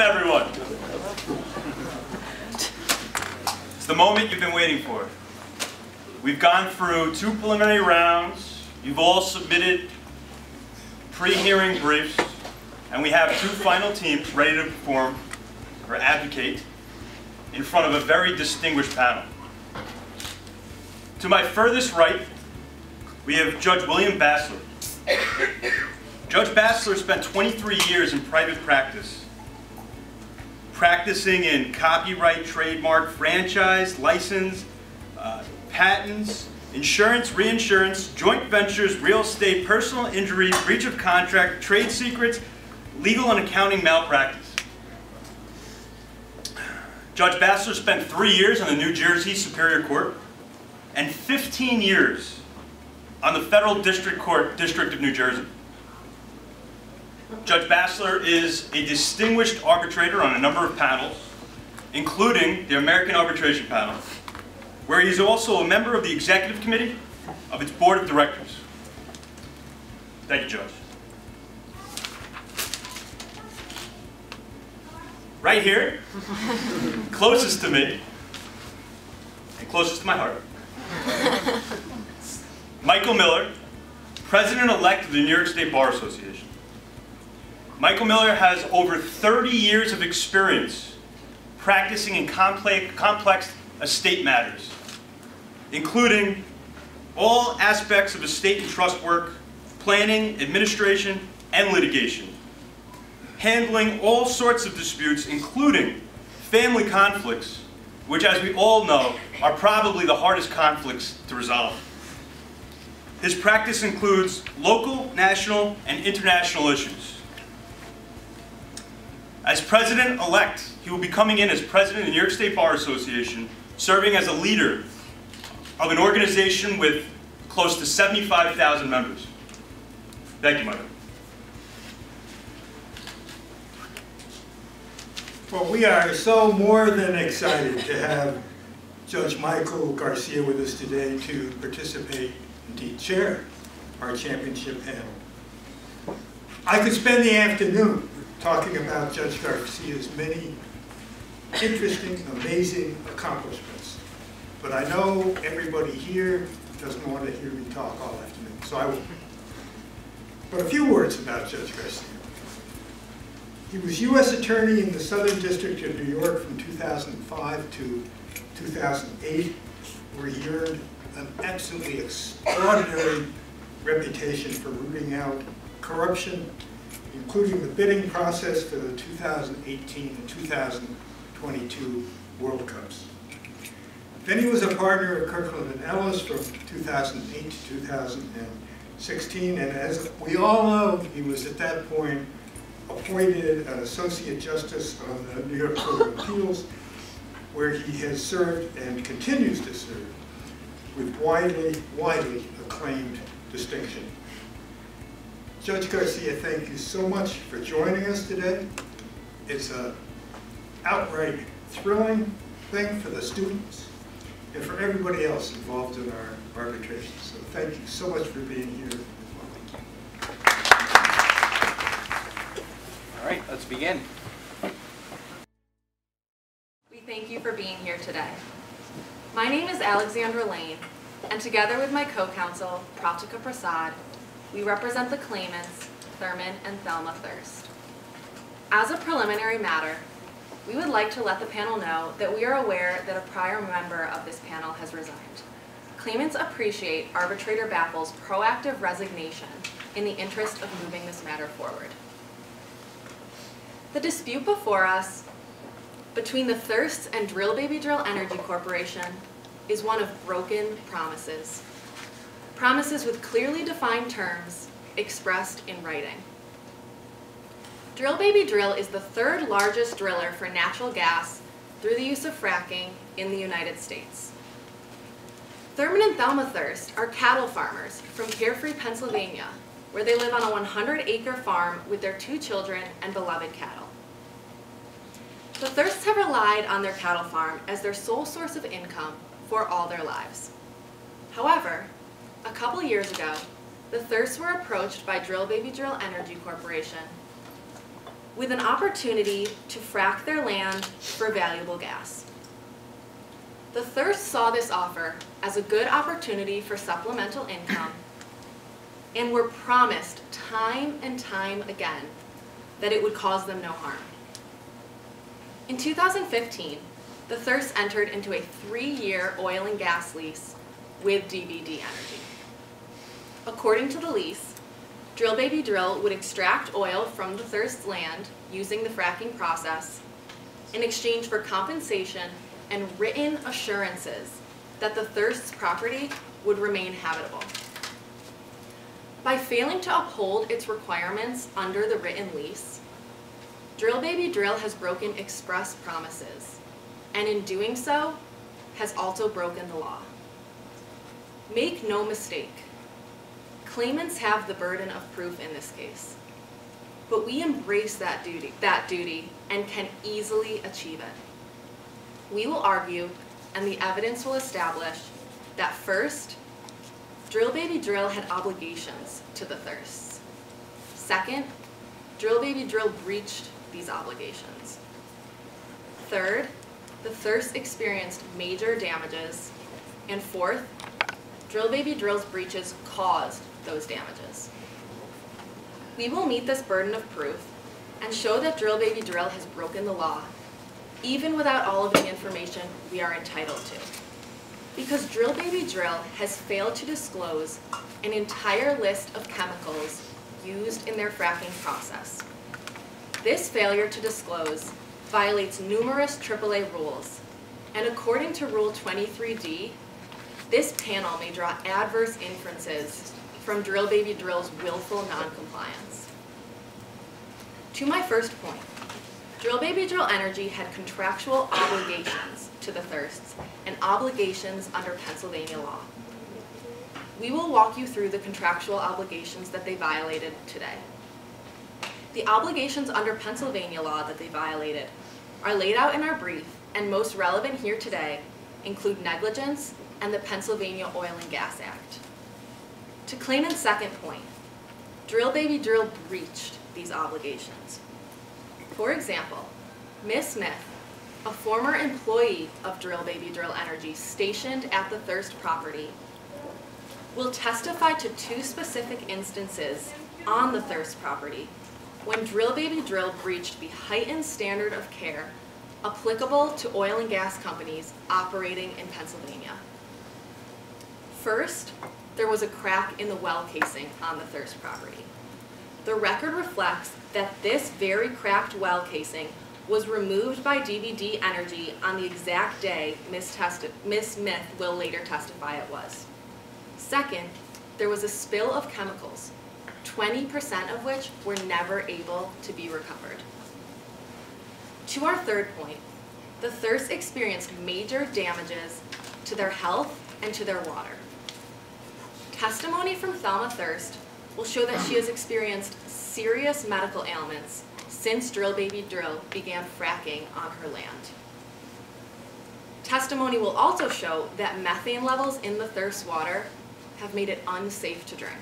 Welcome, everyone. It's the moment you've been waiting for. We've gone through 2 preliminary rounds. You've all submitted pre-hearing briefs, and we have 2 final teams ready to perform or advocate in front of a very distinguished panel. To my furthest right, we have Judge William Bassler. Judge Bassler spent 23 years in private practice, practicing in copyright, trademark, franchise, license, patents, insurance, reinsurance, joint ventures, real estate, personal injury, breach of contract, trade secrets, legal and accounting malpractice. Judge Bassler spent 3 years on the New Jersey Superior Court and 15 years on the Federal District Court, District of New Jersey. Judge Bassler is a distinguished arbitrator on a number of panels, including the American Arbitration Panel, where he's also a member of the Executive Committee of its Board of Directors. Thank you, Judge. Right here, closest to me, and closest to my heart, Michael Miller, President-elect of the New York State Bar Association. Michael Miller has over 30 years of experience practicing in complex estate matters, including all aspects of estate and trust work, planning, administration, and litigation, handling all sorts of disputes, including family conflicts, which, as we all know, are probably the hardest conflicts to resolve. His practice includes local, national, and international issues. As President-elect, he will be coming in as President of the New York State Bar Association, serving as a leader of an organization with close to 75,000 members. Thank you, Michael. Well, we are so more than excited to have Judge Michael Garcia with us today to participate, indeed chair, our championship panel. I could spend the afternoon talking about Judge Garcia's many interesting, amazing accomplishments. But I know everybody here doesn't want to hear me talk all afternoon, so I will. But a few words about Judge Garcia. He was U.S. Attorney in the Southern District of New York from 2005 to 2008, where he earned an absolutely extraordinary reputation for rooting out corruption, including the bidding process for the 2018 and 2022 World Cups. Then he was a partner at Kirkland & Ellis from 2008 to 2016, and as we all know, he was at that point appointed an Associate Justice on the New York Court of Appeals, where he has served and continues to serve with widely acclaimed distinction. Judge Garcia, thank you so much for joining us today. It's an outright thrilling thing for the students and for everybody else involved in our arbitration. So thank you so much for being here. All right, let's begin. We thank you for being here today. My name is Alexandra Lane, and together with my co-counsel, Pratika Prasad, we represent the claimants, Thurman and Thelma Thirst. As a preliminary matter, we would like to let the panel know that we are aware that a prior member of this panel has resigned. Claimants appreciate Arbitrator Baffle's proactive resignation in the interest of moving this matter forward. The dispute before us between the Thirsts and Drill Baby Drill Energy Corporation is one of broken promises. Promises with clearly defined terms expressed in writing. Drill Baby Drill is the 3rd largest driller for natural gas through the use of fracking in the United States. Thurman and Thelma Thirst are cattle farmers from Carefree, Pennsylvania, where they live on a 100-acre farm with their 2 children and beloved cattle. The Thirsts have relied on their cattle farm as their sole source of income for all their lives. However, a couple years ago, the Thirsts were approached by Drill Baby Drill Energy Corporation with an opportunity to frack their land for valuable gas. The Thirst saw this offer as a good opportunity for supplemental income and were promised time and time again that it would cause them no harm. In 2015, the Thirst entered into a 3-year oil and gas lease with DBD Energy. According to the lease, Drill Baby Drill would extract oil from the Thirst's land using the fracking process in exchange for compensation and written assurances that the Thirst's property would remain habitable. By failing to uphold its requirements under the written lease, Drill Baby Drill has broken express promises, and in doing so, has also broken the law. Make no mistake, claimants have the burden of proof in this case, but we embrace that duty and can easily achieve it. We will argue, and the evidence will establish, that first, Drill Baby Drill had obligations to the Thirsts. Second, Drill Baby Drill breached these obligations. Third, the Thirst experienced major damages. And fourth, Drill Baby Drill's breaches caused those damages. We will meet this burden of proof and show that Drill Baby Drill has broken the law, even without all of the information we are entitled to. Because Drill Baby Drill has failed to disclose an entire list of chemicals used in their fracking process. This failure to disclose violates numerous AAA rules, and according to Rule 23D, this panel may draw adverse inferences from Drill Baby Drill's willful noncompliance. To my first point, Drill Baby Drill Energy had contractual obligations to the Thirsts and obligations under Pennsylvania law. We will walk you through the contractual obligations that they violated today. The obligations under Pennsylvania law that they violated are laid out in our brief, and most relevant here today include negligence and the Pennsylvania Oil and Gas Act. To Claimant's second point, Drill Baby Drill breached these obligations. For example, Ms. Smith, a former employee of Drill Baby Drill Energy stationed at the Thirst property, will testify to 2 specific instances on the Thirst property when Drill Baby Drill breached the heightened standard of care applicable to oil and gas companies operating in Pennsylvania. First, there was a crack in the well casing on the Thirst property. The record reflects that this very cracked well casing was removed by DBD Energy on the exact day Ms. Smith will later testify it was. Second, there was a spill of chemicals, 20% of which were never able to be recovered. To our third point, the Thirst experienced major damages to their health and to their water. Testimony from Thelma Thirst will show that she has experienced serious medical ailments since Drill Baby Drill began fracking on her land. Testimony will also show that methane levels in the Thirst water have made it unsafe to drink.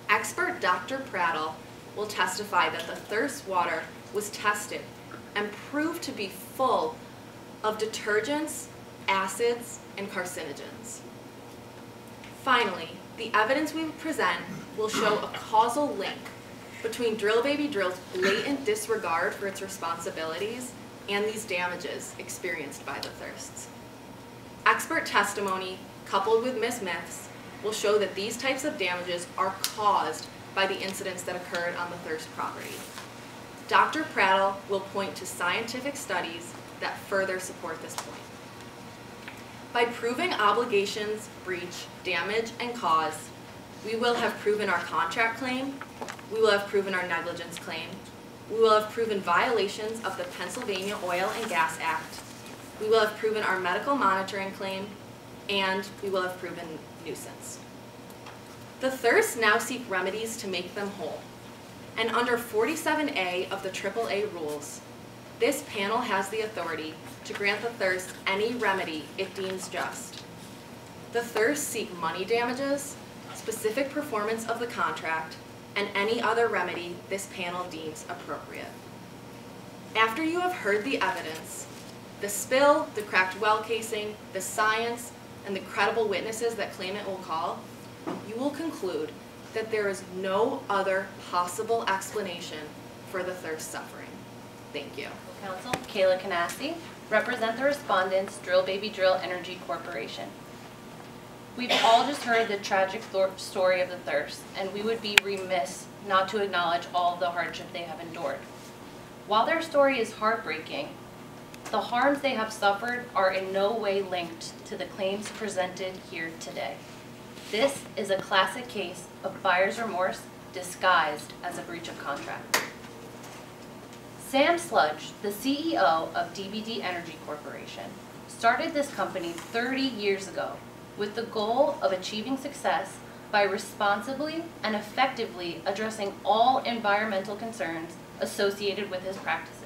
Expert Dr. Prattle will testify that the Thirst water was tested and proved to be full of detergents, acids, and carcinogens. Finally, the evidence we present will show a causal link between Drill Baby Drill's blatant disregard for its responsibilities and these damages experienced by the Thirsts. Expert testimony, coupled with Ms. Smith's, will show that these types of damages are caused by the incidents that occurred on the Thirst property. Dr. Prattle will point to scientific studies that further support this point. By proving obligations, breach, damage, and cause, we will have proven our contract claim, we will have proven our negligence claim, we will have proven violations of the Pennsylvania Oil and Gas Act, we will have proven our medical monitoring claim, and we will have proven nuisance. The Thirsts now seek remedies to make them whole, and under 47A of the AAA rules, this panel has the authority to grant the Thirst any remedy it deems just. The Thirsts seek money damages, specific performance of the contract, and any other remedy this panel deems appropriate. After you have heard the evidence, the spill, the cracked well casing, the science, and the credible witnesses that claimant will call, you will conclude that there is no other possible explanation for the thirst suffering. Thank you. Counsel, Kayla Canassi, represent the respondents, Drill Baby Drill Energy Corporation. We've all just heard the tragic story of the thirst, and we would be remiss not to acknowledge all of the hardship they have endured. While their story is heartbreaking, the harms they have suffered are in no way linked to the claims presented here today. This is a classic case of buyer's remorse disguised as a breach of contract. Sam Sludge, the CEO of DBD Energy Corporation, started this company 30 years ago with the goal of achieving success by responsibly and effectively addressing all environmental concerns associated with his practices.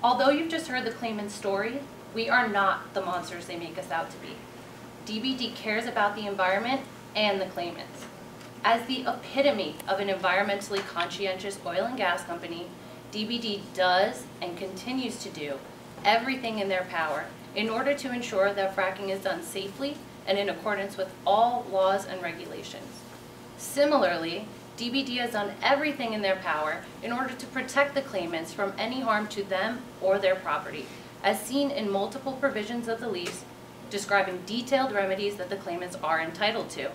Although you've just heard the claimant's story, we are not the monsters they make us out to be. DBD cares about the environment and the claimants. As the epitome of an environmentally conscientious oil and gas company, DBD does and continues to do everything in their power in order to ensure that fracking is done safely and in accordance with all laws and regulations. Similarly, DBD has done everything in their power in order to protect the claimants from any harm to them or their property, as seen in multiple provisions of the lease describing detailed remedies that the claimants are entitled to,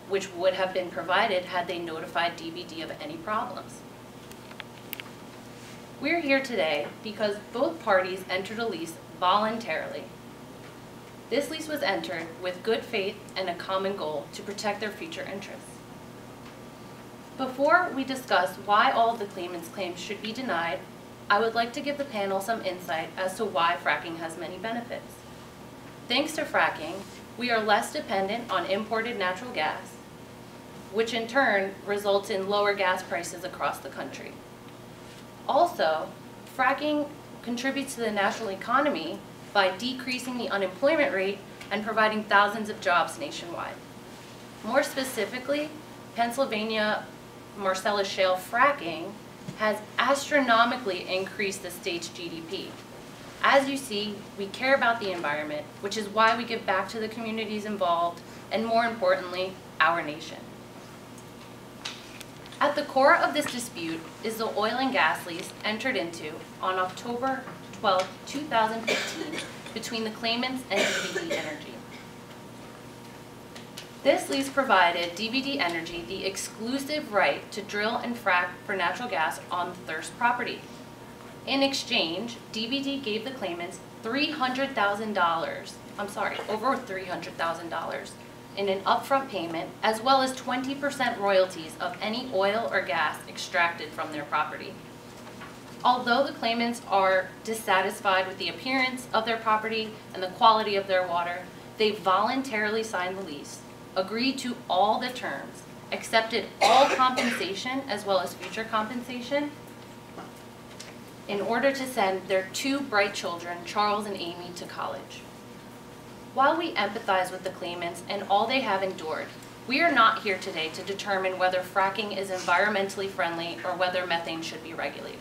which would have been provided had they notified DBD of any problems. We're here today because both parties entered a lease voluntarily. This lease was entered with good faith and a common goal to protect their future interests. Before we discuss why all of the claimants' claims should be denied, I would like to give the panel some insight as to why fracking has many benefits. Thanks to fracking, we are less dependent on imported natural gas, which in turn results in lower gas prices across the country. Also, fracking contributes to the national economy by decreasing the unemployment rate and providing thousands of jobs nationwide. More specifically, Pennsylvania Marcellus Shale fracking has astronomically increased the state's GDP. As you see, we care about the environment, which is why we give back to the communities involved, and more importantly, our nation. At the core of this dispute is the oil and gas lease entered into on October 12, 2015 between the claimants and DBD Energy. This lease provided DBD Energy the exclusive right to drill and frack for natural gas on the Thirst property. In exchange, DBD gave the claimants over $300,000 in an upfront payment, as well as 20% royalties of any oil or gas extracted from their property. Although the claimants are dissatisfied with the appearance of their property and the quality of their water, they voluntarily signed the lease, agreed to all the terms, accepted all compensation as well as future compensation in order to send their two bright children, Charles and Amy, to college. While we empathize with the claimants and all they have endured, we are not here today to determine whether fracking is environmentally friendly or whether methane should be regulated.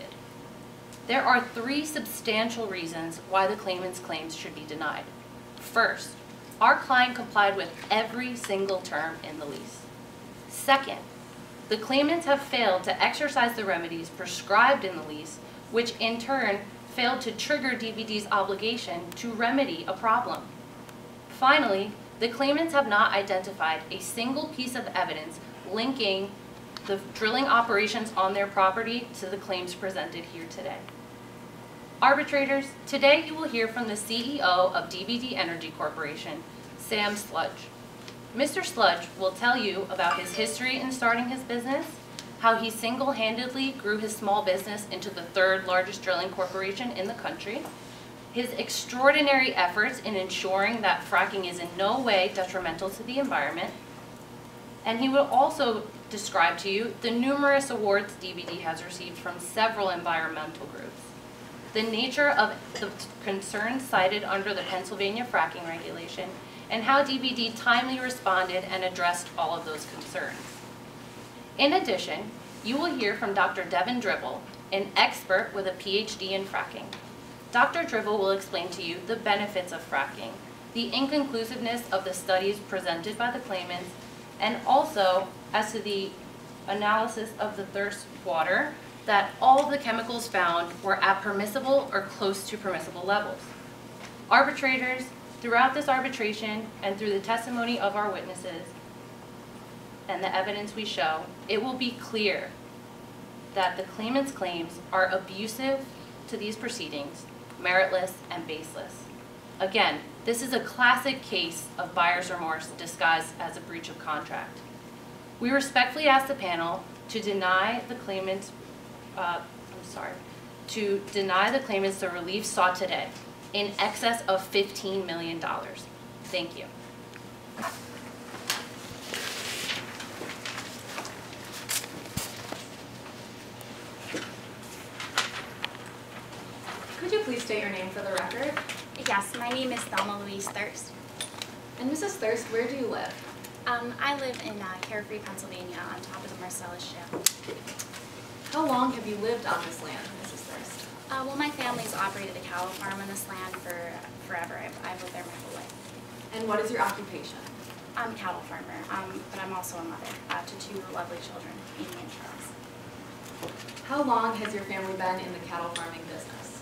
There are three substantial reasons why the claimant's claims should be denied. First, our client complied with every single term in the lease. Second, the claimants have failed to exercise the remedies prescribed in the lease, which in turn failed to trigger DBD's obligation to remedy a problem. Finally, the claimants have not identified a single piece of evidence linking the drilling operations on their property to the claims presented here today. Arbitrators, today you will hear from the CEO of DBD Energy Corporation, Sam Sludge. Mr. Sludge will tell you about his history in starting his business, how he single-handedly grew his small business into the third largest drilling corporation in the country, his extraordinary efforts in ensuring that fracking is in no way detrimental to the environment, and he will also describe to you the numerous awards DBD has received from several environmental groups, the nature of the concerns cited under the Pennsylvania fracking regulation, and how DBD timely responded and addressed all of those concerns. In addition, you will hear from Dr. Devin Dribble, an expert with a PhD in fracking. Dr. Dribble will explain to you the benefits of fracking, the inconclusiveness of the studies presented by the claimants, and also as to the analysis of the thirst water, that all of the chemicals found were at permissible or close to permissible levels. Arbitrators, throughout this arbitration and through the testimony of our witnesses and the evidence we show, it will be clear that the claimant's claims are abusive to these proceedings, meritless and baseless. Again, this is a classic case of buyer's remorse disguised as a breach of contract. We respectfully ask the panel to deny the claimants, the relief sought today in excess of $15 million. Thank you. Could you please state your name for the record? Yes, my name is Thelma Louise Thirst. And Mrs. Thirst, where do you live? I live in Carefree, Pennsylvania, on top of the Marcellus Shale. How long have you lived on this land, Mrs. Thirst? Well, my family's operated a cattle farm on this land for forever. I've lived there my whole life. And what is your occupation? I'm a cattle farmer, but I'm also a mother to two lovely children, Amy and Charles. How long has your family been in the cattle farming business?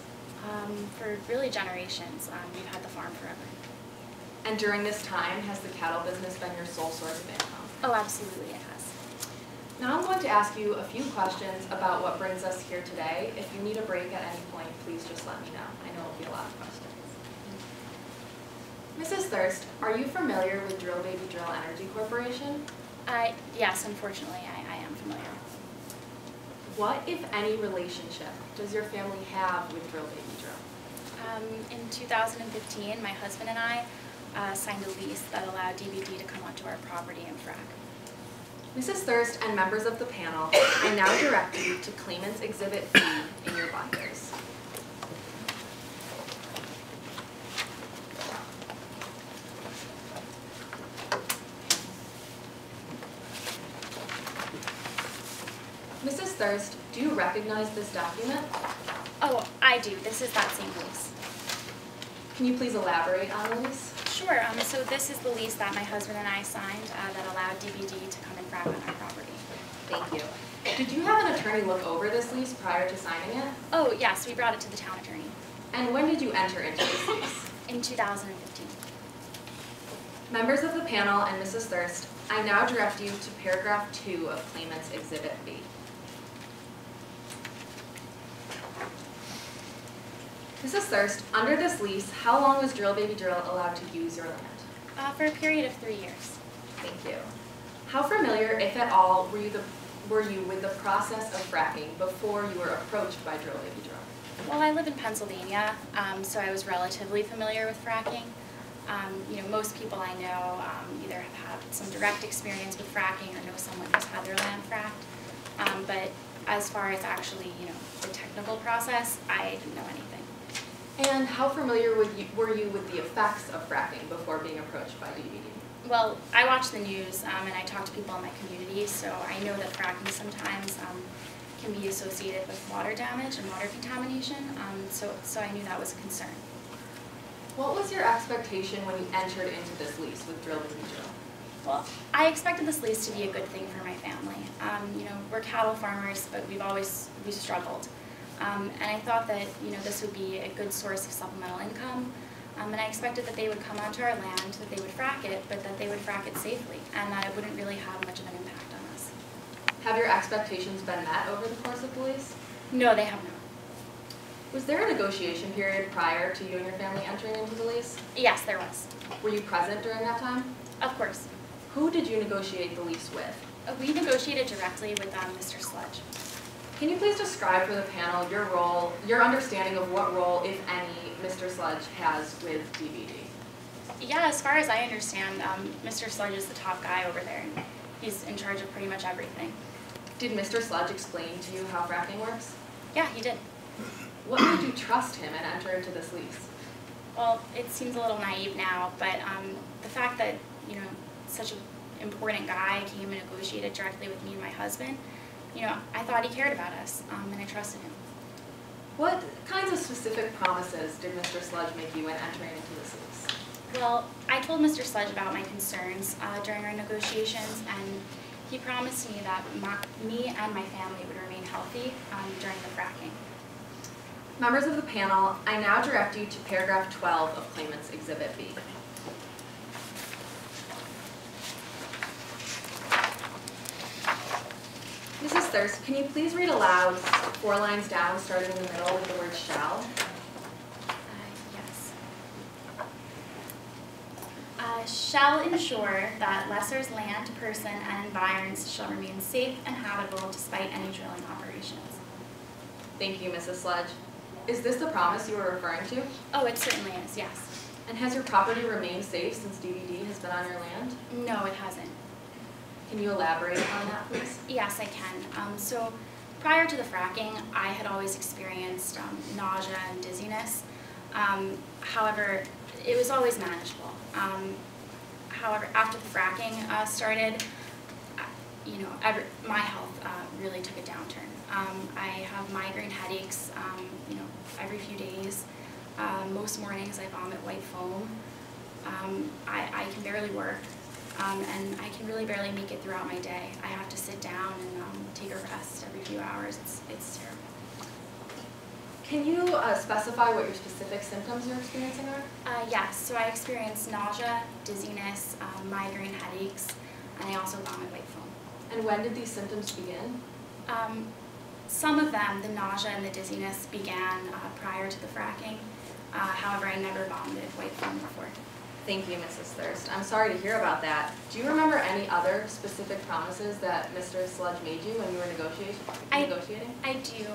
For really generations. We've had the farm forever. And during this time, has the cattle business been your sole source of income? Oh, absolutely it has. Now I'm going to ask you a few questions about what brings us here today. If you need a break at any point, please just let me know. I know it'll be a lot of questions. Mrs. Thirst, are you familiar with Drill Baby Drill Energy Corporation? Yes, unfortunately, I am familiar. What, if any, relationship does your family have with Drill Baby Drill? In 2015, my husband and I signed a lease that allowed DVD to come onto our property and frack. Mrs. Thirst and members of the panel, I now direct you to Claimants Exhibit B in your binders. Mrs. Thirst, do you recognize this document? Oh, I do. This is that same lease. Can you please elaborate on the lease? Sure. So this is the lease that my husband and I signed that allowed DVD to come and frack on our property. Thank you. Did you have an attorney look over this lease prior to signing it? Oh, yes. We brought it to the town attorney. And when did you enter into this lease? In 2015. Members of the panel and Mrs. Thirst, I now direct you to paragraph 2 of Claimants Exhibit B. Mrs. Thirst, under this lease, how long was Drill Baby Drill allowed to use your land? For a period of 3 years. Thank you. How familiar, if at all, were you with the process of fracking before you were approached by Drill Baby Drill? Well, I live in Pennsylvania, so I was relatively familiar with fracking. Most people I know either have had some direct experience with fracking or know someone who's had their land fracked. But as far as actually, the technical process, I didn't know anything. And how familiar were you with the effects of fracking before being approached by DVD? Well, I watch the news and I talk to people in my community, so I know that fracking sometimes can be associated with water damage and water contamination, so I knew that was a concern. What was your expectation when you entered into this lease with Drill Baby Drill? Well, I expected this lease to be a good thing for my family. We're cattle farmers, but we've struggled. And I thought that, this would be a good source of supplemental income. And I expected that they would come onto our land, that they would frack it, but that they would frack it safely, and that it wouldn't really have much of an impact on us. Have your expectations been met over the course of the lease? No, they have not. Was there a negotiation period prior to you and your family entering into the lease? Yes, there was. Were you present during that time? Of course. Who did you negotiate the lease with? We negotiated directly with Mr. Sludge. Can you please describe for the panel your role, your understanding of what role, if any, Mr. Sludge has with DVD? Yeah, as far as I understand, Mr. Sludge is the top guy over there, and he's in charge of pretty much everything. Did Mr. Sludge explain to you how fracking works? Yeah, he did. What made you trust him and enter into this lease? Well, it seems a little naive now, but the fact that, such an important guy came and negotiated directly with me and my husband, you know, I thought he cared about us, and I trusted him. What kinds of specific promises did Mr. Sludge make you when entering into this lease? Well, I told Mr. Sludge about my concerns during our negotiations, and he promised me that me and my family would remain healthy during the fracking. Members of the panel, I now direct you to paragraph 12 of Claimants Exhibit B. Mrs. Thirst, can you please read aloud 4 lines down, starting in the middle with the word shall? Yes. Shall ensure that lessor's land, person, and environs shall remain safe and habitable despite any drilling operations. Thank you, Mrs. Sludge. Is this the promise you were referring to? Oh, it certainly is, yes. And has your property remained safe since DVD has been on your land? No, it hasn't. Can you elaborate on that, please? Yes, I can. So prior to the fracking, I had always experienced nausea and dizziness. However, it was always manageable. However, after the fracking started, you know, my health really took a downturn. I have migraine headaches, you know, every few days. Most mornings I vomit white foam. I can barely work. And I can really barely make it throughout my day. I have to sit down and take a rest every few hours. It's terrible. Can you specify what your specific symptoms you're experiencing are? Yes, so I experience nausea, dizziness, migraine headaches, and I also vomit white foam. And when did these symptoms begin? Some of them, the nausea and the dizziness, began prior to the fracking. However, I never vomited white foam before. Thank you, Mrs. Thirst. I'm sorry to hear about that. Do you remember any other specific promises that Mr. Sludge made you when you were negotiating? I do.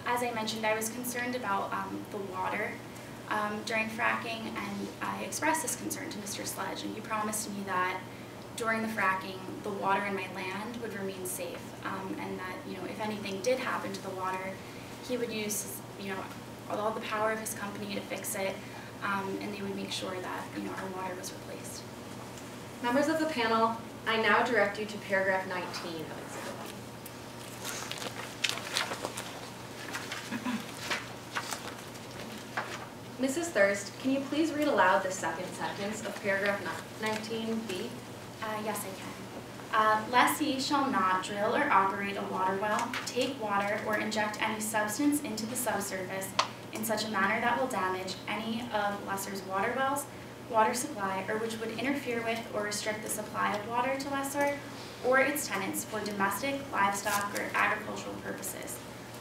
As I mentioned, I was concerned about the water during fracking, and I expressed this concern to Mr. Sludge, and he promised me that during the fracking, the water in my land would remain safe, and that, you know, if anything did happen to the water, he would use, you know, all the power of his company to fix it. And they would make sure that, you know, our water was replaced. Members of the panel, I now direct you to paragraph 19 of Exhibit B. Mrs. Thirst, can you please read aloud the second sentence of paragraph 19B? Yes, I can. Lessee shall not drill or operate a water well, take water, or inject any substance into the subsurface in such a manner that will damage any of lessor's water wells, water supply, or which would interfere with or restrict the supply of water to lessor or its tenants for domestic, livestock, or agricultural purposes,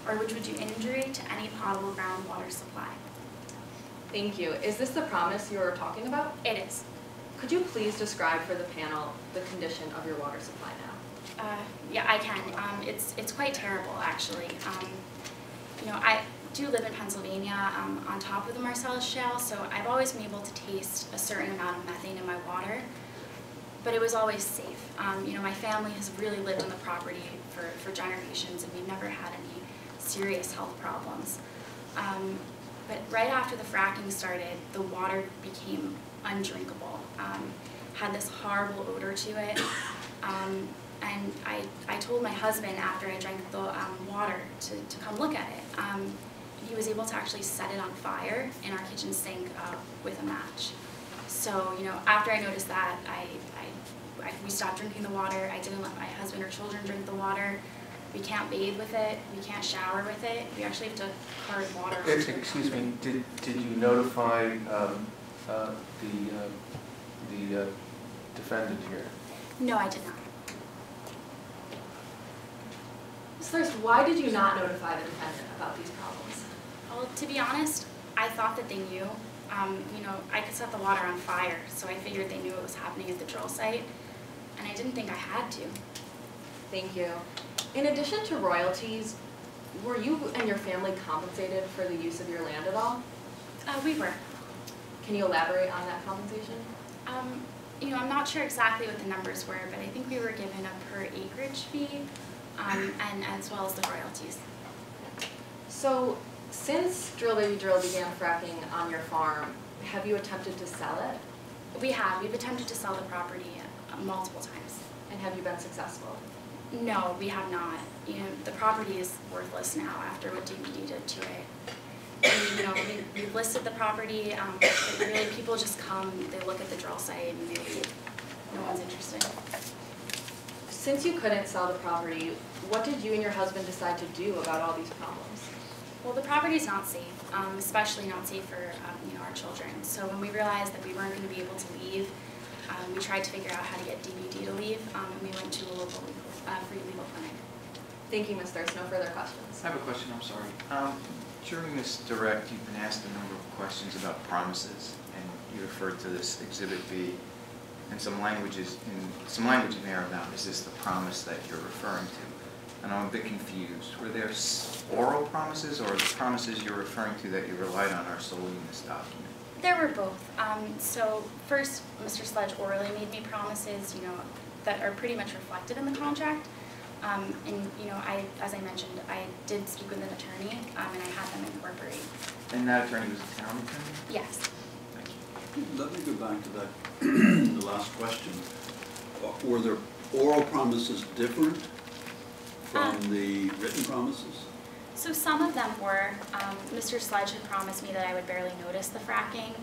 or which would do injury to any potable groundwater supply. Thank you. Is this the promise you were talking about? It is. Could you please describe for the panel the condition of your water supply now? Yeah, I can. It's quite terrible, actually. You know, I do live in Pennsylvania on top of the Marcellus Shale, so I've always been able to taste a certain amount of methane in my water, but it was always safe. You know, my family has really lived on the property for generations, and we've never had any serious health problems. But right after the fracking started, the water became undrinkable, had this horrible odor to it, and I told my husband after I drank the water to come look at it. He was able to actually set it on fire in our kitchen sink with a match. So, you know, after I noticed that, we stopped drinking the water. I didn't let my husband or children drink the water. We can't bathe with it. We can't shower with it. We actually have to cart water. Excuse me. Did you notify the defendant here? No, I did not. Ms. Thirst, why did you not notify the defendant about these problems? Well, to be honest, I thought that they knew. You know, I could set the water on fire, so I figured they knew what was happening at the drill site, and I didn't think I had to. Thank you. In addition to royalties, were you and your family compensated for the use of your land at all? We were. Can you elaborate on that compensation? You know, I'm not sure exactly what the numbers were, but I think we were given a per acreage fee, and as well as the royalties. So, since Drill Baby Drill began fracking on your farm, have you attempted to sell it? We have. We've attempted to sell the property multiple times. And have you been successful? No, we have not. You know, the property is worthless now after what DBD did to it. And, you know, we've listed the property, but really people just come, they look at the drill site and they leave. No one's interested. Since you couldn't sell the property, what did you and your husband decide to do about all these problems? Well, the property is not safe, especially not safe for you know, our children. So when we realized that we weren't going to be able to leave, we tried to figure out how to get DBD to leave, and we went to a local free legal clinic. Thank you, Ms. Thirst. No further questions. I have a question, I'm sorry. During this direct, you've been asked a number of questions about promises, and you referred to this Exhibit B, and some language in there about, is this the promise that you're referring to? And I'm a bit confused. Were there oral promises, or the promises you're referring to that you relied on are solely in this document? There were both. So first, Mr. Sledge orally made me promises, you know, that are pretty much reflected in the contract. And you know, as I mentioned, I did speak with an attorney, and I had them incorporate. And that attorney was a town attorney? Yes. Thank you. Let me go back to that, the last question. Were there oral promises different from the written promises? So some of them were. Mr. Sledge had promised me that I would barely notice the fracking.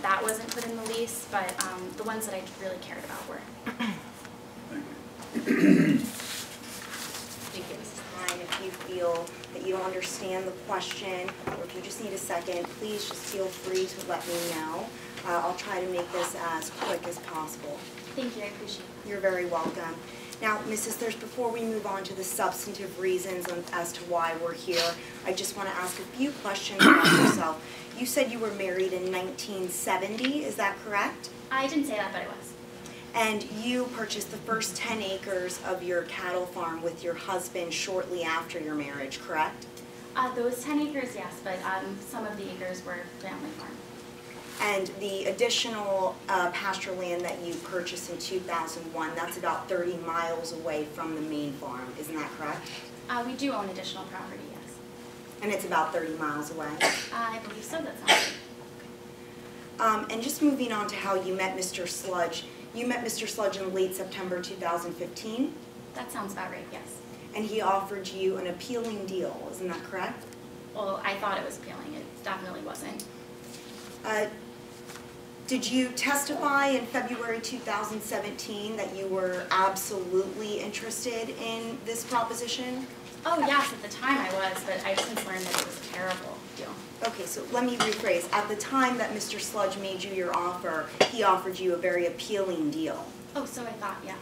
That wasn't put in the lease, but the ones that I really cared about were. Thank you. This is fine. If you feel that you don't understand the question, or if you just need a second, please just feel free to let me know. I'll try to make this as quick as possible. Thank you, I appreciate it. You're very welcome. Now, Mrs. Thirst, before we move on to the substantive reasons as to why we're here, I just want to ask a few questions about yourself. You said you were married in 1970, is that correct? I didn't say that, but I was. And you purchased the first 10 acres of your cattle farm with your husband shortly after your marriage, correct? Those 10 acres, yes, but some of the acres were family farm. And the additional pasture land that you purchased in 2001, that's about 30 miles away from the main farm, isn't that correct? We do own additional property, yes. And it's about 30 miles away? I believe so, that sounds good. And just moving on to how you met Mr. Sludge. You met Mr. Sludge in late September 2015? That sounds about right, yes. And he offered you an appealing deal, isn't that correct? Well, I thought it was appealing. It definitely wasn't. Did you testify in February 2017 that you were absolutely interested in this proposition? Oh, yes, at the time I was, but I've since learned that it was a terrible deal. Okay, so let me rephrase. At the time that Mr. Sludge made you your offer, he offered you a very appealing deal. Oh, so I thought, yes.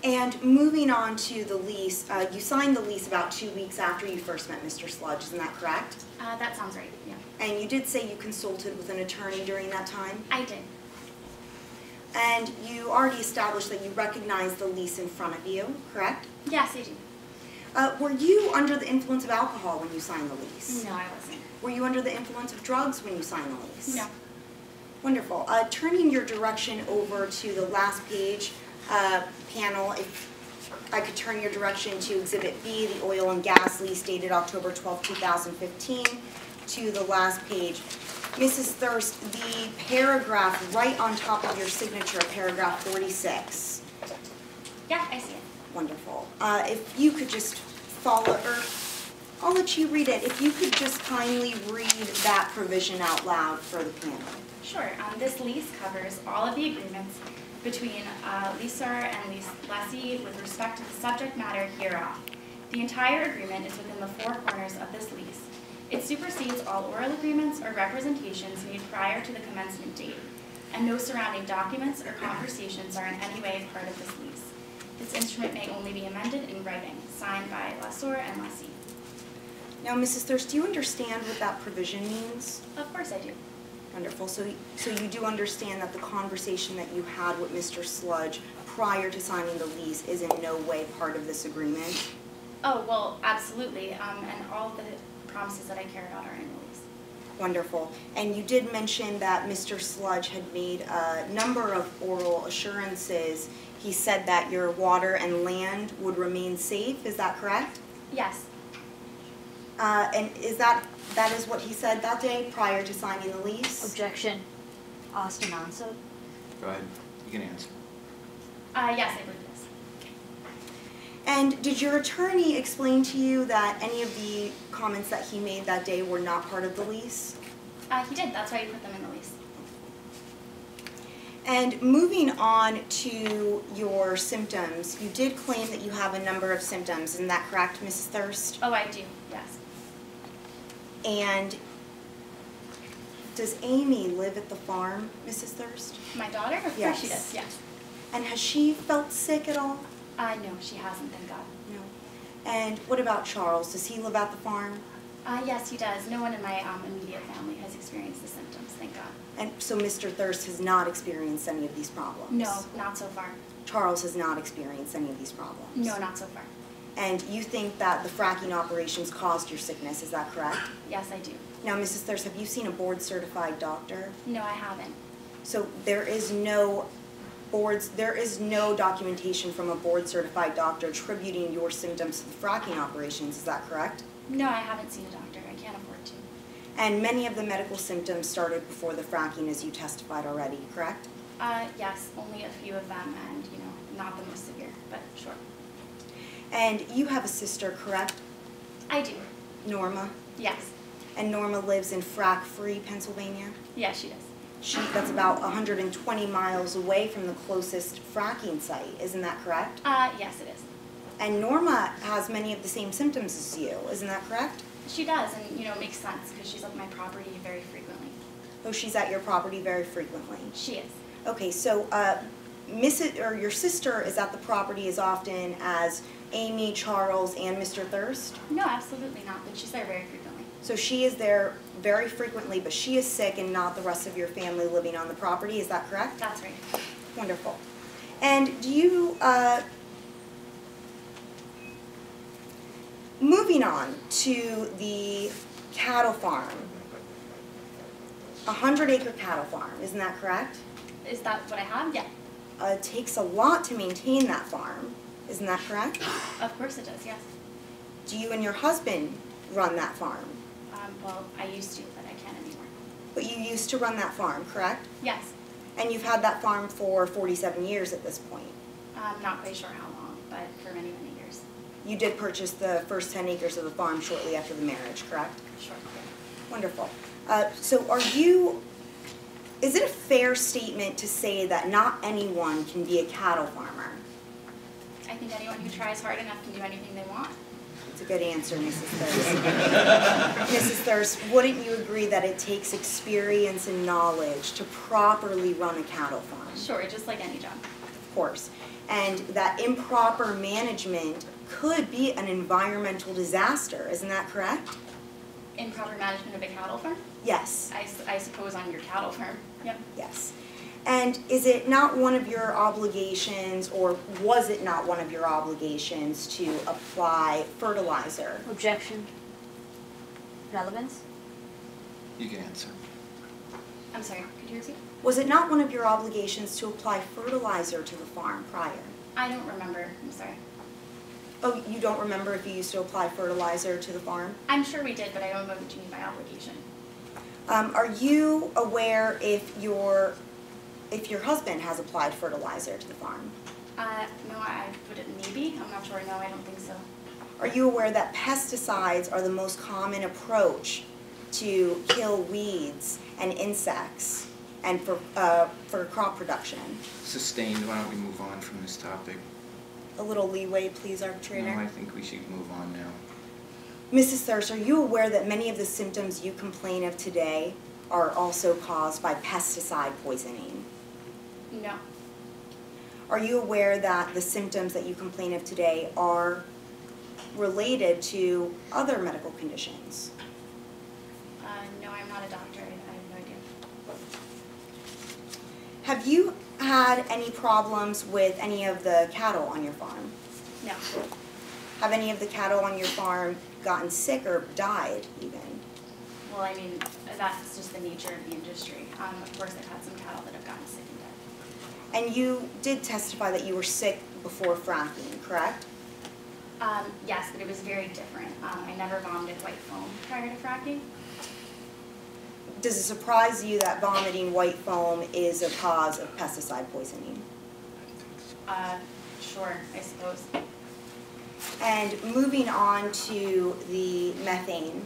And moving on to the lease, you signed the lease about 2 weeks after you first met Mr. Sludge, isn't that correct? That sounds right, yeah. And you did say you consulted with an attorney during that time? I did. And you already established that you recognized the lease in front of you, correct? Yes, I do. Were you under the influence of alcohol when you signed the lease? No, I wasn't. Were you under the influence of drugs when you signed the lease? No. Wonderful. Turning your direction over to the last page, panel, if I could turn your direction to Exhibit B, the oil and gas lease dated October 12, 2015, to the last page. Mrs. Thirst, the paragraph right on top of your signature, paragraph 46. Yeah, I see it. Wonderful. If you could just follow, or I'll let you read it. If you could just kindly read that provision out loud for the panel. Sure. This lease covers all of the agreements between leaser and lessee with respect to the subject matter hereof. The entire agreement is within the four corners of this lease. It supersedes all oral agreements or representations made prior to the commencement date, and no surrounding documents or conversations are in any way part of this lease. This instrument may only be amended in writing, signed by lessor and lessee. Now, Mrs. Thirst, do you understand what that provision means? Of course I do. Wonderful. So you do understand that the conversation that you had with Mr. Sludge prior to signing the lease is in no way part of this agreement? Oh, well, absolutely. And all of the promises that I care about are in the lease. Wonderful. And you did mention that Mr. Sludge had made a number of oral assurances. He said that your water and land would remain safe. Is that correct? Yes. And is that is what he said that day prior to signing the lease? Objection. Austin answered. Go ahead. You can answer. Yes, I believe it is. And did your attorney explain to you that any of the comments that he made that day were not part of the lease? He did. That's why he put them in the lease. And moving on to your symptoms, you did claim that you have a number of symptoms. Isn't that correct, Mrs. Thirst? Oh, I do. Yes. And does Amy live at the farm, Mrs. Thirst? My daughter? Of Yes. course she does. Yes. And has she felt sick at all? No, she hasn't. Thank God. No. And what about Charles? Does he live at the farm? Yes, he does. No one in my immediate family has experienced the symptoms. Thank God. And so Mr. Thirst has not experienced any of these problems? No, not so far. Charles has not experienced any of these problems? No, not so far. And you think that the fracking operations caused your sickness, is that correct? Yes, I do. Now, Mrs. Thirst, have you seen a board-certified doctor? No, I haven't. So there is no documentation from a board-certified doctor attributing your symptoms to the fracking operations, is that correct? No, I haven't seen a doctor. I can't afford to. And many of the medical symptoms started before the fracking, as you testified already, correct? Yes, only a few of them, and, you know, not the most severe, but sure. And you have a sister, correct? I do. Norma? Yes. And Norma lives in Frack-free, Pennsylvania? Yes, she does. That's about 120 miles away from the closest fracking site, isn't that correct? Yes, it is. And Norma has many of the same symptoms as you, isn't that correct? She does, and, you know, it makes sense because she's at my property very frequently. Oh, she's at your property very frequently? She is. Okay, so your sister is at the property as often as Amy, Charles, and Mr. Thirst? No, absolutely not, but she's there very frequently. So she is there very frequently, but she is sick and not the rest of your family living on the property, is that correct? That's right. Wonderful. And do you, moving on to the cattle farm, 100-acre cattle farm, isn't that correct? Is that what I have? Yeah. It takes a lot to maintain that farm, isn't that correct? Of course it does, yes. Do you and your husband run that farm? Well, I used to, but I can't anymore. But you used to run that farm, correct? Yes. And you've had that farm for 47 years at this point. I'm not quite sure how long, but for many, many years. You did purchase the first 10 acres of the farm shortly after the marriage, correct? Sure. Wonderful. So is it a fair statement to say that not anyone can be a cattle farmer? I think anyone who tries hard enough can do anything they want. That's a good answer, Mrs. Thirst. Mrs. Thirst, wouldn't you agree that it takes experience and knowledge to properly run a cattle farm? Sure, just like any job. Of course. And that improper management could be an environmental disaster, isn't that correct? Improper management of a cattle farm? Yes. I suppose on your cattle farm. Yep. Yes. And is it not one of your obligations, or was it not one of your obligations to apply fertilizer? Objection. Relevance? You can answer. I'm sorry, could you repeat? Was it not one of your obligations to apply fertilizer to the farm prior? I don't remember. I'm sorry. Oh, you don't remember if you used to apply fertilizer to the farm? I'm sure we did, but I don't know what you mean by obligation. Are you aware if your husband has applied fertilizer to the farm? No, I put it maybe. I'm not sure. No, I don't think so. Are you aware that pesticides are the most common approach to kill weeds and insects and for crop production? Sustained. Why don't we move on from this topic? A little leeway, please, arbitrator. No, I think we should move on now. Mrs. Thirst, are you aware that many of the symptoms you complain of today are also caused by pesticide poisoning? No. Are you aware that the symptoms that you complain of today are related to other medical conditions? No, I'm not a doctor. I have no idea. Have you had any problems with any of the cattle on your farm? No. Have any of the cattle on your farm gotten sick or died even? Well, I mean, that's just the nature of the industry. Of course, I've had some cattle that have gotten sick and died. And you did testify that you were sick before fracking, correct? Yes, but it was very different. I never vomited white foam prior to fracking. Does it surprise you that vomiting white foam is a cause of pesticide poisoning? Sure, I suppose. And moving on to the methane,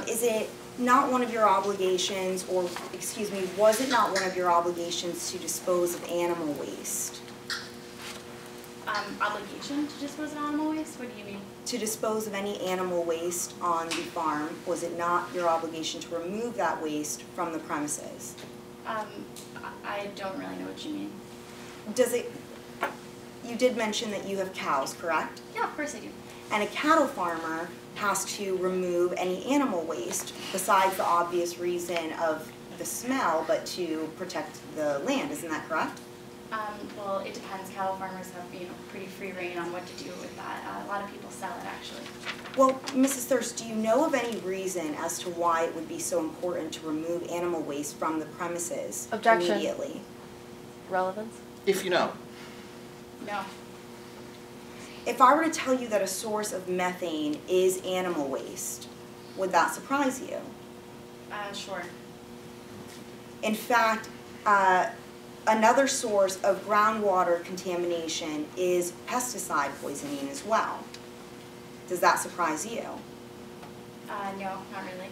is it not one of your obligations, or excuse me, was it not one of your obligations to dispose of animal waste? Obligation to dispose of animal waste? What do you mean? To dispose of any animal waste on the farm, was it not your obligation to remove that waste from the premises? I don't really know what you mean. Does it, you did mention that you have cows, correct? Yeah, of course I do. And a cattle farmer has to remove any animal waste besides the obvious reason of the smell, but to protect the land, isn't that correct? Well, it depends. Cattle farmers have, pretty free reign on what to do with that. A lot of people sell it, actually. Well, Mrs. Thirst, do you know of any reason as to why it would be so important to remove animal waste from the premises Objection. immediately? Relevance? If you know. No. If I were to tell you that a source of methane is animal waste, would that surprise you? Sure. In fact, another source of groundwater contamination is pesticide poisoning as well. Does that surprise you? No, not really.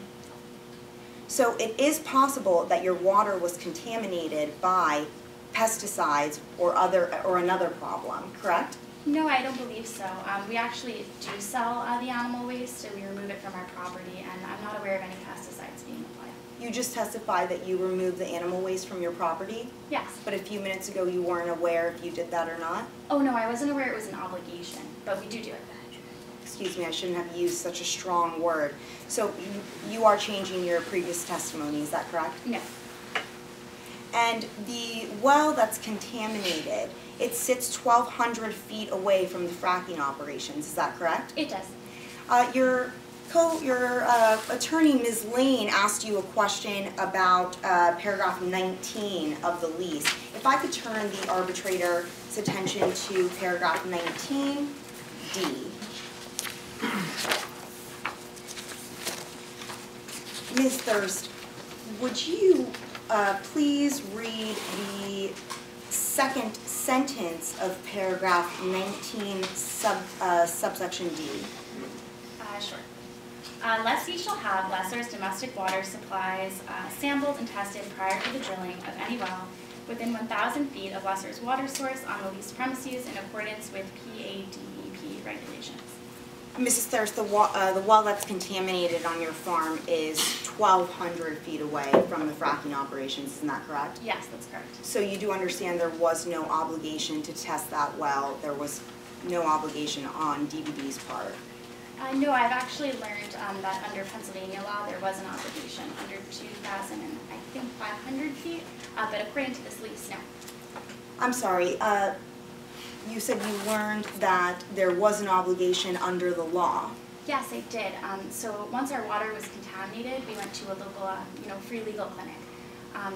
So it is possible that your water was contaminated by pesticides or another problem, correct? No, I don't believe so. We actually do sell the animal waste, and we remove it from our property, and I'm not aware of any pesticides being applied. You just testified that you removed the animal waste from your property, Yes. but a few minutes ago you weren't aware if you did that or not? Oh, no, I wasn't aware it was an obligation, but we do it. Excuse me, I shouldn't have used such a strong word. So you are changing your previous testimony, is that correct? No. And the well that's contaminated, it sits 1,200 feet away from the fracking operations, is that correct? It does. Your attorney, Ms. Lane, asked you a question about paragraph 19 of the lease. If I could turn the arbitrator's attention to paragraph 19D. Ms. Thirst, would you please read the second sentence of paragraph 19 subsection D? Sure. Lessee shall have lessor's domestic water supplies sampled and tested prior to the drilling of any well within 1,000 feet of lessor's water source on the leased premises in accordance with PADEP regulations. Mrs. Thirst, the well that's contaminated on your farm is 1,200 feet away from the fracking operations, isn't that correct? Yes, that's correct. So you do understand there was no obligation to test that well, there was no obligation on DVD's part? No, I've actually learned that under Pennsylvania law there was an obligation under 2,000 and I think 500 feet, but according to this lease, no. I'm sorry, you said you learned that there was an obligation under the law. Yes, I did. So once our water was contaminated, we went to a local, free legal clinic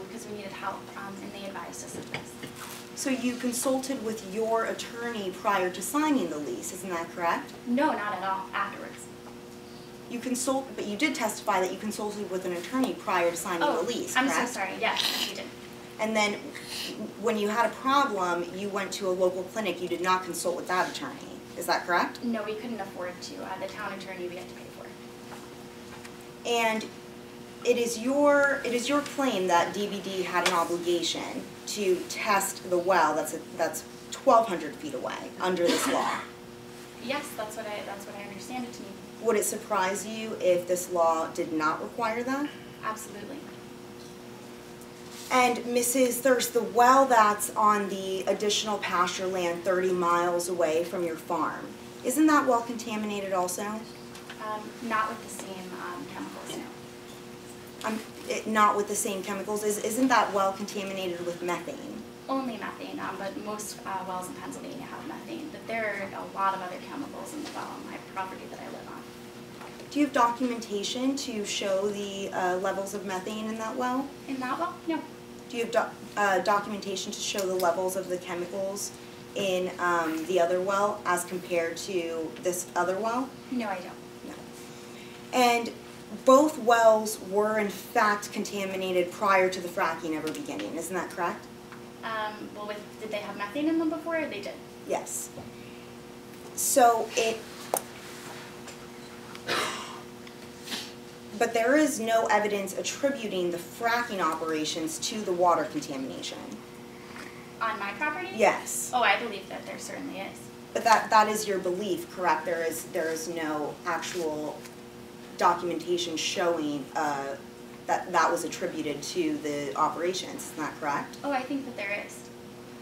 because we needed help, and they advised us of this. So you consulted with your attorney prior to signing the lease, isn't that correct? No, not at all. Afterwards. But you did testify that you consulted with an attorney prior to signing the lease, correct? I'm so sorry. Yes, you did. And then when you had a problem, you went to a local clinic. You did not consult with that attorney. Is that correct? No, we couldn't afford to. The town attorney we had to pay for. And it is your claim that DVD had an obligation to test the well that's 1,200 feet away under this law. Yes, that's what I understand it to mean. Would it surprise you if this law did not require that? Absolutely. And Mrs. Thirst, the well that's on the additional pasture land 30 miles away from your farm, isn't that well contaminated also? Not with the same chemicals, no. Not with the same chemicals? Isn't that well contaminated with methane? Only methane, but most wells in Pennsylvania have methane. But there are a lot of other chemicals in the well on my property that I live on. Do you have documentation to show the levels of methane in that well? In that well? No. Do you have documentation to show the levels of the chemicals in the other well as compared to this other well? No, I don't. No. And both wells were in fact contaminated prior to the fracking ever beginning, isn't that correct? Well, did they have methane in them before? They did. Yes. So but there is no evidence attributing the fracking operations to the water contamination. On my property? Yes. Oh, I believe that there certainly is. But that is your belief, correct? There is no actual documentation showing that was attributed to the operations, isn't that correct? Oh, I think that there is.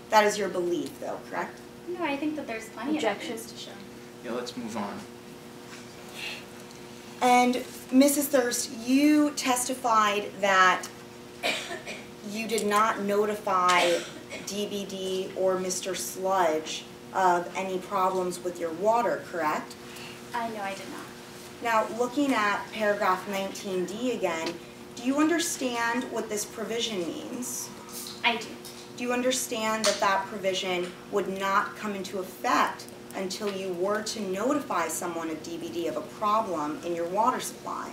That is your belief though, correct? No, I think that there's plenty Objection. of evidence to show. Yeah, let's move on. And Mrs. Thirst, you testified that you did not notify DBD or Mr. Sludge of any problems with your water, correct? No, I did not. Now, looking at paragraph 19D again, do you understand what this provision means? I do. Do you understand that that provision would not come into effect until you were to notify someone at DBD of a problem in your water supply?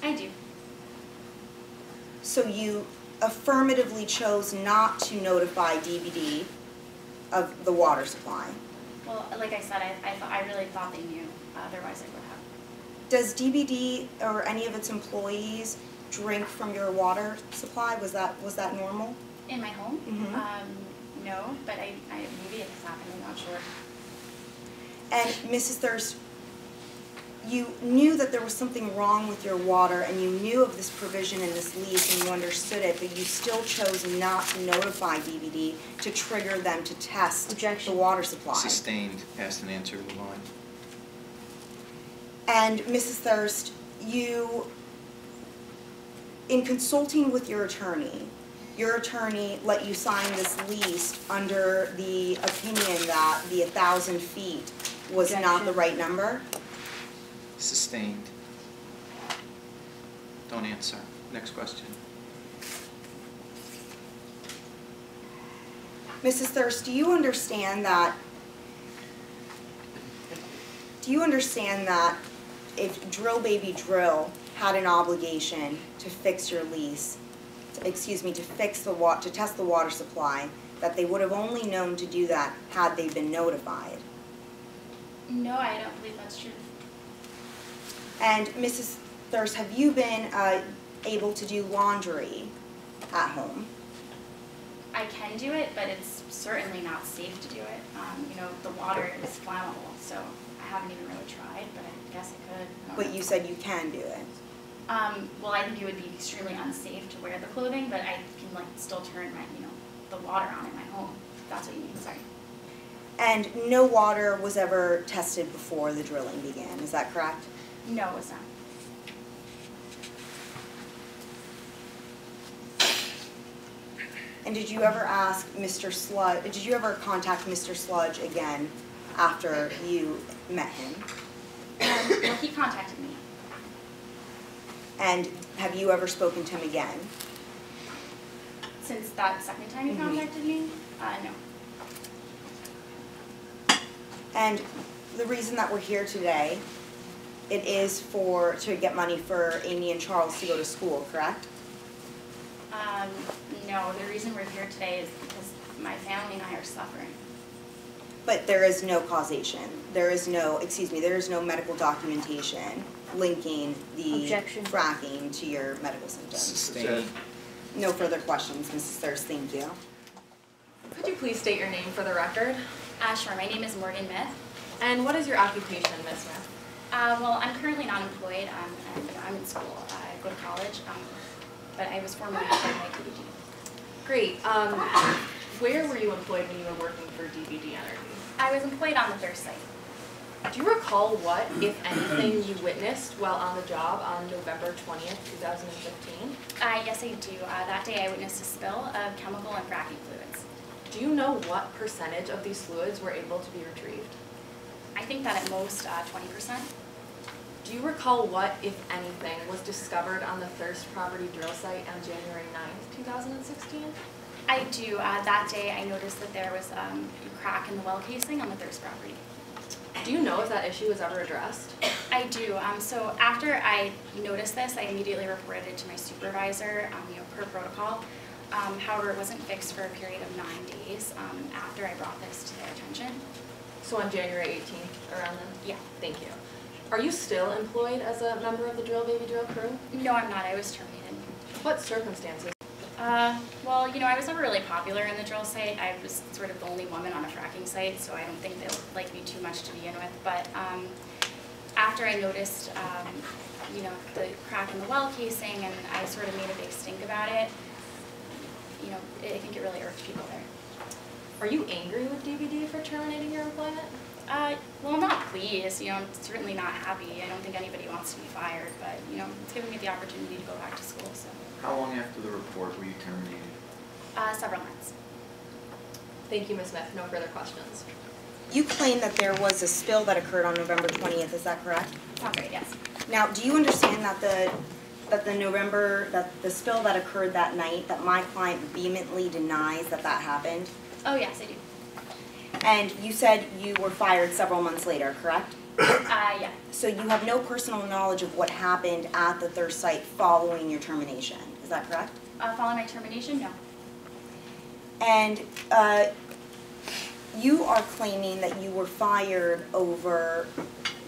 I do. So you affirmatively chose not to notify DBD of the water supply. Well, like I said, I really thought they knew. Otherwise, I would have. Does DBD or any of its employees drink from your water supply? Was that normal? In my home? Mhm. No, but I maybe it's happened. I'm not sure. And Mrs. Thirst, you knew that there was something wrong with your water and you knew of this provision in this lease and you understood it, but you still chose not to notify DBD to trigger them to test Objection. the water supply. Sustained, asked and answered, move on. And Mrs. Thirst, in consulting with your attorney let you sign this lease under the opinion that the 1,000 feet was not Objection. the right number? Sustained. Don't answer. Next question. Mrs. Thirst, do you understand that if Drill Baby Drill had an obligation to fix your lease, to test the water supply, that they would have only known to do that had they been notified? No, I don't believe that's true. And Mrs. Thirst, have you been able to do laundry at home? I can do it, but it's certainly not safe to do it. The water is flammable, so I haven't even really tried, but I guess I could. I don't But know. you said you can do it. Well, I think it would be extremely unsafe to wear the clothing, but I can still turn my, the water on in my home. If that's what you mean, sorry. And no water was ever tested before the drilling began, is that correct? No, it was not. And did you ever ask Mr. Sludge, did you ever contact Mr. Sludge again after you met him? Well, he contacted me. And have you ever spoken to him again? Since that second time he contacted me? No. And the reason that we're here today, it is to get money for Amy and Charles to go to school, correct? No, the reason we're here today is because my family and I are suffering. But there is no causation. There is no medical documentation linking the Objection. fracking to your medical symptoms. Sustained. No further questions, Mrs. Thirst, thank you. Could you please state your name for the record? Sure, my name is Morgan Myth. And what is your occupation, Ms. Smith? Well, I'm currently not employed, and I'm in school. I go to college, but I was formerly employed by DBD. Great. Where were you employed when you were working for DBD Energy? I was employed on the Thirst site. Do you recall what, if anything, you witnessed while on the job on November 20th, 2015? Yes, I do. That day I witnessed a spill of chemical and fracking fluids. Do you know what percentage of these fluids were able to be retrieved? I think that at most 20%. Do you recall what, if anything, was discovered on the Thirst property drill site on January 9th, 2016? I do. That day I noticed that there was a crack in the well casing on the Thirst property. Do you know if that issue was ever addressed? I do. So after I noticed this, I immediately reported it to my supervisor, per protocol. However, it wasn't fixed for a period of 9 days after I brought this to their attention. So on January 18th, around then? Yeah. Thank you. Are you still employed as a member of the Drill Baby Drill crew? No, I'm not. I was terminated. What circumstances? Well, I was never really popular in the drill site. I was sort of the only woman on a fracking site, so I don't think they liked me too much to begin with. But after I noticed, the crack in the well casing, and I sort of made a big stink about it, I think it really irked people there. Are you angry with DBD for terminating your employment? Well, I'm not pleased. I'm certainly not happy. I don't think anybody wants to be fired, but, it's given me the opportunity to go back to school, so. How long after the report were you terminated? Several months. Thank you, Ms. Smith. No further questions. You claim that there was a spill that occurred on November 20th, is that correct? Sounds right, yes. Now, do you understand that the spill that occurred that night, that my client vehemently denies that happened? Oh, yes, I do. And you said you were fired several months later, correct? Yeah. So you have no personal knowledge of what happened at the third site following your termination, is that correct? Following my termination, no. And you are claiming that you were fired over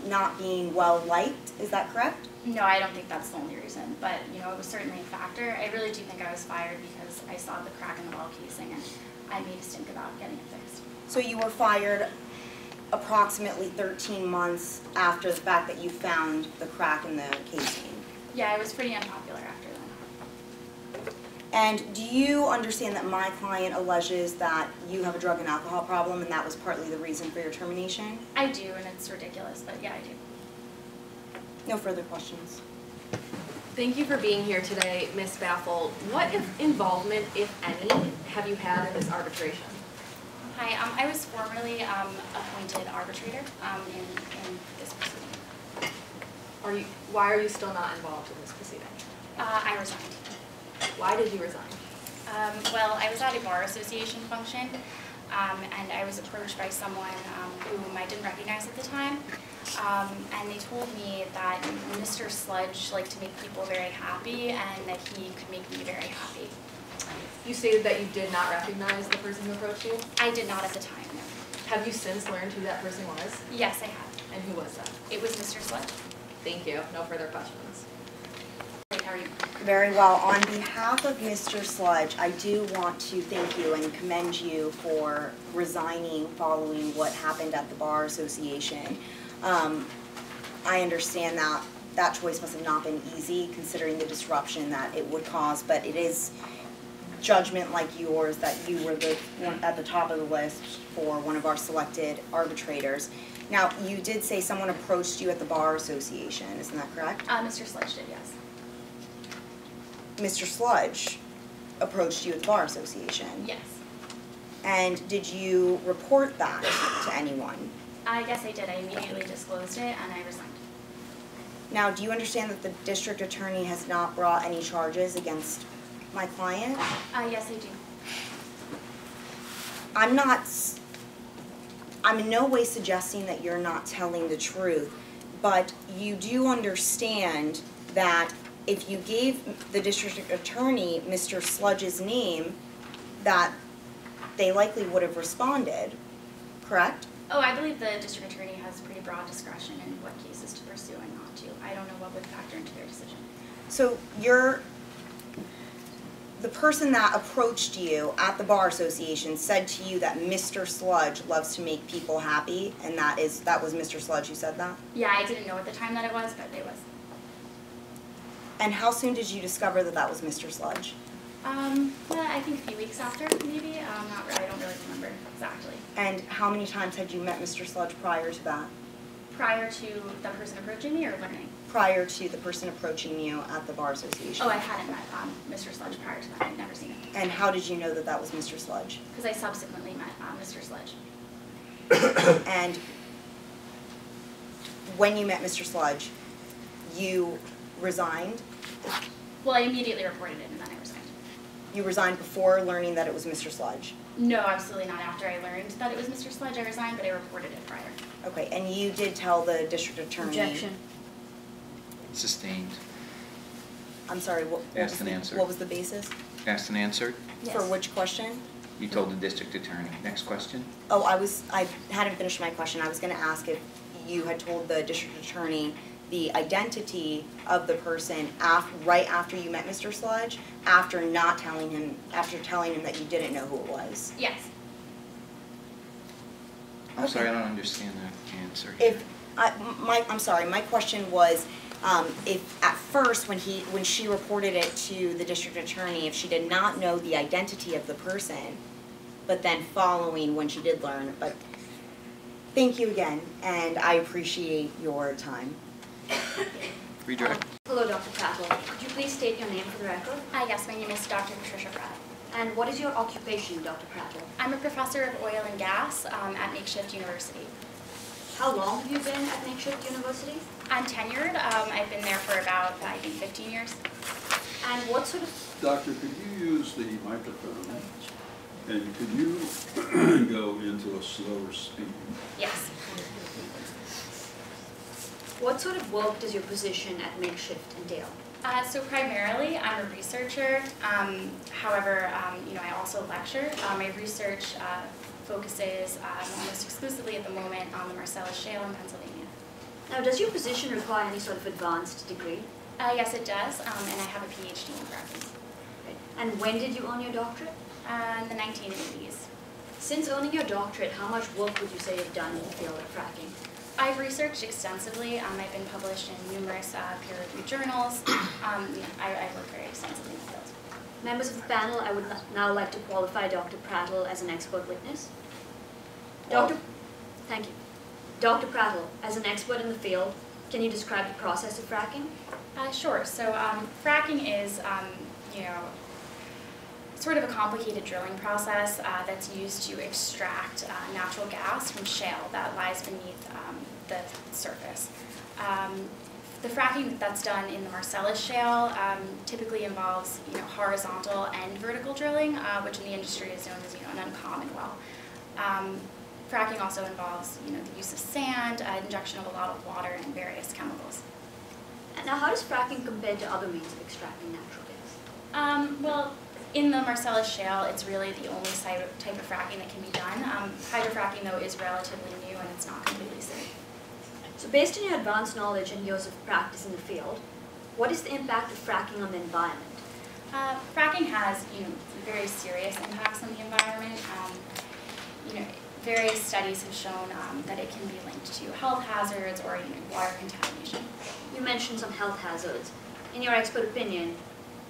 not being well liked, is that correct? No, I don't think that's the only reason, but it was certainly a factor. I really do think I was fired because I saw the crack in the well casing and I made a stink about getting it fixed. So you were fired approximately 13 months after the fact that you found the crack in the casing? Yeah, I was pretty unpopular after that. And do you understand that my client alleges that you have a drug and alcohol problem and that was partly the reason for your termination? I do, and it's ridiculous, but yeah, I do. No further questions. Thank you for being here today, Ms. Baffle. What involvement, if any, have you had in this arbitration? Hi, I was formerly appointed arbitrator in this proceeding. Why are you still not involved in this proceeding? I resigned. Why did you resign? Well, I was at a bar association function, and I was approached by someone whom I didn't recognize at the time, and they told me that Mr. Sludge liked to make people very happy and that he could make me very happy. You stated that you did not recognize the person who approached you? I did not at the time, no. Have you since learned who that person was? Yes, I have. And who was that? It was Mr. Sludge. Thank you. No further questions. How are you? Very well. On behalf of Mr. Sludge, I do want to thank you and commend you for resigning following what happened at the Bar Association. I understand that that choice must have not been easy considering the disruption that it would cause, but it is judgment like yours that you were at the top of the list for one of our selected arbitrators. Now, you did say someone approached you at the Bar Association, isn't that correct? Mr. Sludge did, yes. Mr. Sludge approached you at the Bar Association? Yes. And did you report that to anyone? Yes, I did. I immediately disclosed it and I resigned. Now, do you understand that the district attorney has not brought any charges against my client? Yes, I do. I'm in no way suggesting that you're not telling the truth, but you do understand that if you gave the district attorney Mr. Sludge's name, that they likely would have responded, correct? Oh, I believe the district attorney has pretty broad discretion in what cases to pursue and not to. I don't know what would factor into their decision. So the person that approached you at the Bar Association said to you that Mr. Sludge loves to make people happy, and that was Mr. Sludge who said that? Yeah, I didn't know at the time that it was, but it was. And how soon did you discover that that was Mr. Sludge? Well, I think a few weeks after, maybe. Not really, I don't really remember exactly. And how many times had you met Mr. Sludge prior to that? Prior to the person approaching me or learning? Prior to the person approaching you at the Bar Association? Oh, I hadn't met Mr. Sludge prior to that. I'd never seen him. And how did you know that that was Mr. Sludge? Because I subsequently met Mr. Sludge. And when you met Mr. Sludge, you resigned? Well, I immediately reported it and then I resigned. you resigned before learning that it was Mr. Sludge? No, absolutely not. After I learned that it was Mr. Sludge, I resigned, but I reported it prior. Okay, and you did tell the district attorney? Objection. Sustained. I'm sorry, what Asked and answered. What was the basis? Asked and answered. For which question? You told the district attorney. Next question. Oh, I hadn't finished my question. I was going to ask if you had told the district attorney the identity of the person right after you met Mr. Sludge, after telling him that you didn't know who it was. Yes. I'm sorry, I don't understand that answer. I'm sorry. My question was, if at first when she reported it to the district attorney, if she did not know the identity of the person, but then following when she did learn. But thank you again, and I appreciate your time. Redirect. Hello, Dr. Prattle. Could you please state your name for the record? Yes, my name is Dr. Patricia Pratt. And what is your occupation, Dr. Prattle? I'm a professor of oil and gas at Makeshift University. How long have you been at Makeshift University? I'm tenured. I've been there for about, I think, 15 years. And what sort of... Doctor, could you use the microphone? And could you go into a slower speed? Yes. What sort of work does your position at Makeshift entail? So primarily, I'm a researcher. However, I also lecture. My research focuses almost exclusively at the moment on the Marcellus Shale in Pennsylvania. Now, does your position require any sort of advanced degree? Yes, it does, and I have a PhD in fracking. Right. And when did you earn your doctorate? In the 1980s. Since earning your doctorate, how much work would you say you've done in the field of fracking? I've researched extensively. I've been published in numerous peer-reviewed journals. I work very extensively in the field. Members of the panel, I would now like to qualify Dr. Prattle as an expert witness. Thank you. Dr. Prattle, as an expert in the field, can you describe the process of fracking? Sure. So fracking is, sort of a complicated drilling process that's used to extract natural gas from shale that lies beneath the surface. The fracking that's done in the Marcellus Shale typically involves horizontal and vertical drilling, which in the industry is known as an uncommon well. Fracking also involves the use of sand, injection of a lot of water, and various chemicals. Now, how does fracking compare to other means of extracting natural gas? Well, in the Marcellus Shale, it's really the only type of fracking that can be done. Hydrofracking, though, is relatively new and it's not completely safe. So based on your advanced knowledge and years of practice in the field, what is the impact of fracking on the environment? Fracking has very serious impacts on the environment. Various studies have shown that it can be linked to health hazards or water contamination. You mentioned some health hazards. In your expert opinion,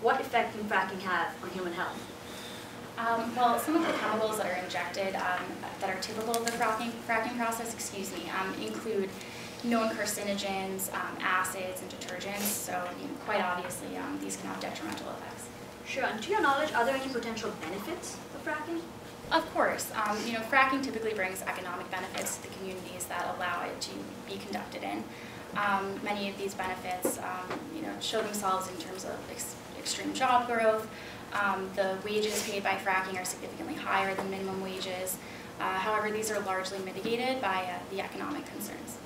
what effect can fracking have on human health? Well, some of the chemicals that are injected that are typical of the fracking process, include known carcinogens, acids, and detergents. So quite obviously, these can have detrimental effects. Sure. And to your knowledge, are there any potential benefits of fracking? Of course. Fracking typically brings economic benefits to the communities that allow it to be conducted in. Many of these benefits, show themselves in terms of extreme job growth. The wages paid by fracking are significantly higher than minimum wages. However, these are largely mitigated by the economic concerns.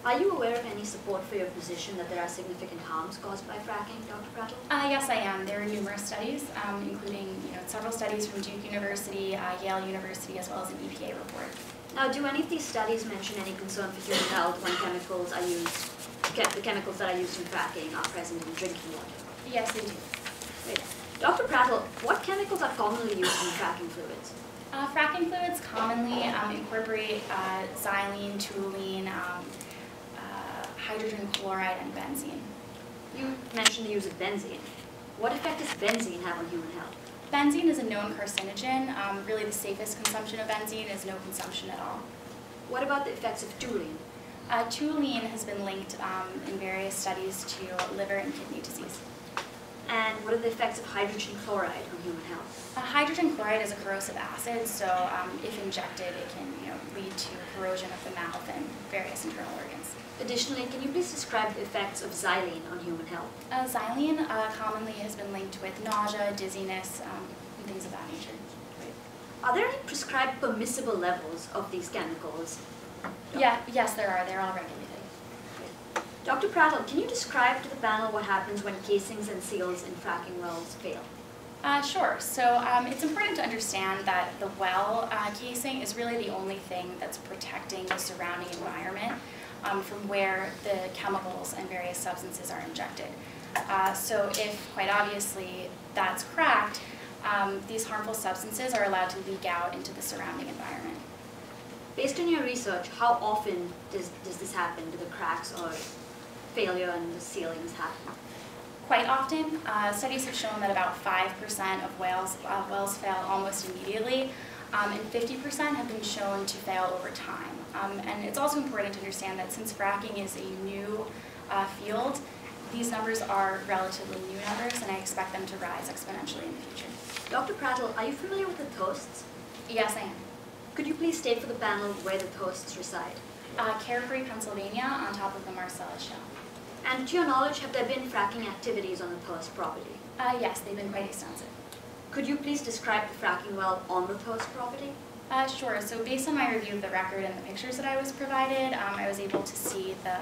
Are you aware of any support for your position that there are significant harms caused by fracking, Dr. Prattle? Yes, I am. There are numerous studies, including several studies from Duke University, Yale University, as well as an EPA report. Now, do any of these studies mention any concern for human health when chemicals are used, the chemicals that are used in fracking are present in drinking water? Yes, they do. Great. Dr. Prattle, what chemicals are commonly used in fracking fluids? Fracking fluids commonly incorporate xylene, toluene, hydrogen chloride, and benzene. You mentioned the use of benzene. What effect does benzene have on human health? Benzene is a known carcinogen. Really the safest consumption of benzene is no consumption at all. What about the effects of toluene? Toluene has been linked in various studies to liver and kidney disease. And what are the effects of hydrogen chloride on human health? Hydrogen chloride is a corrosive acid, so if injected, it can lead to corrosion of the mouth and various internal organs. Additionally, can you please describe the effects of xylene on human health? Xylene commonly has been linked with nausea, dizziness, and things of that nature. Are there any prescribed permissible levels of these chemicals? Yes, there are. They're all regulated. Dr. Prattle, can you describe to the panel what happens when casings and seals in fracking wells fail? Sure. So it's important to understand that the well casing is really the only thing that's protecting the surrounding environment from where the chemicals and various substances are injected. So if, quite obviously, that's cracked, these harmful substances are allowed to leak out into the surrounding environment. Based on your research, how often does this happen? Do the cracks or failure in the sealings happen? Quite often. Studies have shown that about 5% of wells fail almost immediately, and 50% have been shown to fail over time. And it's also important to understand that since fracking is a new field, these numbers are relatively new numbers, and I expect them to rise exponentially in the future. Dr. Prattle, are you familiar with the toasts? Yes, I am. Could you please state for the panel where the toasts reside? Carefree, Pennsylvania, on top of the Marcellus Shale. And to your knowledge, have there been fracking activities on the Toast property? Yes, they've been quite extensive. Could you please describe the fracking well on the Toast property? Sure. So based on my review of the record and the pictures that I was provided, I was able to see the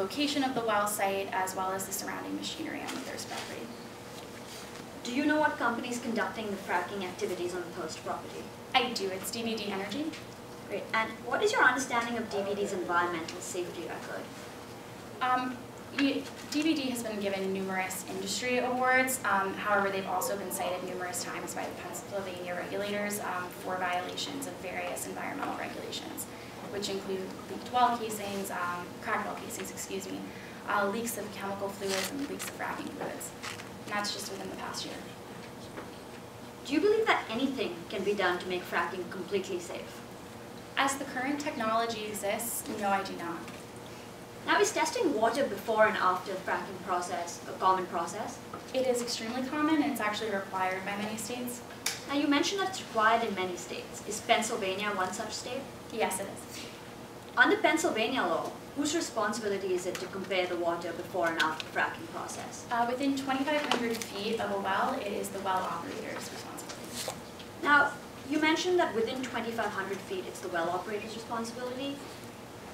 location of the well site as well as the surrounding machinery on the Thirst property. Do you know what company is conducting the fracking activities on the Toast property? I do. It's DVD Energy. Great. And what is your understanding of DVD's environmental safety record? DVD has been given numerous industry awards. However, they've also been cited numerous times by the Pennsylvania regulators for violations of various environmental regulations, which include leaked well casings, cracked well casings, leaks of chemical fluids and leaks of fracking fluids. And that's just within the past year. Do you believe that anything can be done to make fracking completely safe? As the current technology exists, no, I do not. Now, is testing water before and after the fracking process a common process? It is extremely common, and it's actually required by many states. Now, you mentioned that it's required in many states. Is Pennsylvania one such state? Yes, it is. Under Pennsylvania law, whose responsibility is it to compare the water before and after the fracking process? Within 2,500 feet of a well, it is the well operator's responsibility. Now, you mentioned that within 2,500 feet, it's the well operator's responsibility.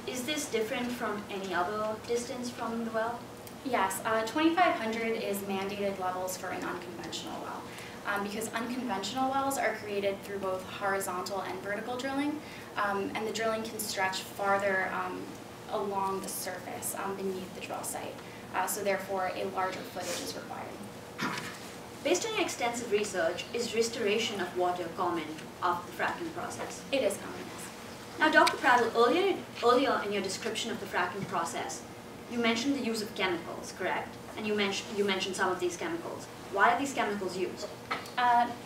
Is this different from any other distance from the well? Yes, 2,500 is mandated levels for an unconventional well. Because unconventional wells are created through both horizontal and vertical drilling, and the drilling can stretch farther along the surface beneath the drill site. So therefore, a larger footage is required. Based on your extensive research, is restoration of water common after the fracking process? It is common, yes. Now, Dr. Prattle, earlier in your description of the fracking process, you mentioned the use of chemicals, correct? And you mentioned some of these chemicals. Why are these chemicals used?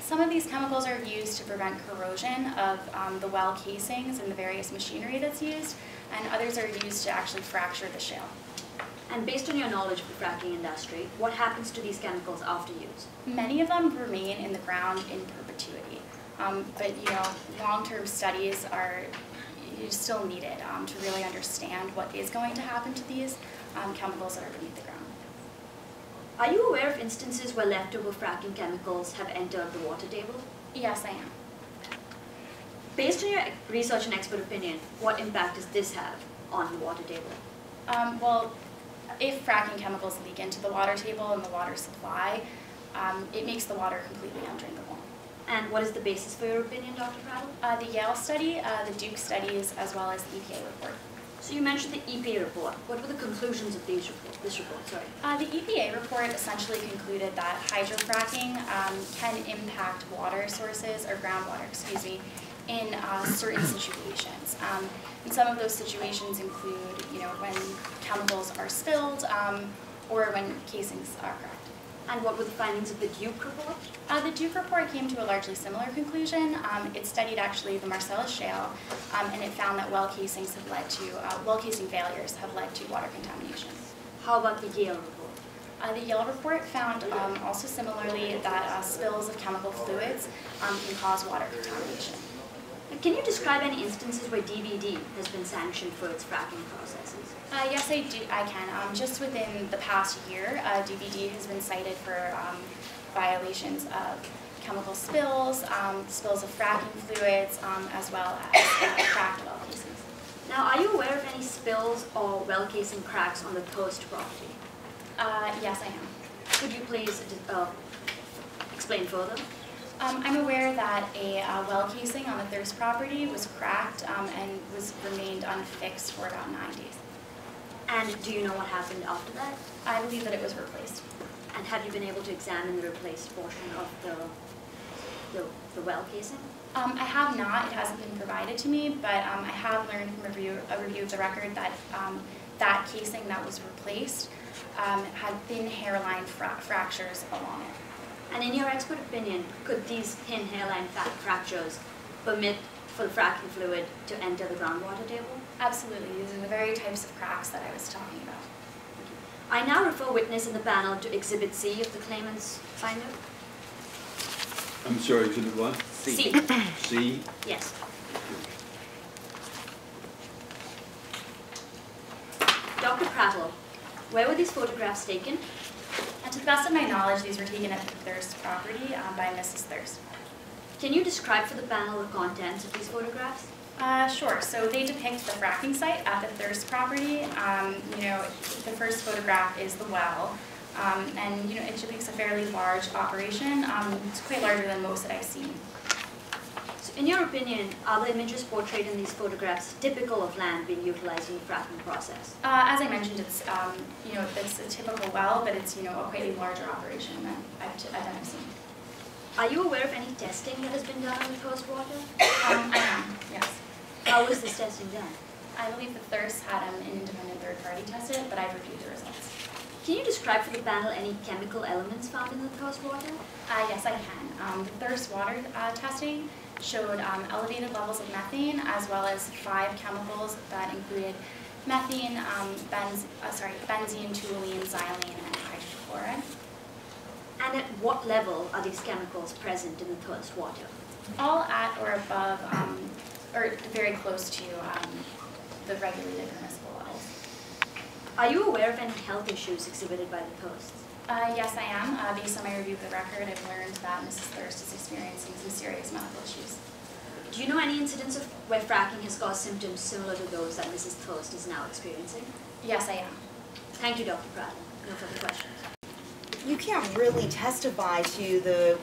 Some of these chemicals are used to prevent corrosion of the well casings and the various machinery that's used, and others are used to actually fracture the shale. And based on your knowledge of the fracking industry, what happens to these chemicals after use? Many of them remain in the ground in perpetuity. But long-term studies are still needed to really understand what is going to happen to these chemicals that are beneath the ground. Are you aware of instances where leftover fracking chemicals have entered the water table? Yes, I am. Based on your research and expert opinion, what impact does this have on the water table? Well, if fracking chemicals leak into the water table and the water supply, it makes the water completely undrinkable. And what is the basis for your opinion, Dr. Prattle? The Yale study, the Duke studies, as well as the EPA report. So you mentioned the EPA report. What were the conclusions of this report? The EPA report essentially concluded that hydrofracking can impact water sources, or groundwater, in certain situations. And some of those situations include, when chemicals are spilled or when casings are cracked. And what were the findings of the Duke report? The Duke report came to a largely similar conclusion. It studied actually the Marcellus Shale, and it found that well casing failures have led to water contamination. How about the Yale report? The Yale report found also similarly that spills of chemical fluids can cause water contamination. Can you describe any instances where DVD has been sanctioned for its fracking processes? Yes, I can. Just within the past year, DVD has been cited for violations of chemical spills, spills of fracking fluids, as well as cracked well casings. Now, are you aware of any spills or well casing cracks on the Coast property? Yes, I am. Could you please explain further? I'm aware that a well casing on the Thirst property was cracked and remained unfixed for about 9 days. And do you know what happened after that? I believe that it was replaced. And have you been able to examine the replaced portion of the well casing? I have not. It hasn't been provided to me, but I have learned from a review of the record that that casing that was replaced had thin hairline fractures along it. And in your expert opinion, could these thin hairline fractures permit for the fracking fluid to enter the groundwater table? Absolutely. These are the very types of cracks that I was talking about. I now refer witness in the panel to Exhibit C of the claimant's finder. I'm sorry, Exhibit what? C. C? Yes. Dr. Prattle, where were these photographs taken? And to the best of my knowledge, these were taken at the Thirst property by Mrs. Thirst. Can you describe for the panel the contents of these photographs? Sure. So they depict the fracking site at the Thirst property. The first photograph is the well, and it depicts a fairly large operation. It's quite larger than most that I've seen. So in your opinion, are the images portrayed in these photographs typical of land being utilized in the fracking process? As I mentioned, it's it's a typical well, but it's a quite a larger operation than I've seen. Are you aware of any testing that has been done on the coast water? I am, yes. How was this testing done? I believe the Thirst had an independent third party test it, but I've reviewed the results. Can you describe for the panel any chemical elements found in the coast water? Yes, I can. The Thirst water testing showed elevated levels of methane, as well as 5 chemicals that included methane, benzene, toluene, xylene, and hydrochloride. And at what level are these chemicals present in the coast water? All at or above, or very close to the regulated permissible levels. Are you aware of any health issues exhibited by the coasts? Yes, I am. Based on my review of the record, I've learned that Mrs. Thirst is experiencing some serious medical issues. Do you know any incidents of where fracking has caused symptoms similar to those that Mrs. Thirst is now experiencing? Yes, I am. Thank you, Dr. Prattle. No further questions. You can't really testify to the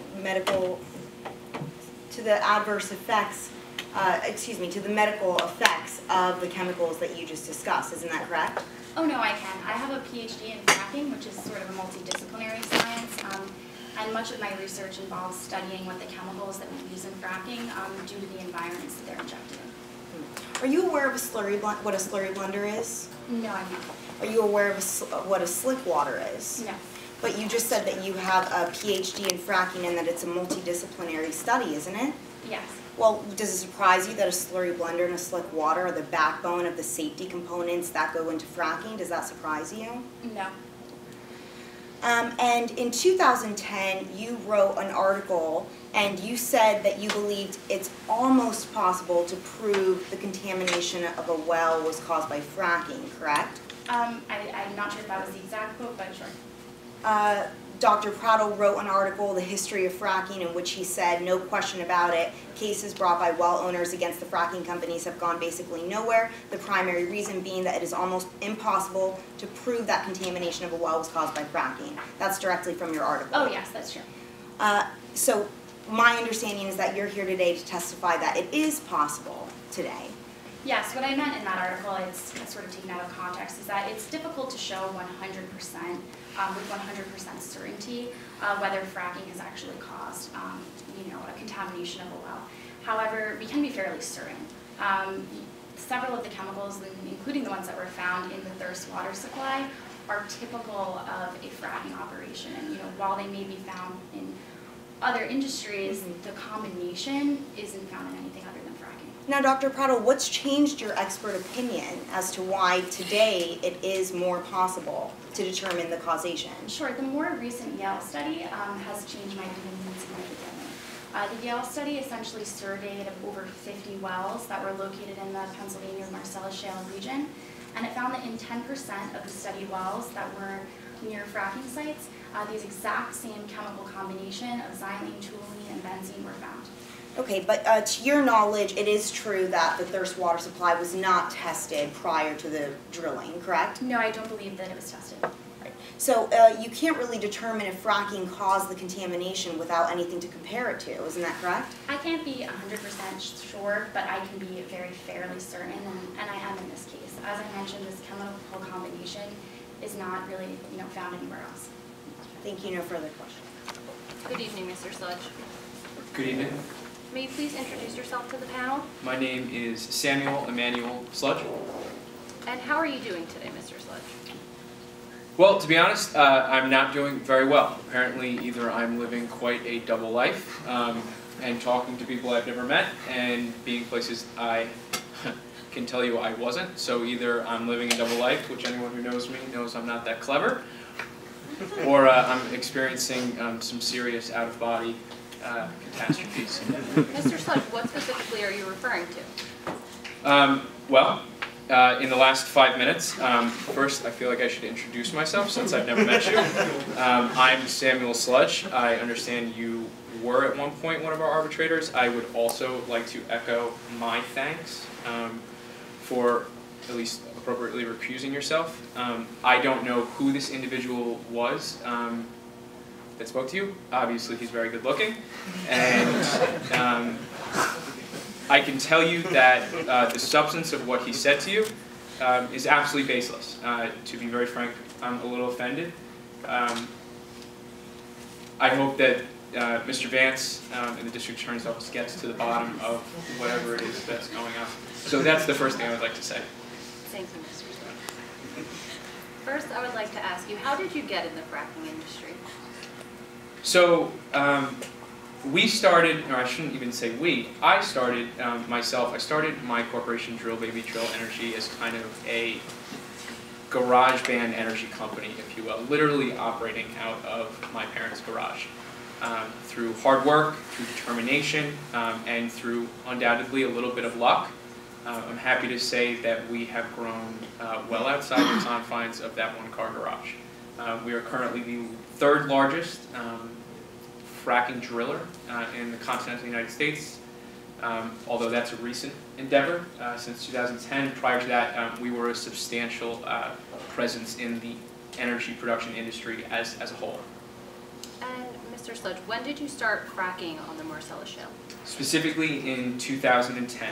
adverse effects, to the medical effects of the chemicals that you just discussed. Isn't that correct? Oh, no, I can. I have a PhD in fracking, which is sort of a multidisciplinary science, and much of my research involves studying what the chemicals that we use in fracking do to the environments that they're injected in. Are you aware of what a slurry blender is? No, I'm not. Are you aware of what a slick water is? No. But you just said that you have a PhD in fracking and that it's a multidisciplinary study, isn't it? Yes. Well, does it surprise you that a slurry blender and a slick water are the backbone of the safety components that go into fracking? Does that surprise you? No. And in 2010, you wrote an article and you said that you believed it's almost possible to prove the contamination of a well was caused by fracking, correct? I'm not sure if that was the exact quote, but sure. Dr. Prattle wrote an article, The History of Fracking, in which he said, no question about it, cases brought by well owners against the fracking companies have gone basically nowhere, the primary reason being that it is almost impossible to prove that contamination of a well was caused by fracking. That's directly from your article. Oh, yes, that's true. So my understanding is that you're here today to testify that it is possible today. Yes, what I meant in that article, it's sort of taken out of context, is that it's difficult to show 100% with 100% certainty whether fracking has actually caused, a contamination of a well. However, we can be fairly certain. Several of the chemicals, including the ones that were found in the Thirst water supply, are typical of a fracking operation. And while they may be found in other industries, the combination isn't found in anything other than fracking. Now, Dr. Prado, what's changed your expert opinion as to why today it is more possible to determine the causation? Sure, the more recent Yale study has changed my opinion significantly. The Yale study essentially surveyed over 50 wells that were located in the Pennsylvania Marcellus Shale region, and it found that in 10% of the study wells that were near fracking sites, these exact same chemical combination of xylene, toluene, and benzene were found. Okay, but to your knowledge, it is true that the thirst water supply was not tested prior to the drilling, correct? No, I don't believe that it was tested. Right. So you can't really determine if fracking caused the contamination without anything to compare it to, isn't that correct? I can't be 100% sure, but I can be very fairly certain, and I am in this case. As I mentioned, this chemical combination is not really, found anywhere else. Thank you. No further questions. Good evening, Mr. Sludge. Good evening. May you please introduce yourself to the panel? My name is Samuel Emmanuel Sludge. And how are you doing today, Mr. Sludge? Well, to be honest, I'm not doing very well. Apparently, either I'm living quite a double life and talking to people I've never met and being places I can tell you I wasn't. So either I'm living a double life, which anyone who knows me knows I'm not that clever, or I'm experiencing some serious out-of-body catastrophes. Mr. Sludge, what specifically are you referring to? Well, in the last 5 minutes, first I feel like I should introduce myself since I've never met you. I'm Samuel Sludge. I understand you were at one point one of our arbitrators. I would also like to echo my thanks for at least appropriately recusing yourself. I don't know who this individual was that spoke to you. Obviously, he's very good looking. And I can tell you that the substance of what he said to you is absolutely baseless. To be very frank, I'm a little offended. I hope that Mr. Vance in the District Attorney's Office gets to the bottom of whatever it is that's going on. So that's the first thing I would like to say. Thank you, Mr. Sludge. First, I would like to ask you, how did you get in the fracking industry? So we started, or I shouldn't even say we, I started myself, I started my corporation, Drill Baby Drill Energy, as kind of a garage band energy company, if you will, literally operating out of my parents' garage. Through hard work, through determination, and through undoubtedly a little bit of luck, I'm happy to say that we have grown well outside the confines of that one-car garage. We are currently the third largest fracking driller in the continental United States, although that's a recent endeavor. Since 2010, prior to that, we were a substantial presence in the energy production industry as a whole. And Mr. Sludge, when did you start fracking on the Marcellus Shale? Specifically in 2010.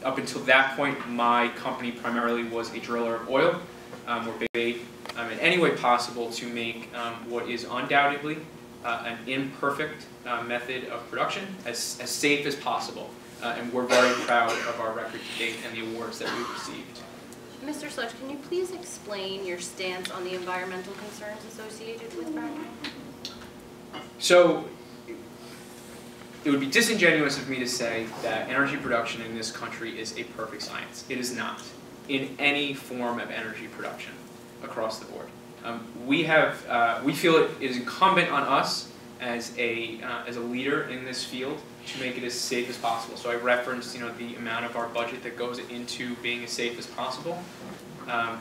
Up until that point, my company primarily was a driller of oil. We're paid in any way possible to make what is undoubtedly an imperfect method of production as safe as possible. And we're very proud of our record to date and the awards that we've received. Mr. Sludge, can you please explain your stance on the environmental concerns associated with fracking? So, it would be disingenuous of me to say that energy production in this country is a perfect science. It is not, in any form of energy production across the board. We feel it is incumbent on us as a leader in this field to make it as safe as possible. So I referenced, the amount of our budget that goes into being as safe as possible.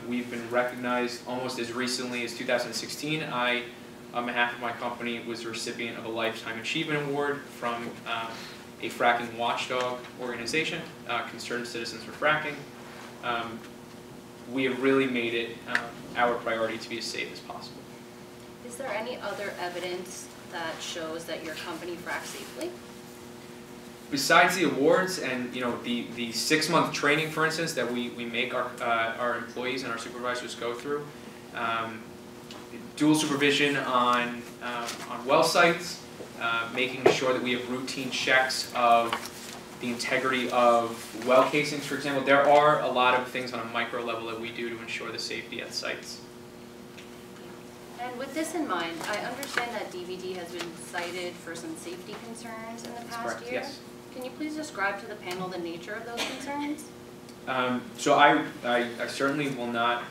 We've been recognized almost as recently as 2016. I, on behalf of my company, was the recipient of a Lifetime Achievement Award from a fracking watchdog organization, Concerned Citizens for Fracking. We have really made it our priority to be as safe as possible. Is there any other evidence that shows that your company fracks safely? Besides the awards and the 6-month training, for instance, that we make our employees and our supervisors go through, dual supervision on well sites, making sure that we have routine checks of the integrity of well casings, for example. There are a lot of things on a micro level that we do to ensure the safety at sites. And with this in mind, I understand that DVD has been cited for some safety concerns in the past That's correct, year. yes. Can you please describe to the panel the nature of those concerns? So I certainly will not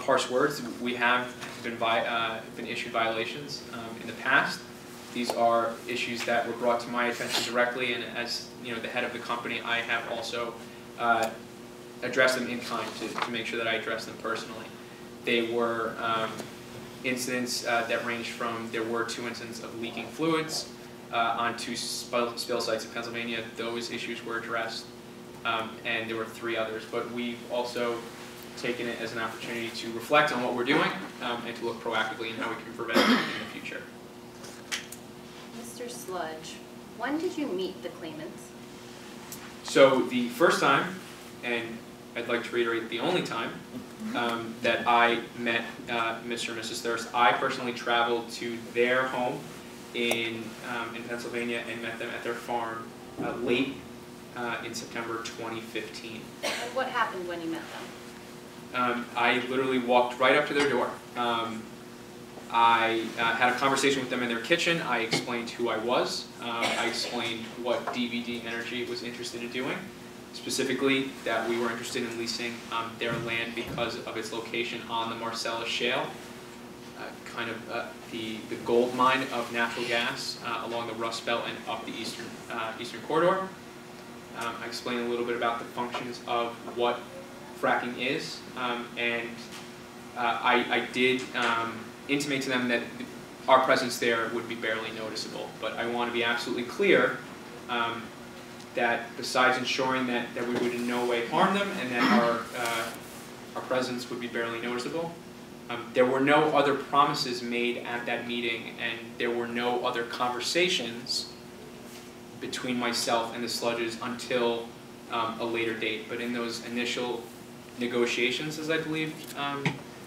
parse words. We have been issued violations in the past. These are issues that were brought to my attention directly, and as the head of the company, I have also addressed them in kind to make sure that I address them personally. They were incidents that ranged from, there were 2 incidents of leaking fluids on 2 spill sites in Pennsylvania. Those issues were addressed, and there were 3 others. But we've also taken it as an opportunity to reflect on what we're doing and to look proactively in how we can prevent it in the future. Mr. Sludge, when did you meet the claimants? So the first time, and I'd like to reiterate the only time, that I met Mr. and Mrs. Thirst, I personally traveled to their home in Pennsylvania and met them at their farm late in September 2015. And what happened when you met them? I literally walked right up to their door. I had a conversation with them in their kitchen. I explained who I was. I explained what DVD Energy was interested in doing. Specifically, that we were interested in leasing their land because of its location on the Marcellus Shale, kind of the gold mine of natural gas along the Rust Belt and up the eastern corridor. I explained a little bit about the functions of what fracking is, and I did intimate to them that our presence there would be barely noticeable. But I want to be absolutely clear that besides ensuring that we would in no way harm them and that our presence would be barely noticeable, there were no other promises made at that meeting, and there were no other conversations between myself and the Sludges until a later date. But in those initial negotiations, as I believe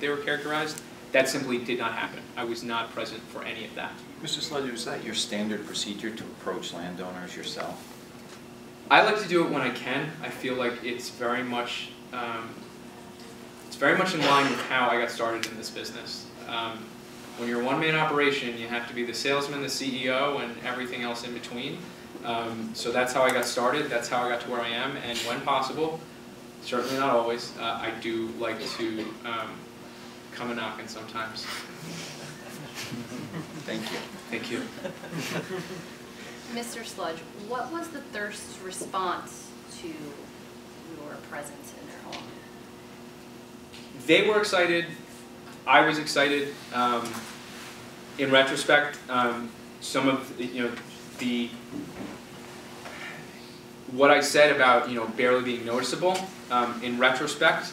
they were characterized, that simply did not happen. I was not present for any of that. Mr. Sludge, is that your standard procedure to approach landowners yourself? I like to do it when I can. I feel like it's very much in line with how I got started in this business. When you're a one-man operation, you have to be the salesman, the CEO, and everything else in between. So that's how I got started. That's how I got to where I am. And when possible, certainly not always, I do like to come a knocking sometimes. Thank you. Thank you. Mr. Sludge, what was the Thirst's response to your presence in their home? They were excited. I was excited. In retrospect, some of what I said about barely being noticeable. In retrospect,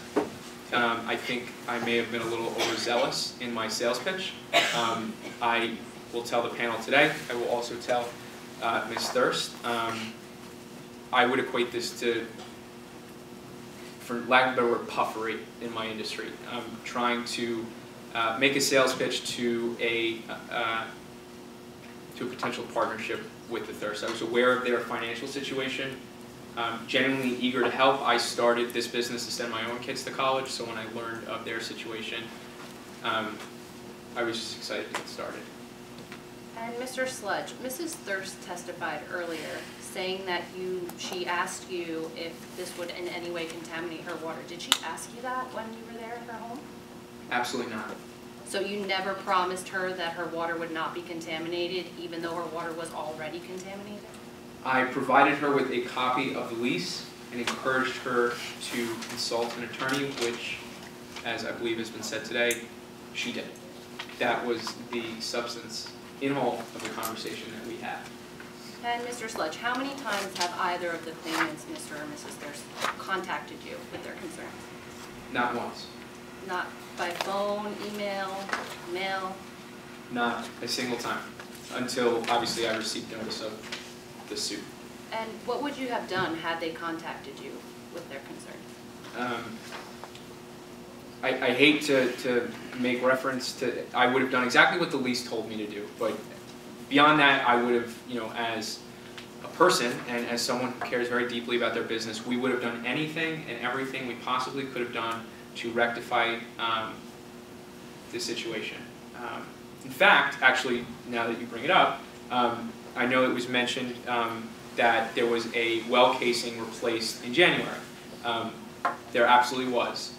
I think I may have been a little overzealous in my sales pitch. I will tell the panel today. I will also tell Ms. Thirst. I would equate this to, for lack of a better word, puffery in my industry. Trying to make a sales pitch to a potential partnership with the Thirst. I was aware of their financial situation. Genuinely eager to help. I started this business to send my own kids to college, so when I learned of their situation, I was just excited to get started. And Mr. Sludge, Mrs. Thirst testified earlier saying that she asked you if this would in any way contaminate her water. Did she ask you that when you were there at her home? Absolutely not. So you never promised her that her water would not be contaminated, even though her water was already contaminated? I provided her with a copy of the lease and encouraged her to consult an attorney, which, as I believe has been said today, she did. That was the substance in whole of the conversation that we had. And Mr. Sludge, how many times have either of the claimants, Mr. or Mrs. Thirst, contacted you with their concerns? Not once. Not by phone, email, mail? Not a single time, until obviously I received notice of the suit. And what would you have done had they contacted you with their concerns? I hate to make reference to, I would have done exactly what the lease told me to do, but beyond that, I would have, as a person and as someone who cares very deeply about their business, we would have done anything and everything we possibly could have done to rectify the situation. In fact, actually, now that you bring it up, I know it was mentioned that there was a well casing replaced in January. There absolutely was.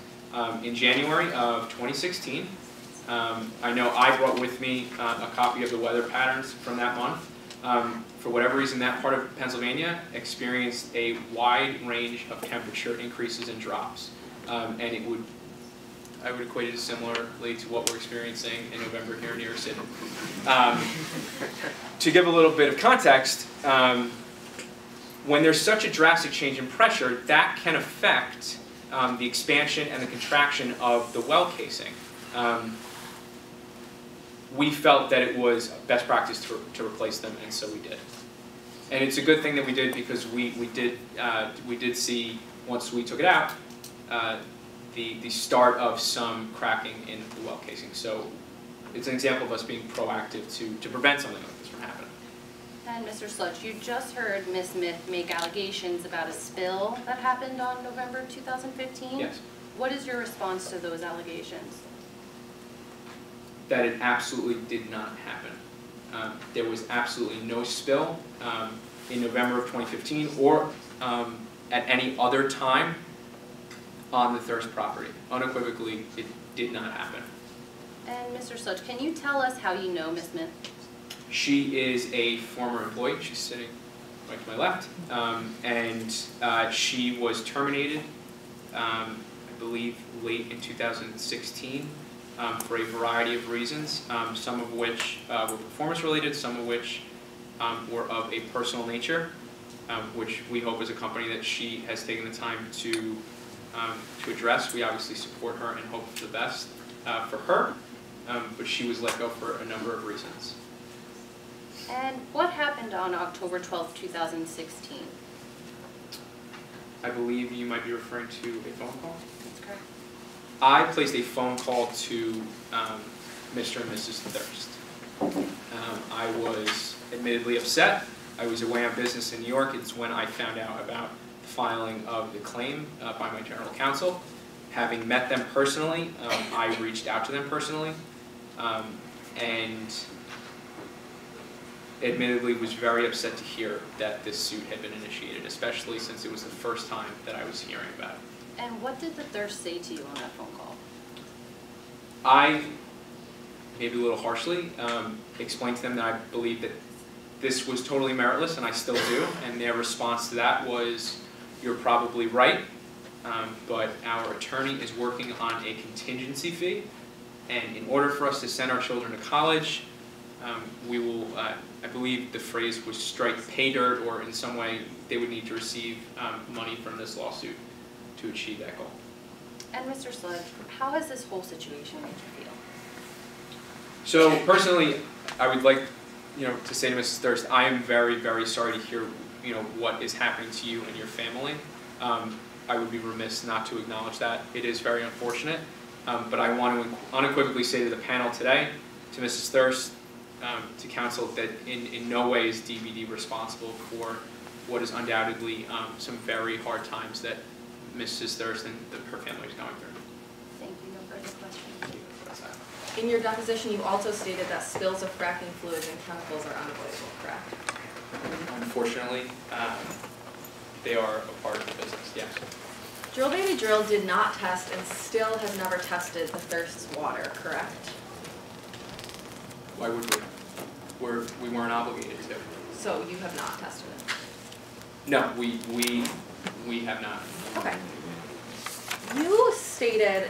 In January of 2016, I know I brought with me a copy of the weather patterns from that month. For whatever reason, that part of Pennsylvania experienced a wide range of temperature increases and drops. And I would equate it similarly to what we're experiencing in November here in New York City. To give a little bit of context, when there's such a drastic change in pressure, that can affect the expansion and the contraction of the well casing. We felt that it was best practice to replace them, and so we did. And it's a good thing that we did, because we did see, once we took it out, the start of some cracking in the well casing. So it's an example of us being proactive to prevent something like this from happening. And Mr. Sludge, you just heard Ms. Smith make allegations about a spill that happened on November 2015. Yes. What is your response to those allegations? That it absolutely did not happen. There was absolutely no spill in November of 2015 or at any other time on the Thirst property. Unequivocally, it did not happen. And Mr. Sludge, can you tell us how you know Ms. Smith? She is a former employee. She's sitting right to my left. And she was terminated, I believe, late in 2016 for a variety of reasons, some of which were performance-related, some of which were of a personal nature, which we hope as a company that she has taken the time to address. We obviously support her and hope for the best for her, but she was let go for a number of reasons. And what happened on October 12th, 2016? I believe you might be referring to a phone call? That's correct. I placed a phone call to Mr. and Mrs. Thirst. I was admittedly upset. I was away on business in New York. It's when I found out about the filing of the claim by my general counsel. Having met them personally, I reached out to them personally, and admittedly was very upset to hear that this suit had been initiated, especially since it was the first time that I was hearing about it. And what did the Thirst say to you on that phone call? I, maybe a little harshly, explained to them that I believed that this was totally meritless, and I still do, and their response to that was, "You're probably right, but our attorney is working on a contingency fee, and in order for us to send our children to college, we will, I believe the phrase was strike pay dirt, or in some way they would need to receive money from this lawsuit to achieve that goal." And Mr. Sludge, how has this whole situation made you feel? So personally, I would like, to say to Mrs. Thirst, I am very, very sorry to hear, what is happening to you and your family. I would be remiss not to acknowledge that. It is very unfortunate, but I want to unequivocally say to the panel today, to Mrs. Thirst, to counsel, that in no way is DBD responsible for what is undoubtedly some very hard times that Mrs. Thirst and her family is going through. Thank you. No further questions. In your deposition, you also stated that spills of fracking fluids and chemicals are unavoidable, correct? Unfortunately, they are a part of the business, yes. Drill Baby Drill did not test and still has never tested the Thirst's water, correct? Why would we? We weren't obligated to. So you have not tested it? No, we have not. Okay.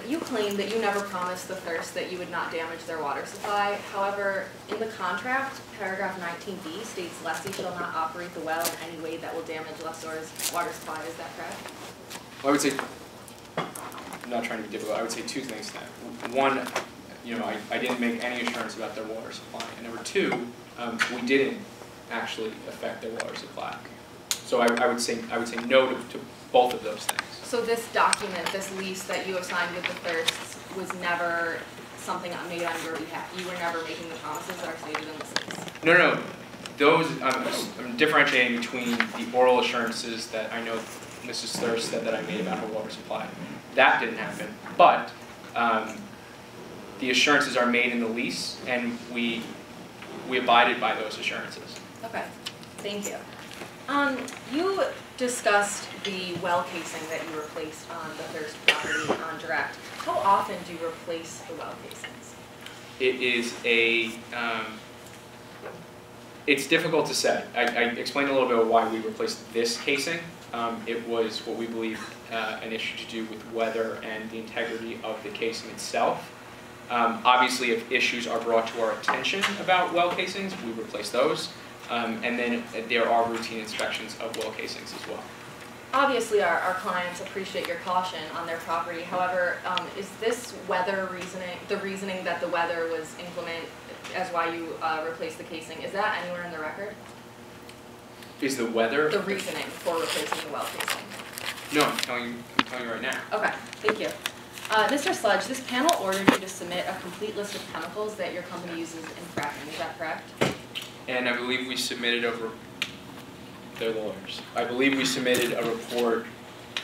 You claimed that you never promised the Thirst that you would not damage their water supply. However, in the contract, paragraph 19B states lessee shall not operate the well in any way that will damage lessor's water supply. Is that correct? Well, I would say, I'm not trying to be difficult, I would say two things to that. One, I didn't make any assurance about their water supply. And number two, we didn't actually affect their water supply. So I would say no to both of those things. So this document, this lease that you have signed with the Thirsts was never something made on your behalf? You were never making the promises that are stated in this lease? No. Those, I'm differentiating between the oral assurances that I know Mrs. Thirst said that I made about her water supply. That didn't happen. But the assurances are made in the lease, and we abided by those assurances. Okay, thank you. You discussed the well casing that you replaced on the Thirst property on direct. How often do you replace the well casings? It is it's difficult to say. I explained a little bit of why we replaced this casing. It was what we believe an issue to do with weather and the integrity of the casing itself. Obviously, if issues are brought to our attention about well casings, we replace those. And then there are routine inspections of well casings as well. Obviously, our clients appreciate your caution on their property. However, is this weather reasoning, the reasoning that the weather was inclement as why you replaced the casing, is that anywhere in the record? Is the weather? The reasoning for replacing the well casing. No, I'm telling you right now. Okay, thank you. Mr. Sludge, this panel ordered you to submit a complete list of chemicals that your company uses in fracking, is that correct? And I believe we submitted they're the lawyers. I believe we submitted a report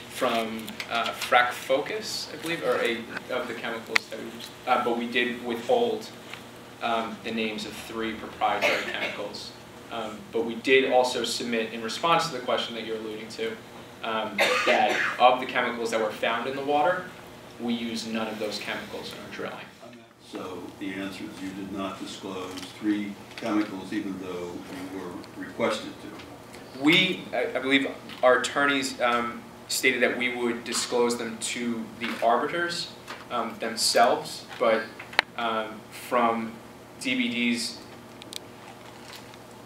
from Frack Focus, I believe, or of the chemicals that we used. But we did withhold the names of 3 proprietary chemicals. But we did also submit, in response to the question that you're alluding to, that of the chemicals that were found in the water, we used none of those chemicals in our drilling. So the answer is you did not disclose 3 chemicals even though you were requested to. I believe our attorneys stated that we would disclose them to the arbiters themselves, but from DBD's,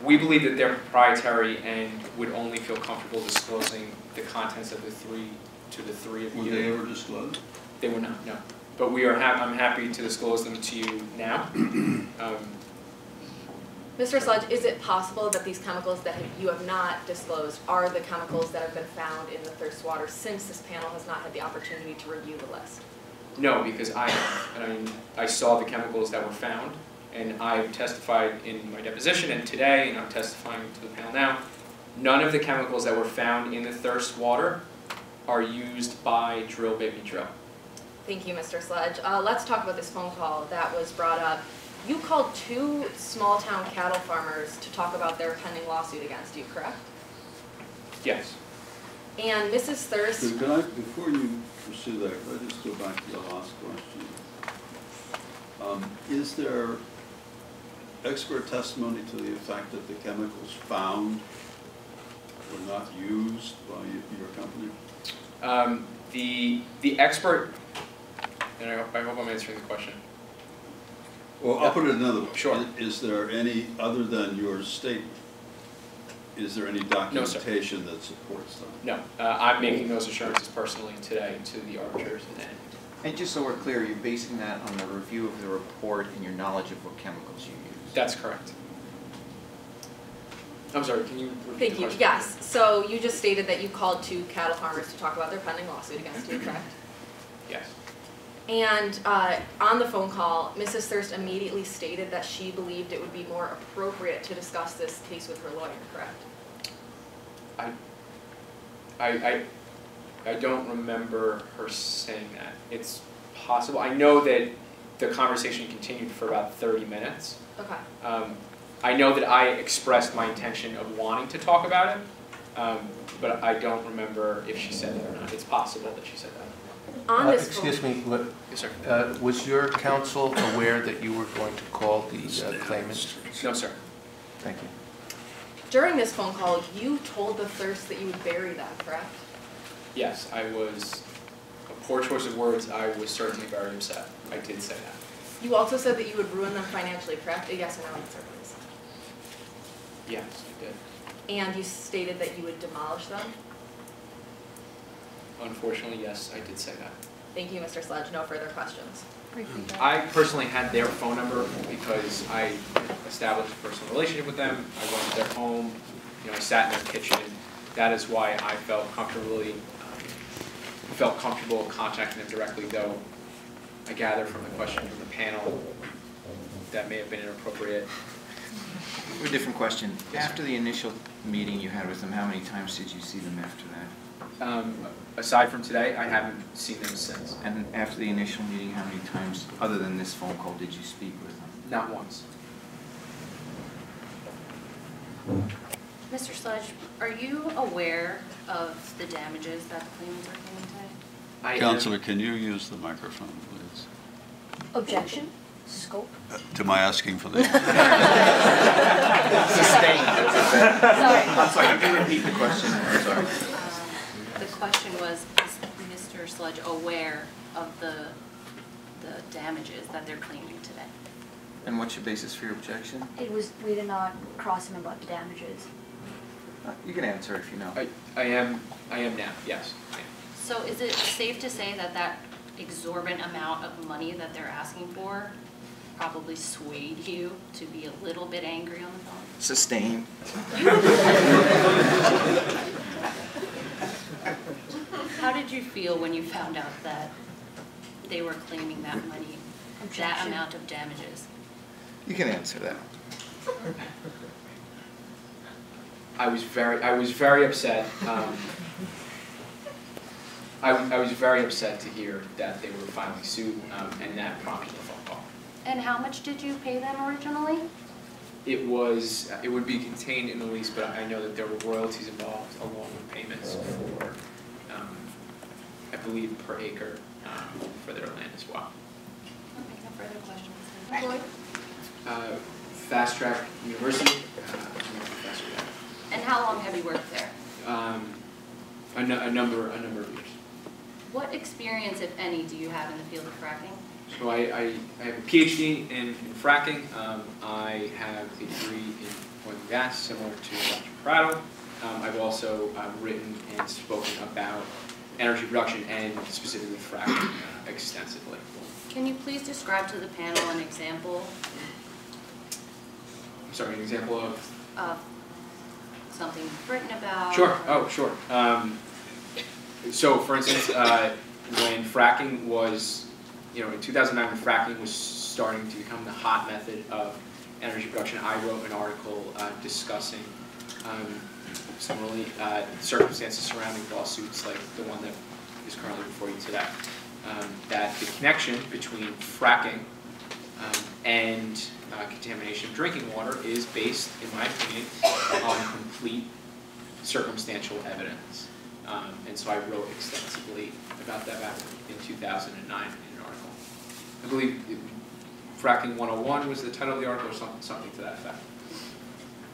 we believe that they're proprietary and would only feel comfortable disclosing the contents of the 3 to the 3 of you. Were they ever disclosed? They were not, no. But we are I'm happy to disclose them to you now. Mr. Sludge, is it possible that these chemicals that you have not disclosed are the chemicals that have been found in the thirst water since this panel has not had the opportunity to review the list? No, because I saw the chemicals that were found, and I've testified in my deposition and today, and I'm testifying to the panel now. None of the chemicals that were found in the thirst water are used by Drill Baby Drill. Thank you, Mr. Sludge. Let's talk about this phone call that was brought up. You called 2 small-town cattle farmers to talk about their pending lawsuit against you, correct? Yes. And Mrs. Thirst... Can I, before you pursue that, could I just go back to the last question? Is there expert testimony to the effect that the chemicals found were not used by your company? The expert, and I hope I'm answering the question. Well, I'll put it another way. Sure. Is there any, other than your statement, is there any documentation that supports that? No. I'm making those assurances personally today to the arbiters. And just so we're clear, you're basing that on the review of the report and your knowledge of what chemicals you use? That's correct. I'm sorry, can you repeat the question? Yes. So you just stated that you called 2 cattle farmers to talk about their pending lawsuit against you, correct? Yes. And on the phone call, Mrs. Thirst immediately stated that she believed it would be more appropriate to discuss this case with her lawyer, correct? I don't remember her saying that. It's possible. I know that the conversation continued for about 30 minutes. Okay. I know that I expressed my intention of wanting to talk about it, but I don't remember if she said that or not. It's possible that she said that. On this excuse me, yes, sir. Was your counsel aware that you were going to call the claimants? No, sir. Thank you. During this phone call, you told the Thirst that you would bury them, correct? Yes, I was, a poor choice of words, I was certainly very upset. I did say that. You also said that you would ruin them financially, correct? A yes or no answer, please. Yes, I did. And you stated that you would demolish them? Unfortunately, yes, I did say that. Thank you, Mr. Sledge. No further questions. I personally had their phone number because I established a personal relationship with them. I went to their home, I sat in their kitchen. That is why I felt comfortable contacting them directly, though I gather from the question from the panel that may have been inappropriate. A different question. Yes, after the initial meeting you had with them, how many times did you see them after that? Aside from today, I haven't seen them since. And after the initial meeting, how many times, other than this phone call, did you speak with them? Not once. Mr. Sledge, are you aware of the damages that the claimants are claiming today? Counselor, can you use the microphone, please? Objection? Scope? Am I asking for this? Sustained. Sorry. I'm sorry, you can repeat the question. I'm sorry. The question was, is Mr. Sledge aware of the damages that they're claiming today? And what's your basis for your objection? We did not cross him about the damages. You can answer if you know. I am now, yes. I am. So is it safe to say that that exorbitant amount of money that they're asking for probably swayed you to be a little bit angry on the phone? Sustained. How did you feel when you found out that they were claiming that money, that Objection. amount of damages? You can answer that. I was very upset. I was very upset to hear that they were finally sued, and that prompted the phone call. And how much did you pay them originally? It would be contained in the lease, but I know that there were royalties involved along with payments for, I believe, per acre for their land as well. Okay, no further questions. Lloyd? Fast Track University. Fast Track. And how long have you worked there? A number of years. What experience, if any, do you have in the field of fracking? So I have a PhD in fracking. I have a degree in oil and gas, similar to Dr. Prattle. I've also written and spoken about energy production and specifically fracking extensively. Can you please describe to the panel an example I'm sorry, an example of? Something you've written about? Sure. Oh, sure. So, for instance, when fracking was, in 2009, when fracking was starting to become the hot method of energy production, I wrote an article discussing similarly circumstances surrounding lawsuits like the one that is currently before you today. That the connection between fracking and contamination of drinking water is based, in my opinion, on complete circumstantial evidence. And so I wrote extensively about that back in 2009 in an article. I believe Fracking 101 was the title of the article, or something to that effect.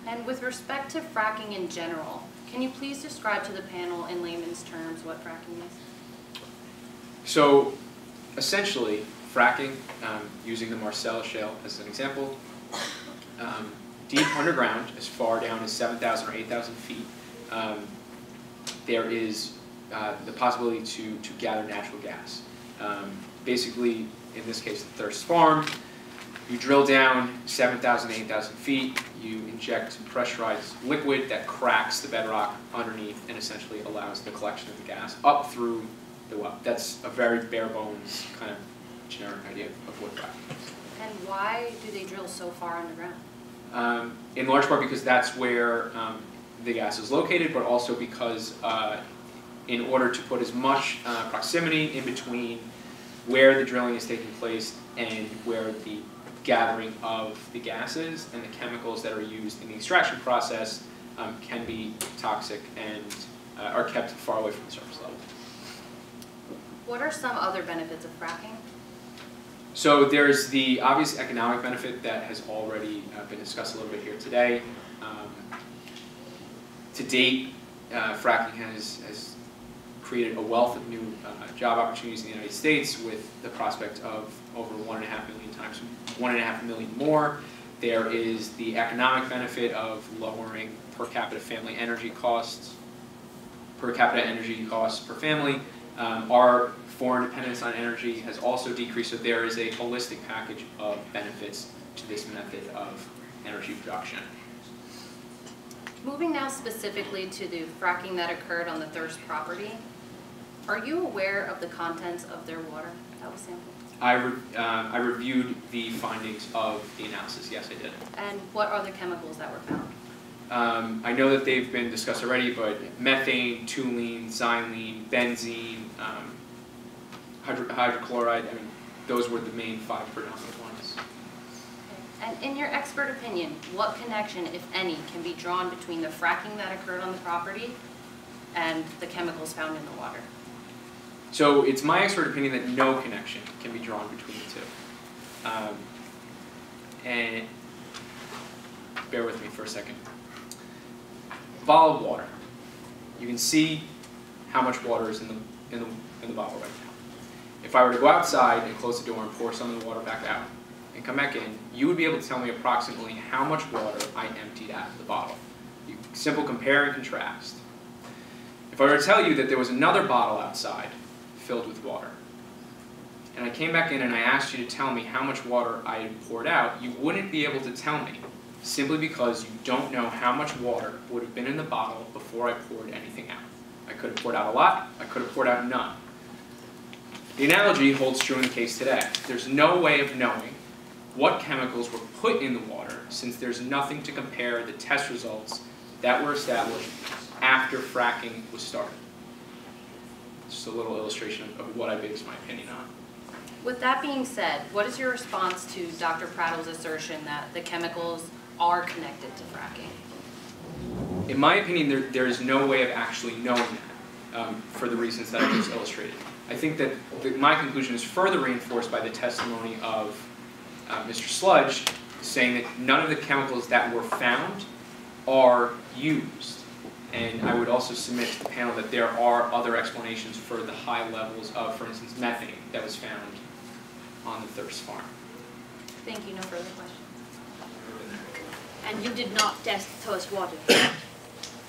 And with respect to fracking in general, can you please describe to the panel in layman's terms what fracking is? So essentially, fracking, using the Marcellus Shale as an example, deep underground, as far down as 7,000 or 8,000 feet, there is the possibility to gather natural gas. Basically, in this case, the Thirst Farm, you drill down 7,000, 8,000 feet, you inject some pressurized liquid that cracks the bedrock underneath and essentially allows the collection of the gas up through the well. That's a very bare bones kind of generic idea of what fracking is. And why do they drill so far underground? In large part because that's where the gas is located, but also because in order to put as much proximity in between where the drilling is taking place and where the gathering of the gases and the chemicals that are used in the extraction process can be toxic and are kept far away from the surface level. What are some other benefits of fracking? So there's the obvious economic benefit that has already been discussed a little bit here today. To date, fracking has created a wealth of new job opportunities in the United States, with the prospect of over 1.5 million more. There is the economic benefit of lowering per capita energy costs per family. Our foreign dependence on energy has also decreased, so there is a holistic package of benefits to this method of energy production. Moving now specifically to the fracking that occurred on the Thirst property, are you aware of the contents of their water that was sampled? I reviewed the findings of the analysis, yes I did. And what are the chemicals that were found? I know that they've been discussed already, but methane, toluene, xylene, benzene, hydrochloride, those were the main 5 predominant ones. And in your expert opinion, what connection, if any, can be drawn between the fracking that occurred on the property and the chemicals found in the water? So it's my expert opinion that no connection can be drawn between the two. And bear with me for a second. Bottle of water. You can see how much water is in the bottle right now. If I were to go outside and close the door and pour some of the water back out and come back in, you would be able to tell me approximately how much water I emptied out of the bottle. You simple compare and contrast. If I were to tell you that there was another bottle outside filled with water, and I came back in and I asked you to tell me how much water I had poured out, you wouldn't be able to tell me, simply because you don't know how much water would have been in the bottle before I poured anything out. I could have poured out a lot, I could have poured out none. The analogy holds true in the case today. There's no way of knowing what chemicals were put in the water, since there's nothing to compare the test results that were established after fracking was started. Just a little illustration of what I base my opinion on. With that being said, what is your response to Dr. Prattle's assertion that the chemicals are connected to fracking? In my opinion, there is no way of actually knowing that, for the reasons that I just illustrated. I think that my conclusion is further reinforced by the testimony of Mr. Sludge, saying that none of the chemicals that were found are used. And I would also submit to the panel that there are other explanations for the high levels of, for instance, methane that was found on the Thirst farm. Thank you. No further questions. And you did not test Thirst water?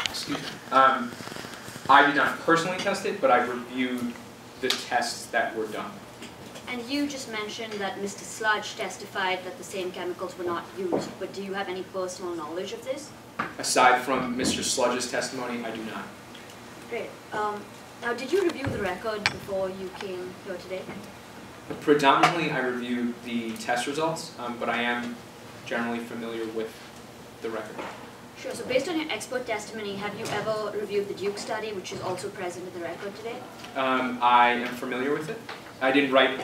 Excuse me. I did not personally test it, but I reviewed the tests that were done. And you just mentioned that Mr. Sludge testified that the same chemicals were not used, but do you have any personal knowledge of this? Aside from Mr. Sludge's testimony, I do not. Great. Now, did you review the record before you came here today? Predominantly, I reviewed the test results, but I am generally familiar with the record. Sure. So based on your expert testimony, have you ever reviewed the Duke study, which is also present in the record today? I am familiar with it. I didn't write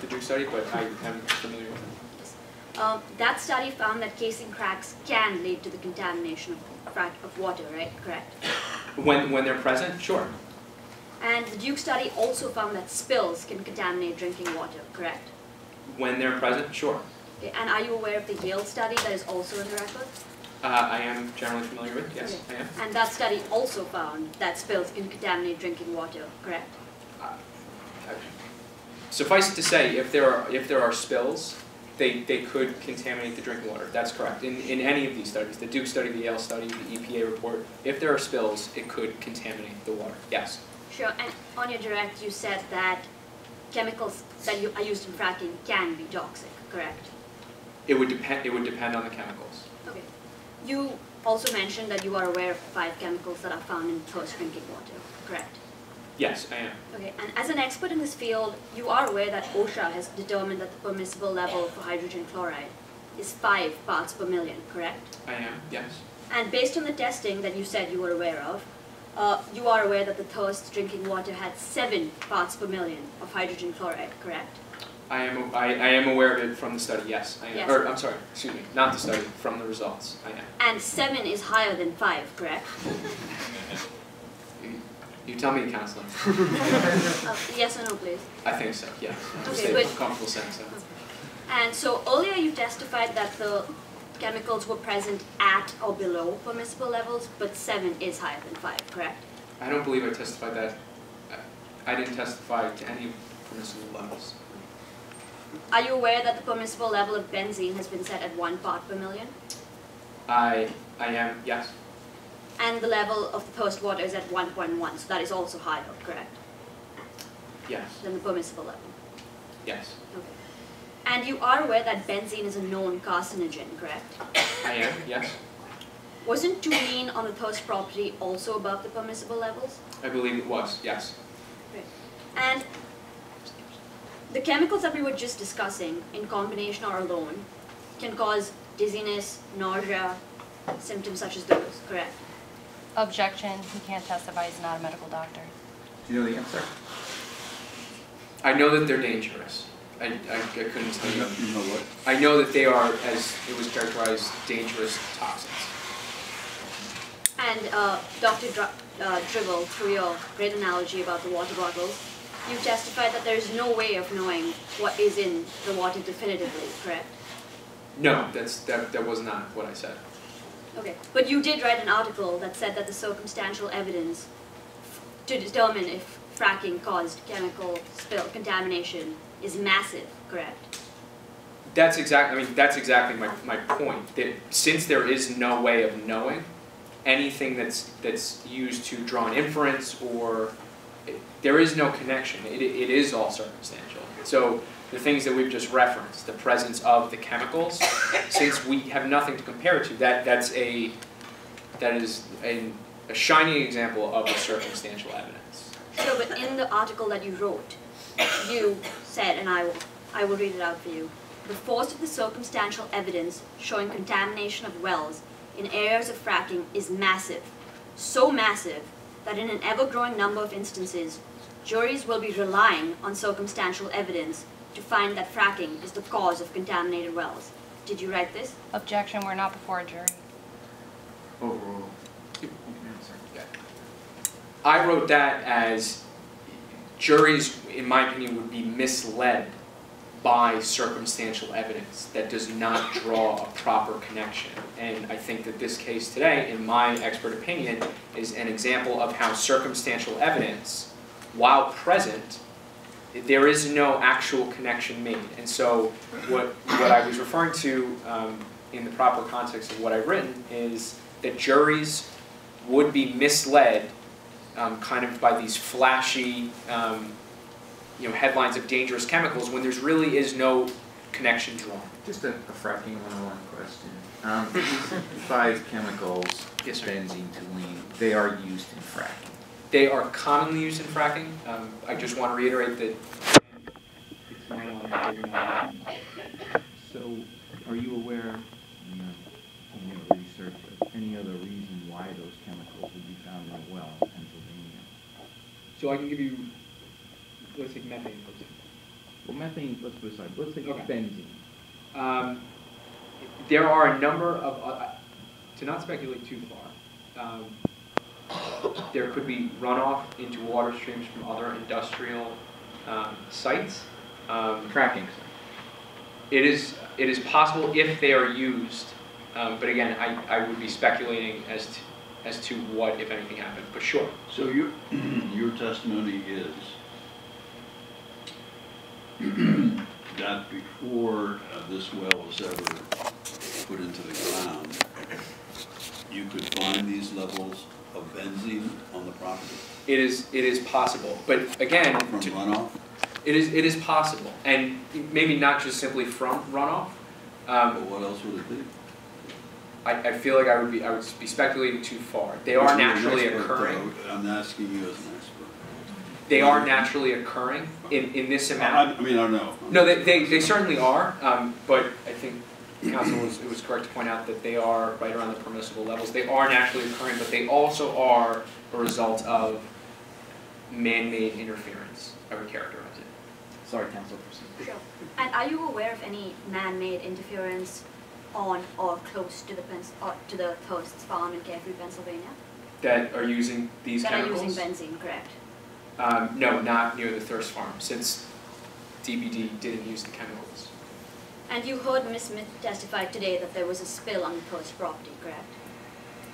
the Duke study, but I am familiar with it. That study found that casing cracks can lead to the contamination of water, right? Correct? When they're present, sure. And the Duke study also found that spills can contaminate drinking water, correct? When they're present, sure. Okay. And are you aware of the Yale study that is also in the record? I am generally familiar with it, yes, okay. I am. And that study also found that spills can contaminate drinking water, correct? Suffice it to say, if there are spills, they could contaminate the drinking water. That's correct. In any of these studies, the Duke study, the Yale study, the EPA report, if there are spills, it could contaminate the water. Yes. Sure. And on your direct, you said that chemicals that are used in fracking can be toxic, correct? It would depend on the chemicals. Okay. You also mentioned that you are aware of 5 chemicals that are found in Thirst drinking water, correct? Yes, I am. Okay, and as an expert in this field, you are aware that OSHA has determined that the permissible level for hydrogen chloride is 5 parts per million, correct? I am, yes. And based on the testing that you said you were aware of, you are aware that the Thirst drinking water had 7 parts per million of hydrogen chloride, correct? I am aware of it from the study, yes. I am. Yes. Or, I'm sorry, excuse me, not the study, from the results, I am. And 7 is higher than 5, correct? You tell me, counselor. Yes or no, please? I think so, yes. Okay, I'm comfortable saying so. And so earlier you testified that the chemicals were present at or below permissible levels, but 7 is higher than 5, correct? I don't believe I testified that. I didn't testify to any permissible levels. Are you aware that the permissible level of benzene has been set at 1 part per million? I am, yes. And the level of the Thirst water is at 1.1, so that is also higher, correct? Yes. Than the permissible level? Yes. Okay. And you are aware that benzene is a known carcinogen, correct? I am, yes. Wasn't toluene on the Thirst property also above the permissible levels? I believe it was, yes. Right. And the chemicals that we were just discussing, in combination or alone, can cause dizziness, nausea, symptoms such as those, correct? Objection. He can't testify. He's not a medical doctor. Do you know the answer? I know that they're dangerous. I couldn't tell you. You know what? I know that they are, as it was characterized, dangerous toxins. And Dr. Dribble, through your great analogy about the water bottles, you testified that there is no way of knowing what is in the water definitively, correct? No, that was not what I said. Okay, but you did write an article that said that the circumstantial evidence to determine if fracking caused chemical spill contamination is massive, correct? That's exactly my point. That since there is no way of knowing, anything that's used to draw an inference or there is no connection. It is all circumstantial. So the things that we've just referenced, the presence of the chemicals, since we have nothing to compare it to, that is a shining example of the circumstantial evidence. Sure, but in the article that you wrote, you said, and I will read it out for you, the force of the circumstantial evidence showing contamination of wells in areas of fracking is massive, so massive that in an ever-growing number of instances, juries will be relying on circumstantial evidence to find that fracking is the cause of contaminated wells. Did you write this? Objection, we're not before a jury. Overruled. I wrote that as juries, in my opinion, would be misled by circumstantial evidence that does not draw a proper connection. And I think that this case today, in my expert opinion, is an example of how circumstantial evidence, while present, there is no actual connection made. And so what I was referring to in the proper context of what I've written is that juries would be misled kind of by these flashy headlines of dangerous chemicals when there's really is no connection drawn. Just a fracking 101 question. These 5 chemicals, yes, benzene, toluene, they are used in fracking. They are commonly used in fracking. I just want to reiterate that it's not. So, are you aware, in your research, of any other reason why those chemicals would be found in a well in Pennsylvania? So I can give you, let's take methane, for example. Well, methane, let's put aside. Let's take benzene. There are a number of, to not speculate too far, there could be runoff into water streams from other industrial sites. Fracking. It is possible if they are used, but again, I would be speculating as to what, if anything, happened, but sure. So your testimony is that before this well was ever put into the ground, you could find these levels of benzene on the property? It is possible, but again, from runoff? It is possible, and maybe not just simply from runoff. But what else would it be? I feel like I would be speculating too far. They are naturally occurring. I'm asking you as an expert. They are naturally occurring in this amount. I mean, I don't know. No, they certainly are, but I think counsel was correct to point out that they are right around the permissible levels. They are naturally occurring, but they also are a result of man-made interference, I would characterize it. Sorry, counsel, proceed. Sure. And are you aware of any man-made interference on or close to the host's farm in Carefree, Pennsylvania? That are using these chemicals? That are using benzene, correct? No, not near the Thirst Farm, since DBD didn't use the chemicals. And you heard Ms. Smith testify today that there was a spill on the Post property, correct?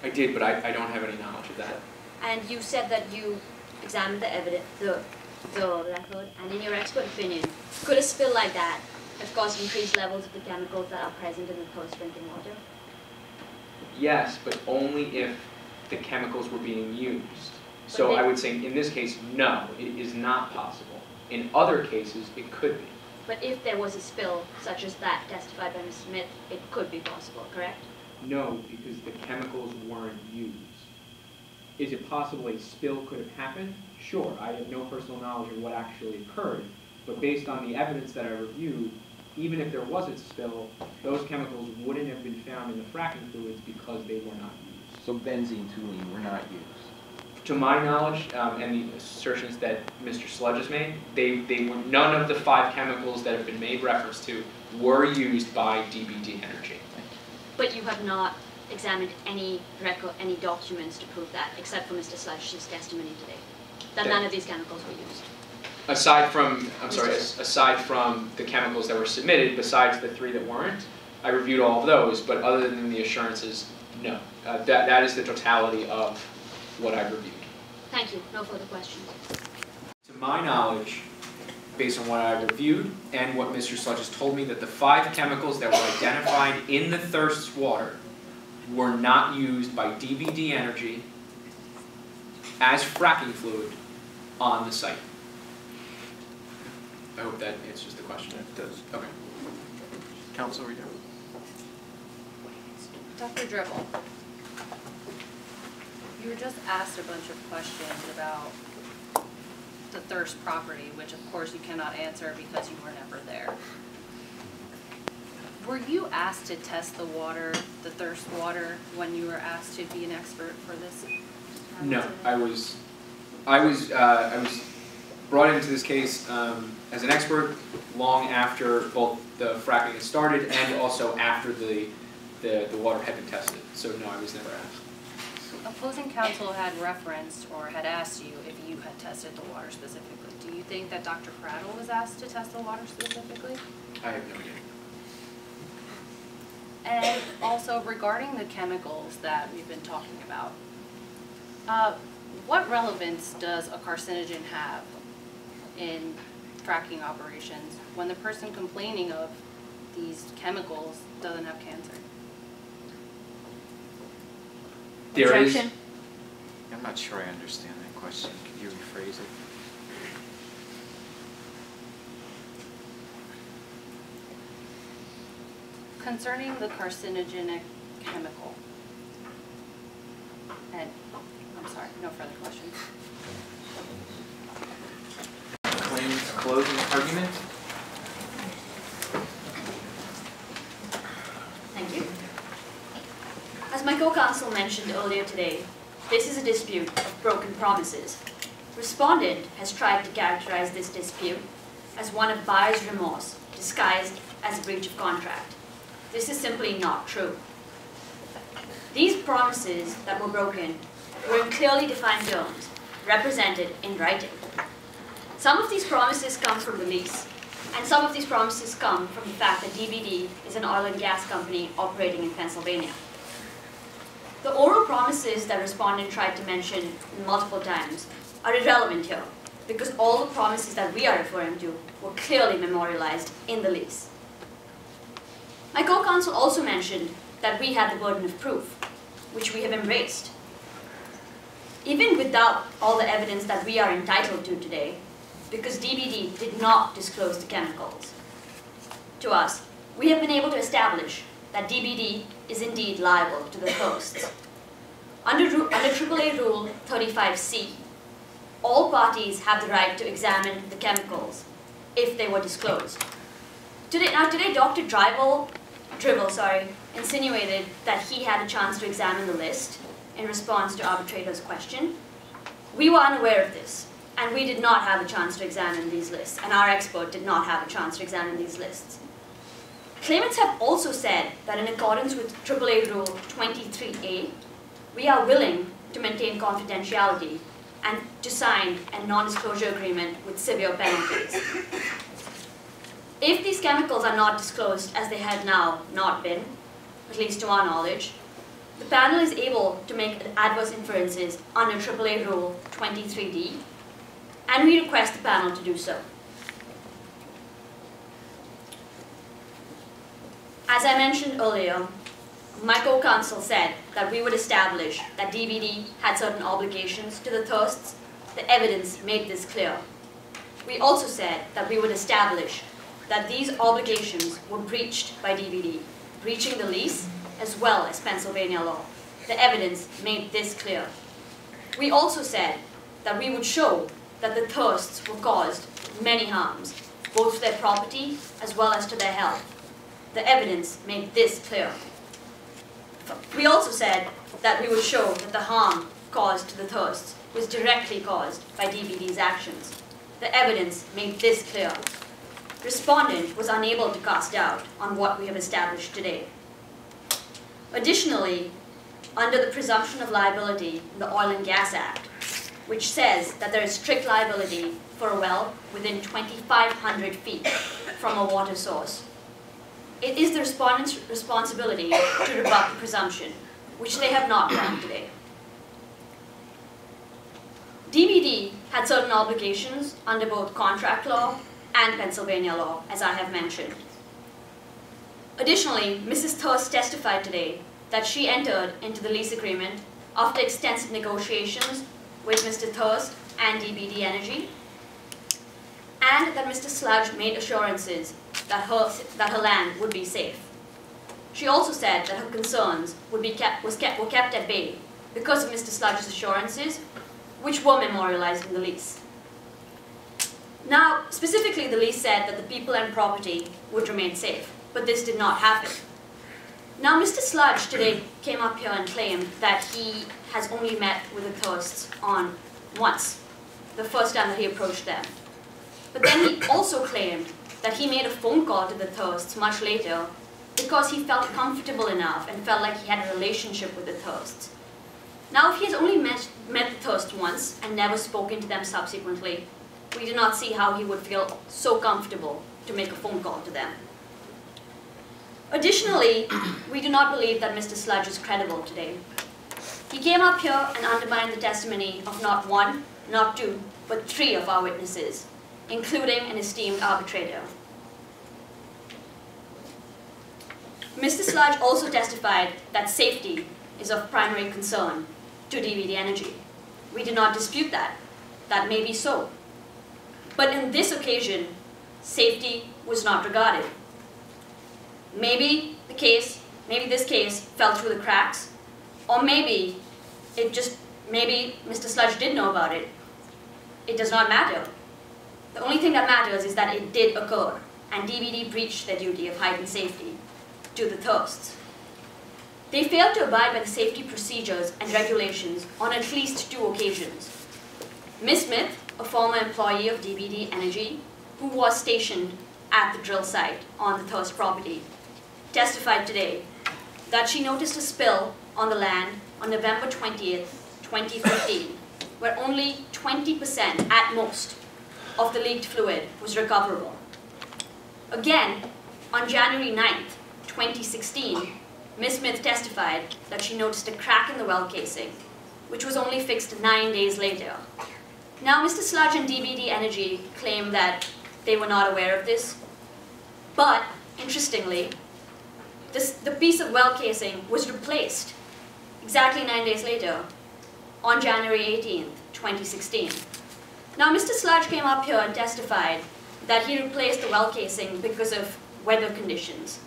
I did, but I don't have any knowledge of that. And you said that you examined the evidence, the record, and in your expert opinion, could a spill like that have caused increased levels of the chemicals that are present in the Post drinking water? Yes, but only if the chemicals were being used. So I would say in this case, no, it is not possible. In other cases, it could be. But if there was a spill, such as that testified by Ms. Smith, it could be possible, correct? No, because the chemicals weren't used. Is it possible a spill could have happened? Sure, I have no personal knowledge of what actually occurred, but based on the evidence that I reviewed, even if there was a spill, those chemicals wouldn't have been found in the fracking fluids because they were not used. So benzene, toluene were not used? To my knowledge, and the assertions that Mr. Sludge has made, they were, none of the 5 chemicals that have been made reference to were used by DBD Energy. But you have not examined any record, any documents to prove that, except for Mr. Sludge's testimony today, that none of these chemicals were used. Aside from, aside from the chemicals that were submitted, besides the 3 that weren't, I reviewed all of those, but other than the assurances, no. That is the totality of what I've reviewed. Thank you. No further questions. To my knowledge, based on what I reviewed and what Mr. Sludge has told me, that the 5 chemicals that were identified in the thirst water were not used by DBD Energy as fracking fluid on the site. I hope that answers the question. It does. Okay. Counsel, you. Dr. Dribble, you were just asked a bunch of questions about the Thirst property, which of course you cannot answer because you were never there. Were you asked to test the water, the Thirst water, when you were asked to be an expert for this? No, I was brought into this case as an expert long after both the fracking had started and also after the water had been tested. So no, I was never asked. Opposing counsel had referenced or had asked you if you had tested the water specifically. Do you think that Dr. Prattle was asked to test the water specifically? I have no idea. And also regarding the chemicals that we've been talking about, what relevance does a carcinogen have in fracking operations when the person complaining of these chemicals doesn't have cancer? There is. I'm not sure I understand that question. Could you rephrase it? Concerning the carcinogenic chemical, and I'm sorry, no further questions. Claimants closing argument? Thank you. As my co-counsel mentioned earlier today, this is a dispute of broken promises. Respondent has tried to characterize this dispute as one of buyer's remorse disguised as a breach of contract. This is simply not true. These promises that were broken were in clearly defined terms, represented in writing. Some of these promises come from the lease, and some of these promises come from the fact that DBD is an oil and gas company operating in Pennsylvania. The oral promises that respondent tried to mention multiple times are irrelevant here, because all the promises that we are referring to were clearly memorialized in the lease. My co-counsel also mentioned that we had the burden of proof, which we have embraced. Even without all the evidence that we are entitled to today, because DBD did not disclose the chemicals to us, we have been able to establish that DBD is indeed liable to the hosts. Under AAA Rule 35C, all parties have the right to examine the chemicals if they were disclosed. Today, Dr. Dribble insinuated that he had a chance to examine the list in response to arbitrator's question. We were unaware of this, and we did not have a chance to examine these lists, and our expert did not have a chance to examine these lists. Claimants have also said that in accordance with AAA Rule 23A, we are willing to maintain confidentiality and to sign a non-disclosure agreement with severe penalties. If these chemicals are not disclosed, as they have now not been, at least to our knowledge, the panel is able to make adverse inferences under AAA Rule 23D, and we request the panel to do so. As I mentioned earlier, my co-counsel said that we would establish that DBD had certain obligations to the thirsts. The evidence made this clear. We also said that we would establish that these obligations were breached by DBD, breaching the lease as well as Pennsylvania law. The evidence made this clear. We also said that we would show that the thirsts were caused many harms, both to their property as well as to their health. The evidence made this clear. We also said that we would show that the harm caused to the Thirsts was directly caused by DBD's actions. The evidence made this clear. Respondent was unable to cast doubt on what we have established today. Additionally, under the presumption of liability in the Oil and Gas Act, which says that there is strict liability for a well within 2,500 feet from a water source, it is the respondent's responsibility to rebut the presumption, which they have not done today. DBD had certain obligations under both contract law and Pennsylvania law, as I have mentioned. Additionally, Mrs. Thirst testified today that she entered into the lease agreement after extensive negotiations with Mr. Thirst and DBD Energy, and that Mr. Sludge made assurances that her land would be safe. She also said that her concerns were kept at bay because of Mr. Sludge's assurances, which were memorialized in the lease. Now, specifically, the lease said that the people and property would remain safe, but this did not happen. Now, Mr. Sludge today came up here and claimed that he has only met with the Thirsts on once, the first time that he approached them. But then he also claimed that he made a phone call to the Thirsts much later because he felt comfortable enough and felt like he had a relationship with the Thirsts. Now, if he has only met the Thirsts once and never spoken to them subsequently, we do not see how he would feel so comfortable to make a phone call to them. Additionally, we do not believe that Mr. Sludge is credible today. He came up here and undermined the testimony of not one, not two, but three of our witnesses, including an esteemed arbitrator. Mr. Sludge also testified that safety is of primary concern to DBD Energy. We do not dispute that. That may be so. But in this occasion, safety was not regarded. Maybe this case fell through the cracks, or maybe Mr. Sludge did know about it. It does not matter. The only thing that matters is that it did occur, and DBD breached their duty of heightened safety to the Thirsts. They failed to abide by the safety procedures and regulations on at least 2 occasions. Ms. Smith, a former employee of DBD Energy, who was stationed at the drill site on the Thirst property, testified today that she noticed a spill on the land on November 20th, 2015, where only 20% at most of the leaked fluid was recoverable. Again, on January 9th, 2016, Ms. Smith testified that she noticed a crack in the well casing, which was only fixed 9 days later. Now, Mr. Sludge and DBD Energy claim that they were not aware of this, but interestingly, the piece of well casing was replaced exactly 9 days later, on January 18th, 2016. Now, Mr. Sludge came up here and testified that he replaced the well casing because of weather conditions.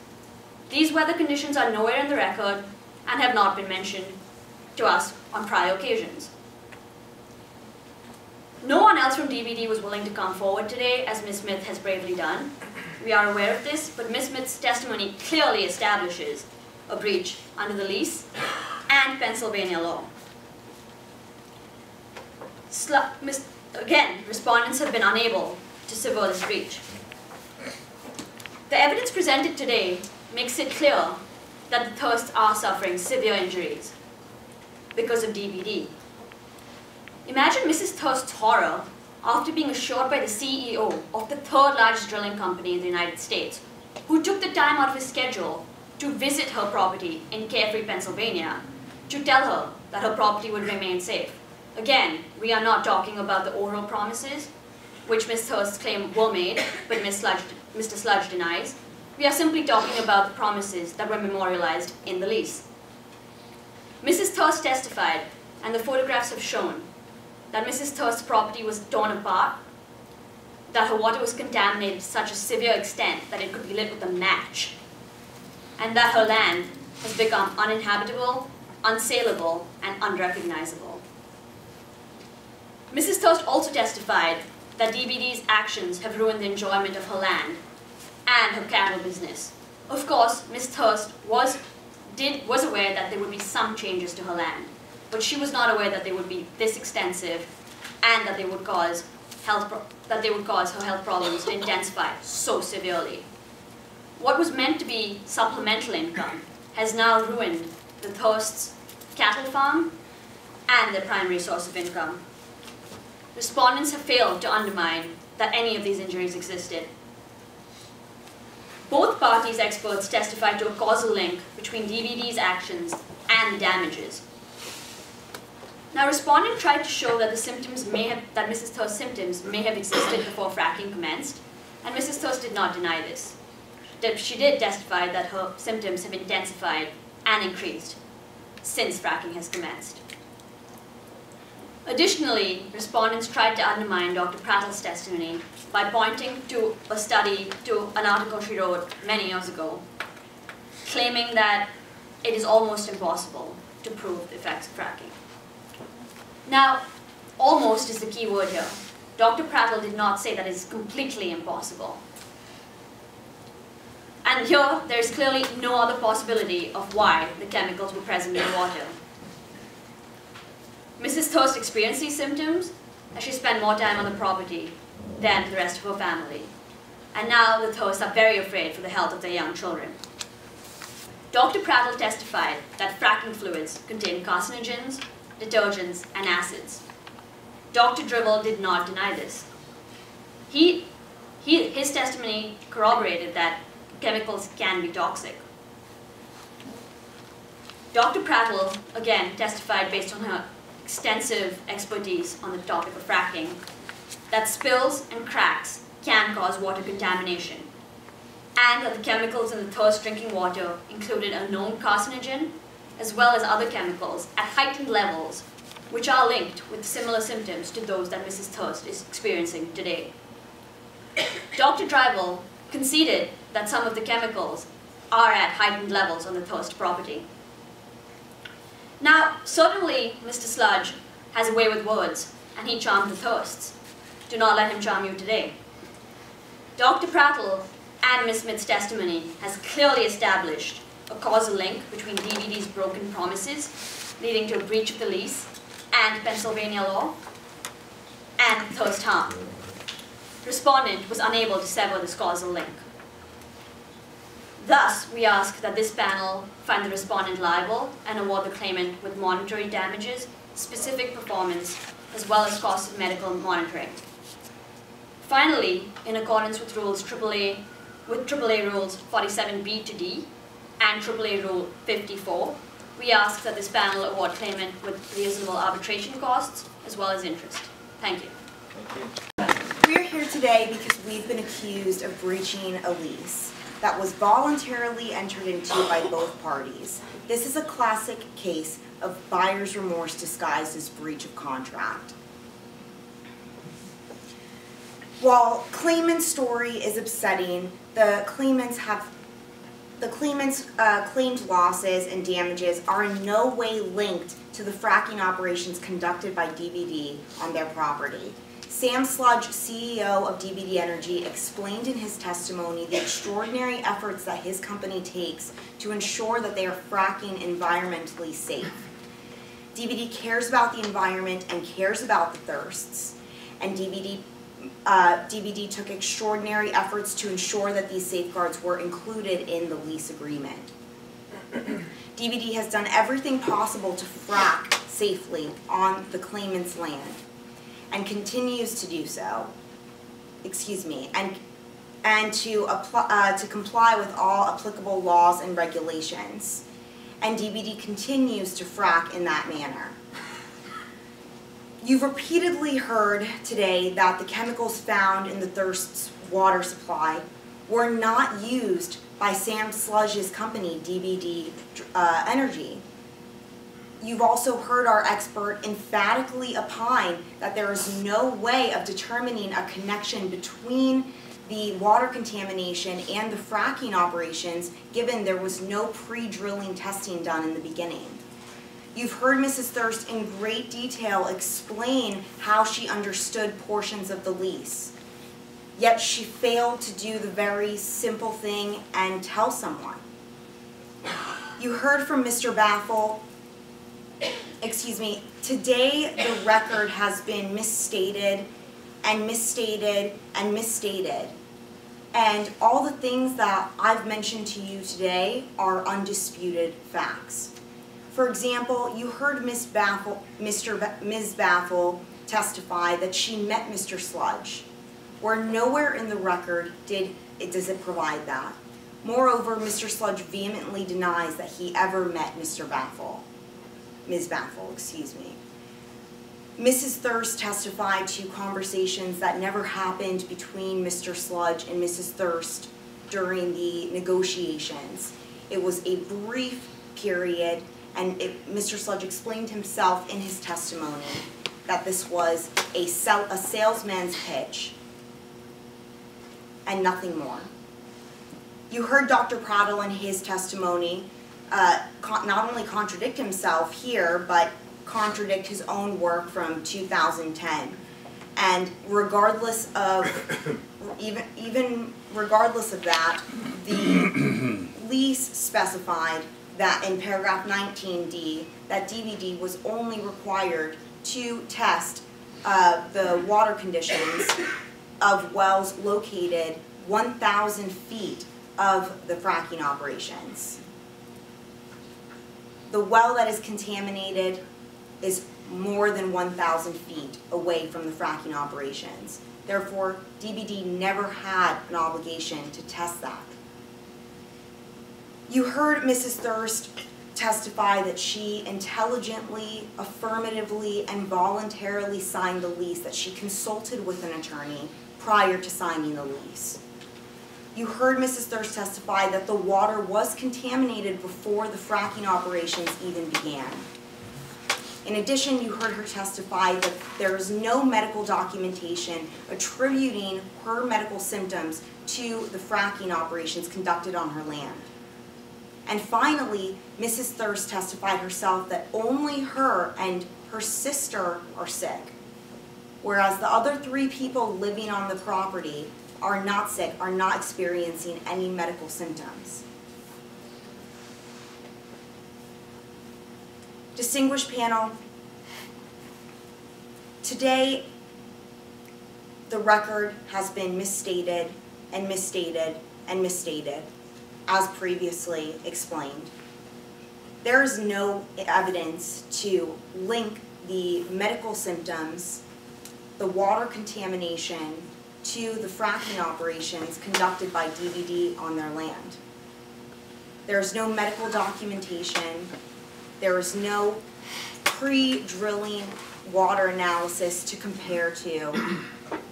These weather conditions are nowhere in the record and have not been mentioned to us on prior occasions. No one else from DBD was willing to come forward today, as Ms. Smith has bravely done. We are aware of this, but Ms. Smith's testimony clearly establishes a breach under the lease and Pennsylvania law. Again, respondents have been unable to sever this breach. The evidence presented today makes it clear that the Thirsts are suffering severe injuries because of DBD. Imagine Mrs. Thirst's horror after being assured by the CEO of the 3rd largest drilling company in the United States, who took the time out of his schedule to visit her property in Carefree, Pennsylvania, to tell her that her property would remain safe. Again, we are not talking about the oral promises, which Ms. Thirst claimed were made, but Mr. Sludge denies. We are simply talking about the promises that were memorialized in the lease. Mrs. Thirst testified, and the photographs have shown, that Mrs. Thirst's property was torn apart, that her water was contaminated to such a severe extent that it could be lit with a match, and that her land has become uninhabitable, unsaleable, and unrecognizable. Mrs. Thirst also testified that DBD's actions have ruined the enjoyment of her land and her cattle business. Of course, Ms. Thirst was aware that there would be some changes to her land. but she was not aware that they would be this extensive and that they would cause her health problems to intensify so severely. What was meant to be supplemental income has now ruined the Thirst's cattle farm and their primary source of income. Respondents have failed to undermine that any of these injuries existed. Both parties' experts testified to a causal link between DVD's actions and the damages. Now, respondent tried to show that that Mrs. Thirst's symptoms may have existed before fracking commenced, and Mrs. Thirst did not deny this. She did testify that her symptoms have intensified and increased since fracking has commenced. Additionally, respondents tried to undermine Dr. Prattle's testimony by pointing to an article she wrote many years ago, claiming that it is almost impossible to prove the effects of fracking. Now, almost is the key word here. Dr. Prattle did not say that it is completely impossible. And here, there is clearly no other possibility of why the chemicals were present in the water. Mrs. Thirst experienced these symptoms as she spent more time on the property than the rest of her family. And now the Thirsts are very afraid for the health of their young children. Dr. Prattle testified that fracking fluids contain carcinogens, detergents, and acids. Dr. Dribble did not deny this. His testimony corroborated that chemicals can be toxic. Dr. Prattle, again, testified based on her extensive expertise on the topic of fracking, that spills and cracks can cause water contamination, and that the chemicals in the Thirst drinking water included a known carcinogen, as well as other chemicals at heightened levels, which are linked with similar symptoms to those that Mrs. Thirst is experiencing today. Dr. Dribble conceded that some of the chemicals are at heightened levels on the Thirst property. Now, certainly Mr. Sludge has a way with words, and he charmed the Thirsts. Do not let him charm you today. Dr. Prattle and Ms. Smith's testimony has clearly established a causal link between DVD's broken promises, leading to a breach of the lease, and Pennsylvania law, and Thirst harm. Respondent was unable to sever this causal link. Thus, we ask that this panel find the respondent liable and award the claimant with monetary damages, specific performance, as well as costs of medical monitoring. Finally, in accordance with AAA rules 47B to D and AAA rule 54, we ask that this panel award claimant with reasonable arbitration costs as well as interest. Thank you. We're here today because we've been accused of breaching a lease that was voluntarily entered into by both parties. This is a classic case of buyer's remorse disguised as breach of contract. While claimant's story is upsetting, the claimant's claimed losses and damages are in no way linked to the fracking operations conducted by DVD on their property. Sam Sludge, CEO of DVD Energy, explained in his testimony the extraordinary efforts that his company takes to ensure that they are fracking environmentally safe. DVD cares about the environment and cares about the Thirsts, and DVD took extraordinary efforts to ensure that these safeguards were included in the lease agreement. DVD has done everything possible to frack safely on the claimant's land, and continues to do so, and to comply with all applicable laws and regulations. And DVD continues to frack in that manner. You've repeatedly heard today that the chemicals found in the Thirst's water supply were not used by Sam Sludge's company, DVD Energy. You've also heard our expert emphatically opine that there is no way of determining a connection between the water contamination and the fracking operations, given there was no pre-drilling testing done in the beginning. You've heard Mrs. Thirst in great detail explain how she understood portions of the lease, yet she failed to do the very simple thing and tell someone. You heard from Mr. Baffle excuse me, today the record has been misstated and misstated and misstated. And all the things that I've mentioned to you today are undisputed facts. For example, you heard Ms. Baffle testify that she met Mr. Sludge, where nowhere in the record does it provide that. Moreover, Mr. Sludge vehemently denies that he ever met Ms. Baffle, excuse me. Mrs. Thirst testified to conversations that never happened between Mr. Sludge and Mrs. Thirst during the negotiations. It was a brief period, and Mr. Sludge explained himself in his testimony that this was a salesman's pitch and nothing more. You heard Dr. Prattle in his testimony not only contradict himself here, but contradict his own work from 2010. And regardless of, even regardless of that, the lease specified that in paragraph 19D, that DBD was only required to test the water conditions of wells located 1,000 feet of the fracking operations. The well that is contaminated is more than 1,000 feet away from the fracking operations. Therefore, DBD never had an obligation to test that. You heard Mrs. Thirst testify that she intelligently, affirmatively, and voluntarily signed the lease, that she consulted with an attorney prior to signing the lease. You heard Mrs. Thirst testify that the water was contaminated before the fracking operations even began. In addition, you heard her testify that there is no medical documentation attributing her medical symptoms to the fracking operations conducted on her land. And finally, Mrs. Thirst testified herself that only her and her sister are sick, whereas the other 3 people living on the property are not sick, are not experiencing any medical symptoms. Distinguished panel, today the record has been misstated and misstated and misstated, as previously explained. There is no evidence to link the medical symptoms, the water contamination, to the fracking operations conducted by DBD on their land. There is no medical documentation. There is no pre-drilling water analysis to compare to.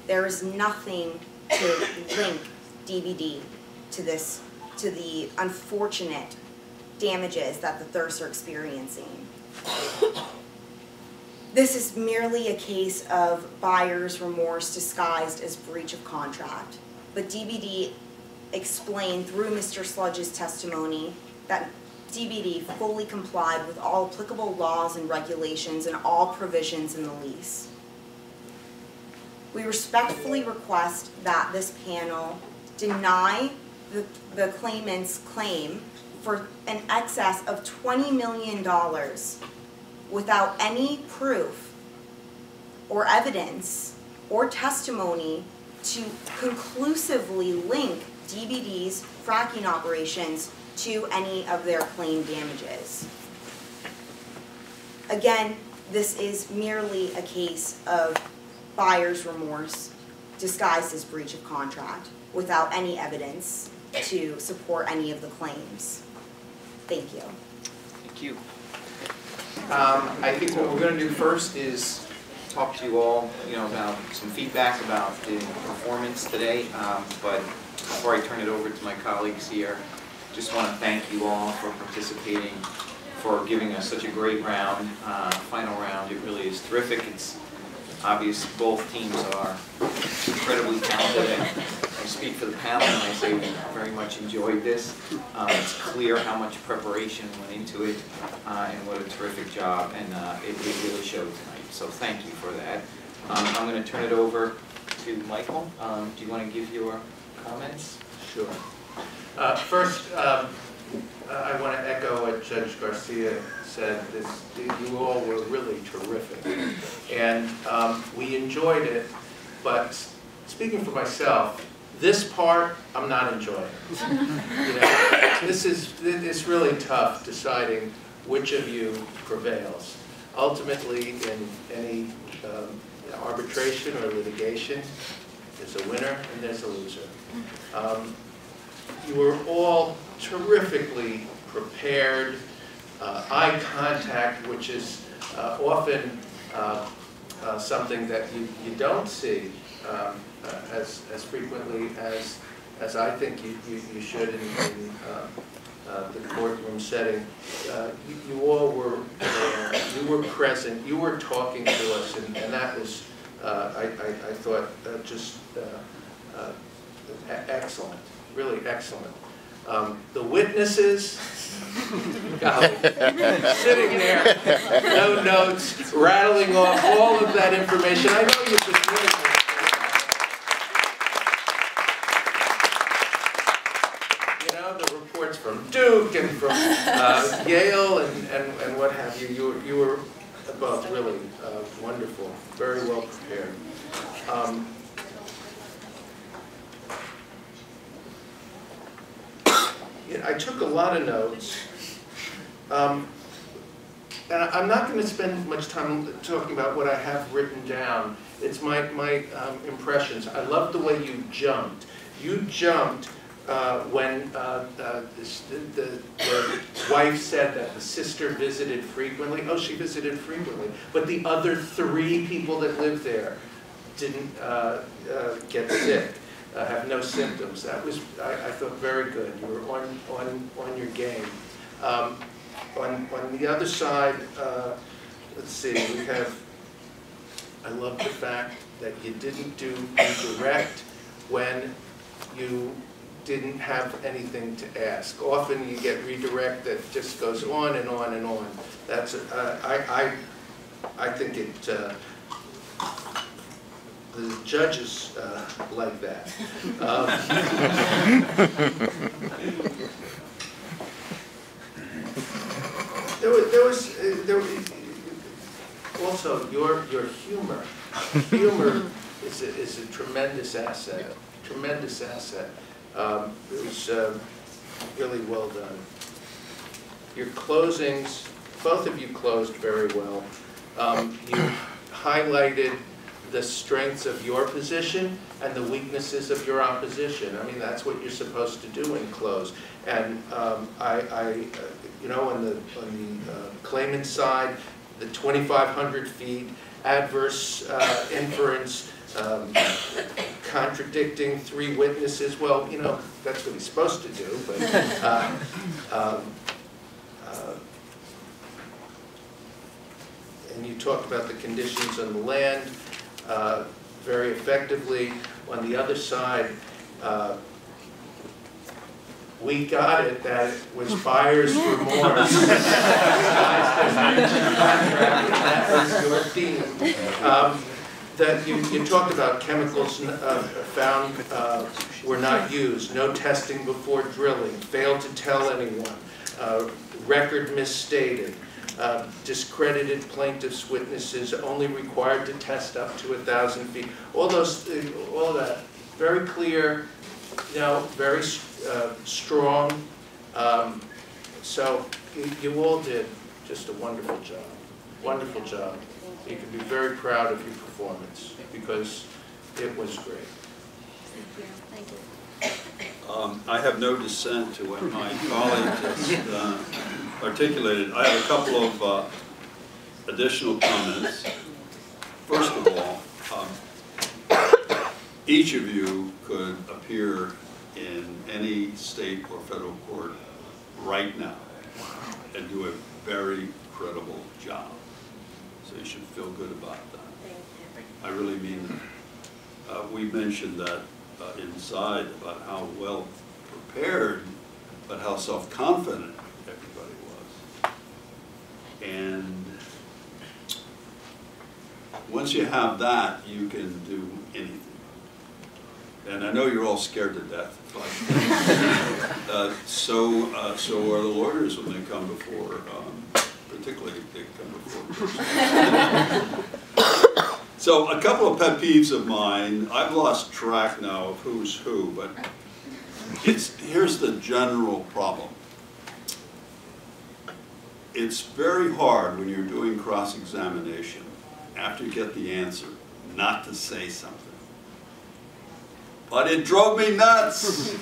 There is nothing to link DBD to this, to the unfortunate damages that the Thirsts are experiencing. This is merely a case of buyer's remorse disguised as breach of contract. But DBD explained through Mr. Sludge's testimony that DBD fully complied with all applicable laws and regulations and all provisions in the lease. We respectfully request that this panel deny the claimant's claim for an excess of $20 million without any proof or evidence or testimony to conclusively link DBD's fracking operations to any of their claimed damages. Again, this is merely a case of buyer's remorse disguised as breach of contract without any evidence to support any of the claims. Thank you. Thank you. I think what we're going to do first is talk to you all, about some feedback about the performance today. But before I turn it over to my colleagues here, just want to thank you all for participating, for giving us such a great round, final round. It really is terrific. It's obvious both teams are incredibly talented, and I speak for the panel and I say we very much enjoyed this. It's clear how much preparation went into it, and what a terrific job, and it really showed tonight. So thank you for that. I'm going to turn it over to Michael. Do you want to give your comments? Sure. First, I want to echo what Judge Garcia said, you all were really terrific. And we enjoyed it, but speaking for myself, this part I'm not enjoying. It's really tough deciding which of you prevails. Ultimately, in any arbitration or litigation, there's a winner and there's a loser. You were all terrifically prepared. Eye contact, which is often something that you don't see as frequently as I think you should in the courtroom setting. You all were there, you were present, you were talking to us, and that was, I thought, just excellent, really excellent. The witnesses, golly, sitting there, no notes, rattling off all of that information. I know you've been doing this. You know, the reports from Duke and from Yale and what have you. You were both really wonderful, very well prepared. I took a lot of notes, and I'm not going to spend much time talking about what I have written down. It's my impressions. I love the way you jumped. You jumped when the wife said that the sister visited frequently. Oh, she visited frequently. But the other 3 people that lived there didn't get sick. Have no symptoms. That was, I thought, very good. You were on your game. On the other side, let's see, we have, I love the fact that you didn't do indirect when you didn't have anything to ask. Often you get redirect that just goes on and on and on. That's, I think it, the judges like that. There was also your humor. Humor is a tremendous asset. Tremendous asset. It was really well done. Your closings, both of you closed very well. You highlighted the strengths of your position and the weaknesses of your opposition. I mean, that's what you're supposed to do in close. And you know, on the claimant side, the 2,500 feet, adverse inference, contradicting 3 witnesses. Well, you know, that's what he's supposed to do. But and you talked about the conditions on the land very effectively. On the other side, we got it that it was buyer's remorse. That was your theme. That you talked about chemicals found were not used, no testing before drilling, failed to tell anyone, record misstated, discredited plaintiff's witnesses, only required to test up to 1,000 feet. All that, very clear, you know, very strong. So you all did just a wonderful job. Wonderful job. You can be very proud of your performance because it was great. Thank you. I have no dissent to what my colleague just articulated. I have a couple of additional comments. First of all, each of you could appear in any state or federal court right now and do a very credible job. So you should feel good about that. I really mean that. We mentioned that inside about how well prepared, but how self-confident everybody was. And once you have that, you can do anything. And I know you're all scared to death, but so are the lawyers when they come before, particularly if they come before. So a couple of pet peeves of mine. I've lost track now of who's who, but here's the general problem. It's very hard when you're doing cross-examination, after you get the answer, not to say something. But it drove me nuts.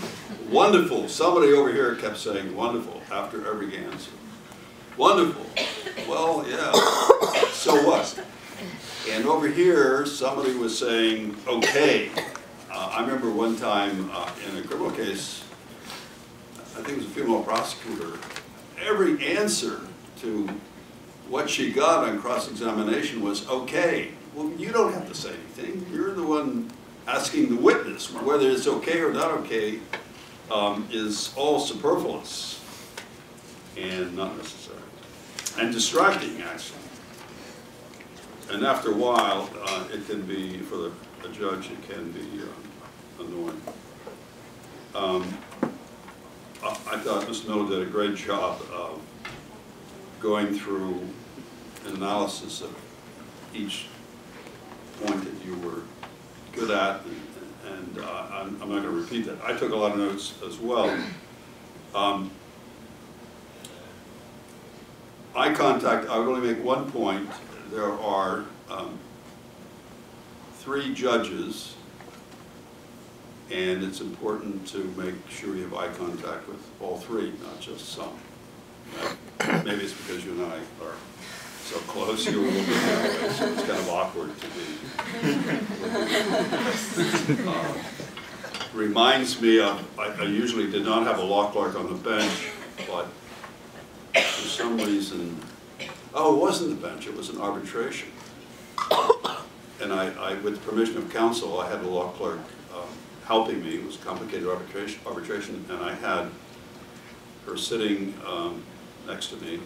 Wonderful. Somebody over here kept saying wonderful after every answer. Wonderful. Well, yeah. So what? And over here, somebody was saying, okay. I remember one time in a criminal case, I think it was a female prosecutor, every answer to what she got on cross-examination was okay. Well, you don't have to say anything. You're the one asking the witness. Whether it's okay or not okay is all superfluous and not necessary. And distracting, actually. And after a while, it can be, for the judge, it can be annoying. I thought Mr. Miller did a great job of going through an analysis of each point that you were good at, and I'm not going to repeat that. I took a lot of notes as well. Eye contact, I would only make one point. There are 3 judges, and it's important to make sure you have eye contact with all 3, not just some. Maybe it's because you and I are so close, you're a little bit that way, so it's kind of awkward to be. Reminds me of, I usually did not have a law clerk on the bench, but for some reason, oh, it wasn't the bench, it was an arbitration. And I with permission of counsel, I had a law clerk helping me. It was complicated arbitration, and I had her sitting next to me.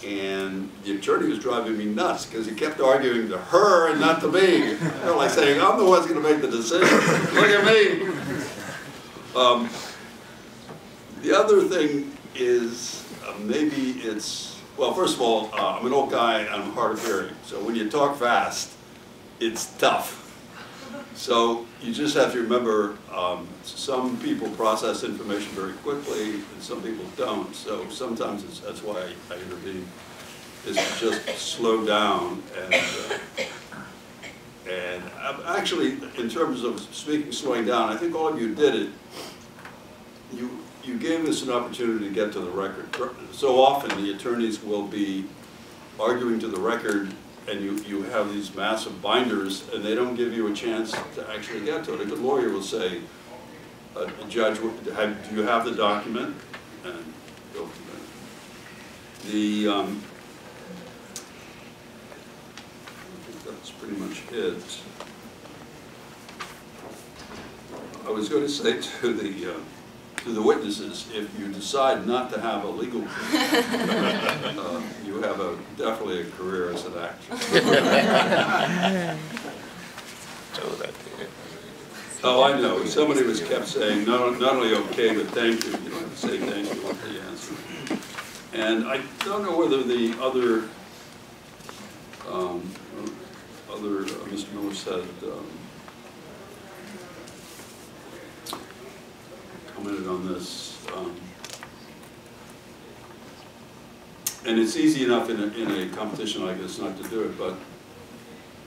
And the attorney was driving me nuts because he kept arguing to her and not to me. You know, like saying, I'm the one who's going to make the decision. Look at me. The other thing is maybe it's, well, first of all, I'm an old guy and I'm hard of hearing. So when you talk fast, it's tough. So you just have to remember some people process information very quickly and some people don't. So sometimes that's why I intervene, is to just slow down. And actually, in terms of speaking, slowing down, I think all of you did it. You gave us an opportunity to get to the record. So often the attorneys will be arguing to the record, and you have these massive binders, and they don't give you a chance to actually get to it. A good lawyer will say, Judge, do you have the document? And go from there. I think that's pretty much it. I was going to say to the witnesses, if you decide not to have a legal career, you have definitely a career as an actor. Oh, I know. Somebody was kept saying, not only okay, but thank you. You don't have to say thank you with the answer. And I don't know whether the other Mr. Miller said, commented on this, and it's easy enough in a competition like this not to do it, but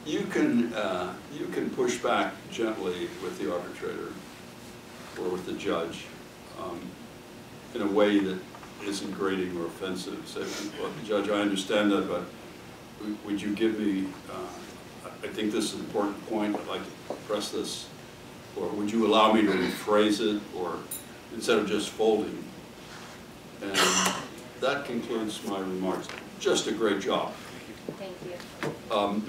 you can push back gently with the arbitrator or with the judge in a way that isn't grating or offensive. Say, well, Judge, I understand that, but would you give me, I think this is an important point, I'd like to press this, or would you allow me to rephrase it, or instead of just folding. And that concludes my remarks. Just a great job. Thank you.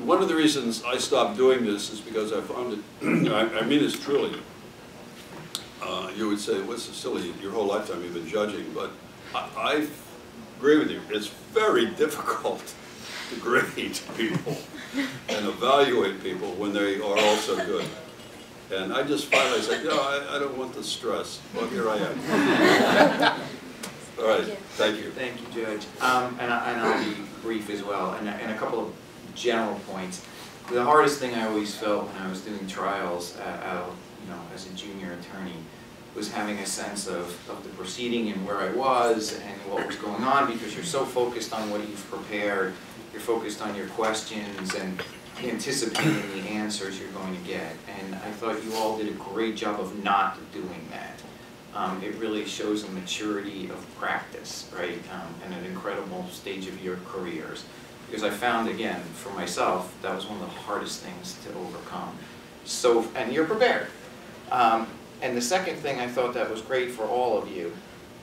One of the reasons I stopped doing this is because I found it, I mean this truly, you would say, what's so silly, your whole lifetime you've been judging, but I agree with you. It's very difficult to grade people and evaluate people when they are all so good. And I just finally said, no, I don't want the stress. Well, here I am. All right, thank you. Thank you, Judge. And I'll be brief as well, and a couple of general points. The hardest thing I always felt when I was doing trials, as a junior attorney, was having a sense of the proceeding and where I was and what was going on, because you're so focused on what you've prepared, you're focused on your questions and anticipating the answers you're going to get. And I thought you all did a great job of not doing that. It really shows a maturity of practice, right, and an incredible stage of your careers. Because I found, again, for myself, that was one of the hardest things to overcome. So, and you're prepared. And the second thing I thought that was great for all of you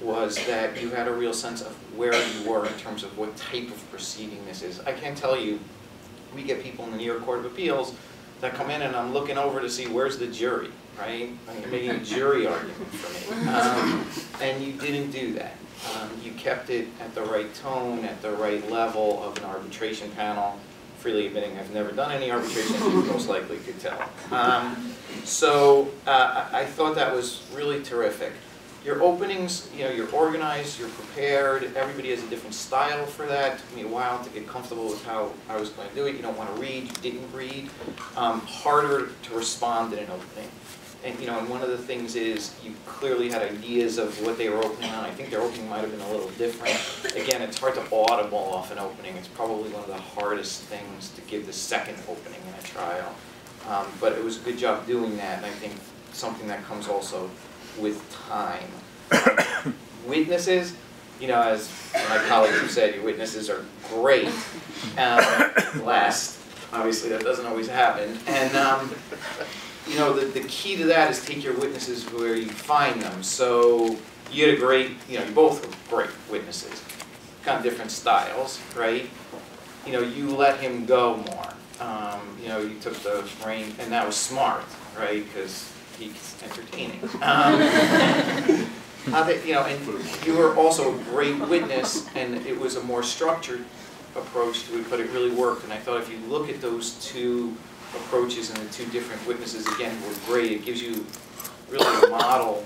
was that you had a real sense of where you were in terms of what type of proceeding this is. I can tell you, we get people in the New York Court of Appeals that come in and I'm looking over to see where's the jury, right? You're making a jury argument for me. And you didn't do that. You kept it at the right tone, at the right level of an arbitration panel. Freely admitting I've never done any arbitration, as you most likely could tell. So I thought that was really terrific. Your openings, you're organized, you're prepared, everybody has a different style for that. It took me a while to get comfortable with how I was going to do it. You don't want to read, you didn't read. Harder to respond in an opening. And one of the things is you clearly had ideas of what they were opening on. I think their opening might have been a little different. Again, it's hard to audible off an opening. It's probably one of the hardest things to give the second opening in a trial. But it was a good job doing that, and I think something that comes also with time. Witnesses, as my colleagues have said, your witnesses are great. Last, obviously that doesn't always happen. And the key to that is take your witnesses where you find them. So you had a great, you both were great witnesses, kind of different styles, right? You let him go more. You took the rein, and that was smart, right? Because he's entertaining. And you were also a great witness, and it was a more structured approach to it, but it really worked. And I thought if you look at those two approaches and the two different witnesses, again, were great. It gives you really a model,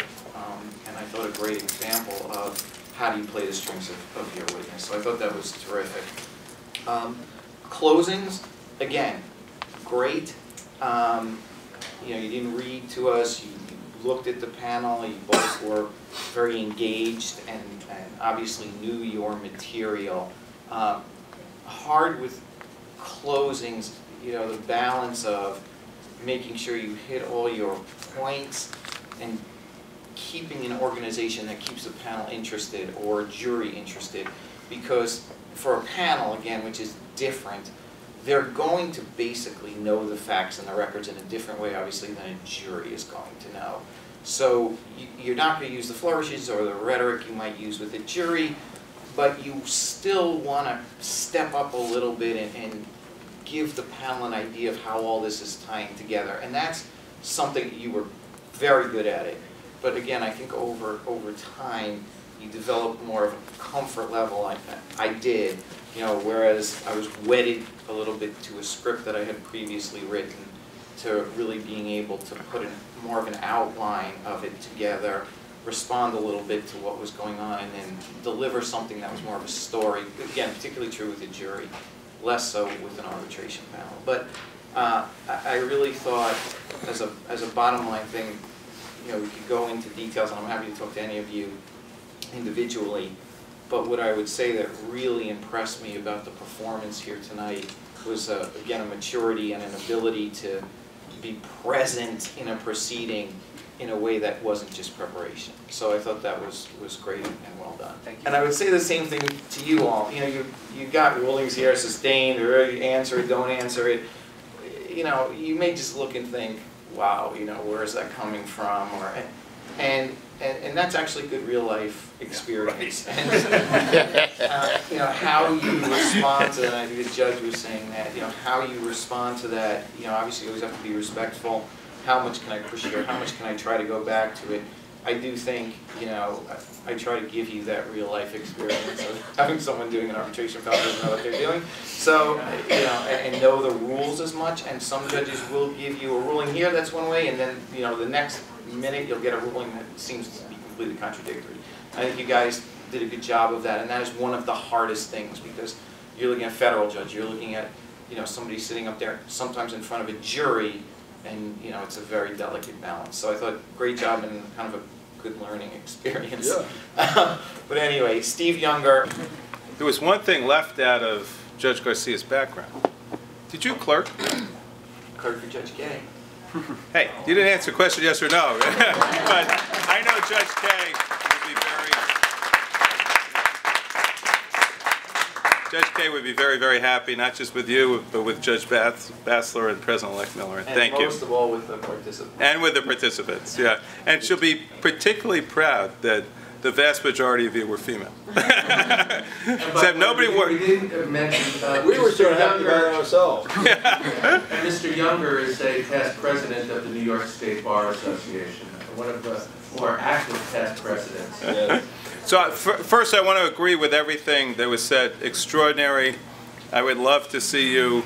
and I thought a great example of how do you play the strengths of your witness. So I thought that was terrific. Closings, again, great. You didn't read to us, you looked at the panel, you both were very engaged and obviously knew your material. Hard with closings, the balance of making sure you hit all your points and keeping an organization that keeps the panel interested or a jury interested. Because for a panel, again, which is different, they're going to basically know the facts and the records in a different way, obviously, than a jury is going to know. So you're not going to use the flourishes or the rhetoric you might use with a jury, but you still want to step up a little bit and give the panel an idea of how all this is tying together. And that's something you were very good at it. But again, I think over time, you developed more of a comfort level. I did, whereas I was wedded a little bit to a script that I had previously written, to really being able to put more of an outline of it together, respond a little bit to what was going on, and then deliver something that was more of a story. Again, particularly true with the jury, less so with an arbitration panel. But I really thought, as a bottom line thing, we could go into details, and I'm happy to talk to any of you individually. But what I would say that really impressed me about the performance here tonight was, again, a maturity and an ability to be present in a proceeding in a way that wasn't just preparation. So I thought that was great and well done. Thank you. And I would say the same thing to you all. You got rulings here, sustained, or answer it, don't answer it. You may just look and think, wow, where is that coming from? And that's actually good real life experience. And, how you respond to that, I think the judge was saying that, how you respond to that, obviously you always have to be respectful. How much can I push here? How much can I try to go back to it? I do think, you know, I try to give you that real life experience of having someone doing an arbitration file doesn't know what they're doing. So, you know, and know the rules as much, and some judges will give you a ruling here that's one way, and then, you know, the next minute you'll get a ruling that seems to be completely contradictory. I think you guys did a good job of that, and that is one of the hardest things, because you're looking at a federal judge, you're looking at, you know, somebody sitting up there, sometimes in front of a jury, and, you know, it's a very delicate balance. So I thought, great job and kind of a good learning experience. Yeah. But anyway, Steve Younger. There was one thing left out of Judge Garcia's background. Did you clerk? Clerk for Judge Kaye. Hey, you didn't answer the question yes or no. But I know Judge Kaye would be very, very happy, not just with you, but with Judge Bassler and President-elect Miller. And thank you. And most of all with the participants. And with the participants, yeah. And she'll be particularly proud that the vast majority of you were female. Except nobody we didn't mention, we were sort of happy about ourselves. And Mr. Younger is a past president of the New York State Bar Association, one of the more active past presidents. Yeah. So first I want to agree with everything that was said. Extraordinary. I would love to see you,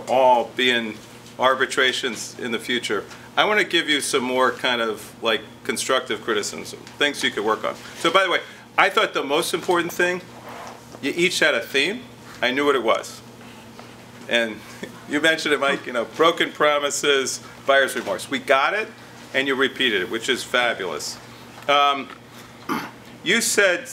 all be in arbitrations in the future. I want to give you some more kind of like constructive criticism, things you could work on. So by the way, I thought the most important thing, you each had a theme. I knew what it was. And you mentioned it, Mike, broken promises, buyer's remorse. We got it, and you repeated it, which is fabulous. You said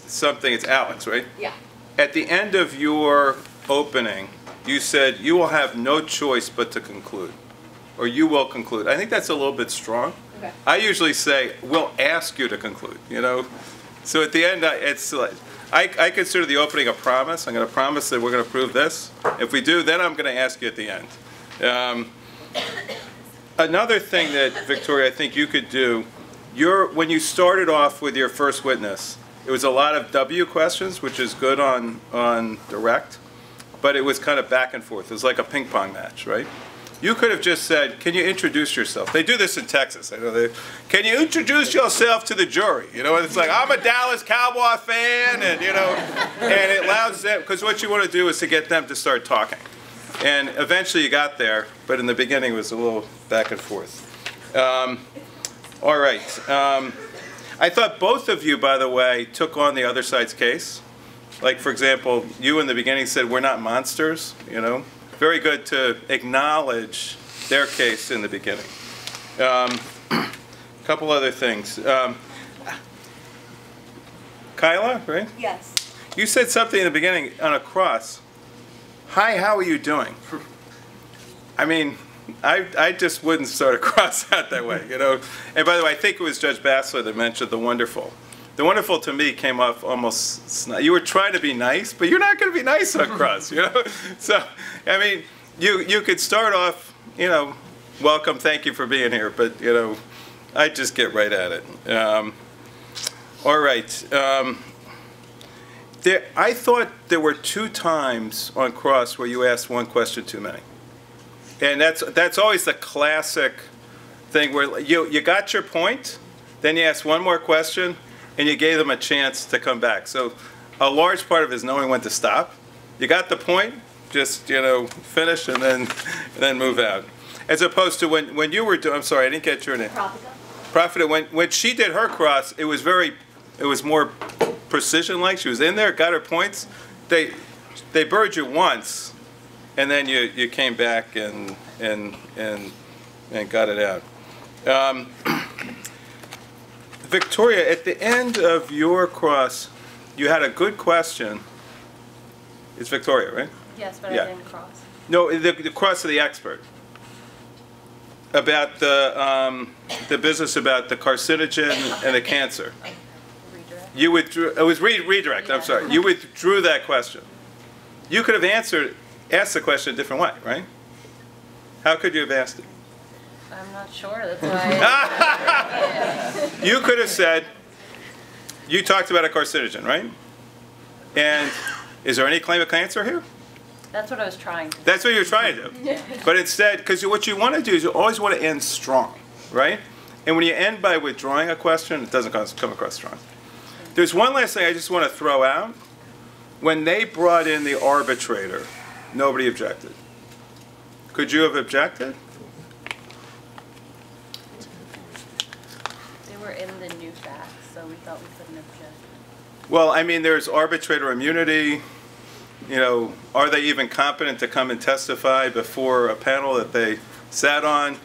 something, it's Alex, right? Yeah. At the end of your opening, you said you will have no choice but to conclude, or you will conclude. I think that's a little bit strong. Okay. I usually say, we'll ask you to conclude, So at the end, it's like, I consider the opening a promise. I'm going to promise that we're going to prove this. If we do, then I'm going to ask you at the end. Another thing that, Victoria, I think you could do, when you started off with your first witness, it was a lot of W questions, which is good on direct, but it was kind of back and forth. It was like a ping pong match, right? You could have just said, can you introduce yourself? They do this in Texas. I know can you introduce yourself to the jury? It's like, I'm a Dallas Cowboy fan, and and it allows them, because what you want to do is to get them to start talking. And eventually you got there, but in the beginning it was a little back and forth. All right. I thought both of you, by the way, took on the other side's case. Like, for example, you in the beginning said, we're not monsters, Very good to acknowledge their case in the beginning. A couple other things. Kyla, right? Yes. You said something in the beginning on a cross. Hi, how are you doing? I mean, I just wouldn't start a cross out that way, And by the way, I think it was Judge Bassler that mentioned the wonderful. The wonderful to me came off almost, you were trying to be nice, but you're not going to be nice on cross, So, I mean, you could start off, welcome, thank you for being here, but, I just get right at it. All right. I thought there were 2 times on cross where you asked one question too many. And that's always the classic thing where you got your point, then you asked one more question, and you gave them a chance to come back. So a large part of it is knowing when to stop. You got the point, just finish and then move out. As opposed to when you were doing, I'm sorry, I didn't get your name. Profita. When she did her cross, it was more precision-like. She was in there, got her points. They bird you once, and then you came back and got it out. Victoria, at the end of your cross, you had a good question. It's Victoria, right? Yes, but Yeah. I didn't cross. No, the cross of the expert. About the business about the carcinogen and the cancer. Redirect. You withdrew, it was redirect, I'm sorry. You withdrew that question. You could have asked the question a different way, right? How could you have asked it? I'm not sure, that's why. You could have said, you talked about a carcinogen, right? And is there any claim of cancer here? That's what I was trying to do. That's what you're trying to do. But instead, because what you want to do is you always want to end strong, right? And when you end by withdrawing a question, it doesn't come across strong. There's one last thing I just want to throw out. When they brought in the arbitrator, nobody objected. Could you have objected? They were in the new facts, so we thought we couldn't object. Well, I mean, there's arbitrator immunity. You know, are they even competent to come and testify before a panel that they sat on?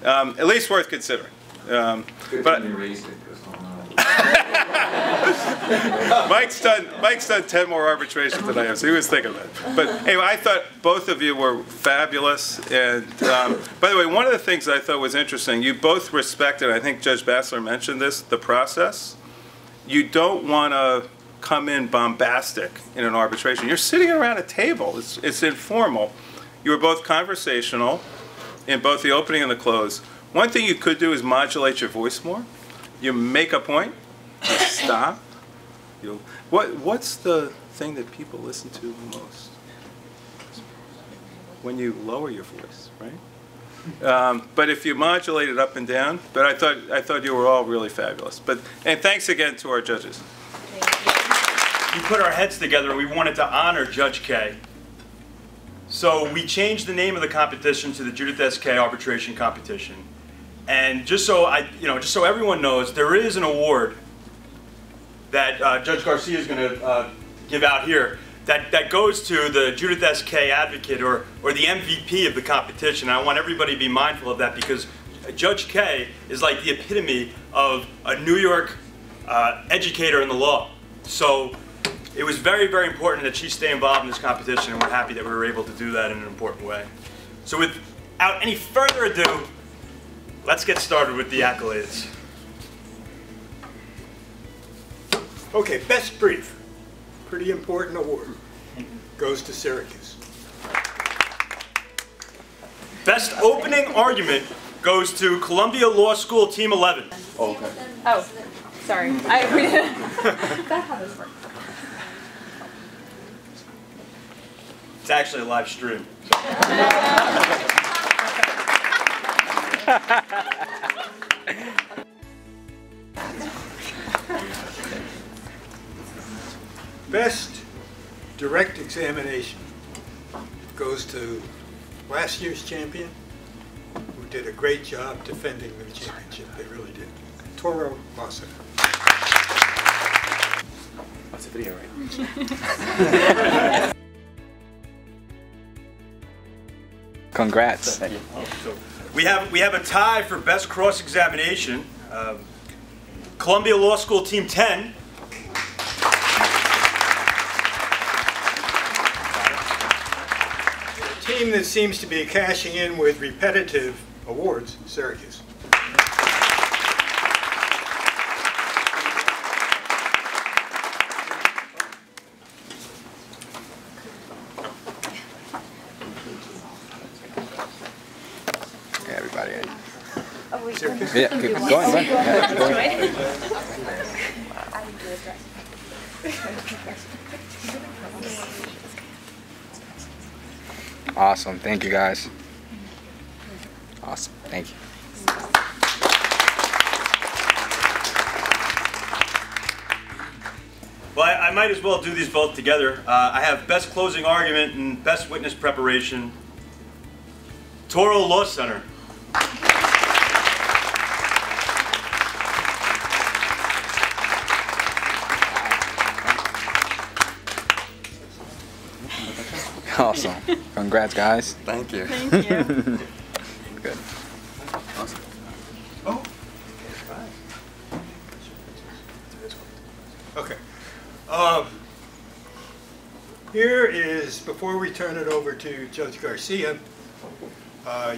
At least worth considering. Good but thing you raised it, 'cause Mike's done 10 more arbitrations than I have, so he was thinking of it. But anyway, I thought both of you were fabulous. And by the way, one of the things I thought was interesting, you both respected, I think Judge Bassler mentioned this, the process. You don't want to come in bombastic in an arbitration. You're sitting around a table. It's informal. You were both conversational in both the opening and the close. One thing you could do is modulate your voice more. You make a point, you stop. What's the thing that people listen to most? When you lower your voice, right? But if you modulate it up and down, but I thought you were all really fabulous. And thanks again to our judges. We put our heads together and we wanted to honor Judge Kaye. So we changed the name of the competition to the Judith S. Kaye Arbitration Competition. And just so everyone knows, there is an award that Judge Garcia is going to give out here that goes to the Judith S. Kaye advocate or the MVP of the competition. And I want everybody to be mindful of that because Judge Kaye is like the epitome of a New York educator in the law. So it was very, very important that she stay involved in this competition, and we're happy that we were able to do that in an important way. So without any further ado, let's get started with the accolades. Okay, best brief. Pretty important award. Goes to Syracuse. Best opening argument goes to Columbia Law School Team 11. Okay. Oh, sorry. Is that how this works? It's actually a live stream. Best direct examination goes to last year's champion, who did a great job defending the championship. They really did. Toro Bassler. That's a video, right? Congrats. So we have a tie for best cross-examination. Columbia Law School Team 10. A team that seems to be cashing in with repetitive awards, Syracuse. Everybody. Syracuse? Yeah, keep going. Yeah, go ahead. Awesome. Thank you, guys. Awesome. Thank you. Well, I might as well do these both together. I have best closing argument and best witness preparation. Toro Law Center. Awesome. Congrats, guys. Thank you. Thank you. Good. Awesome. Oh. Okay. Here is, before we turn it over to Judge Garcia,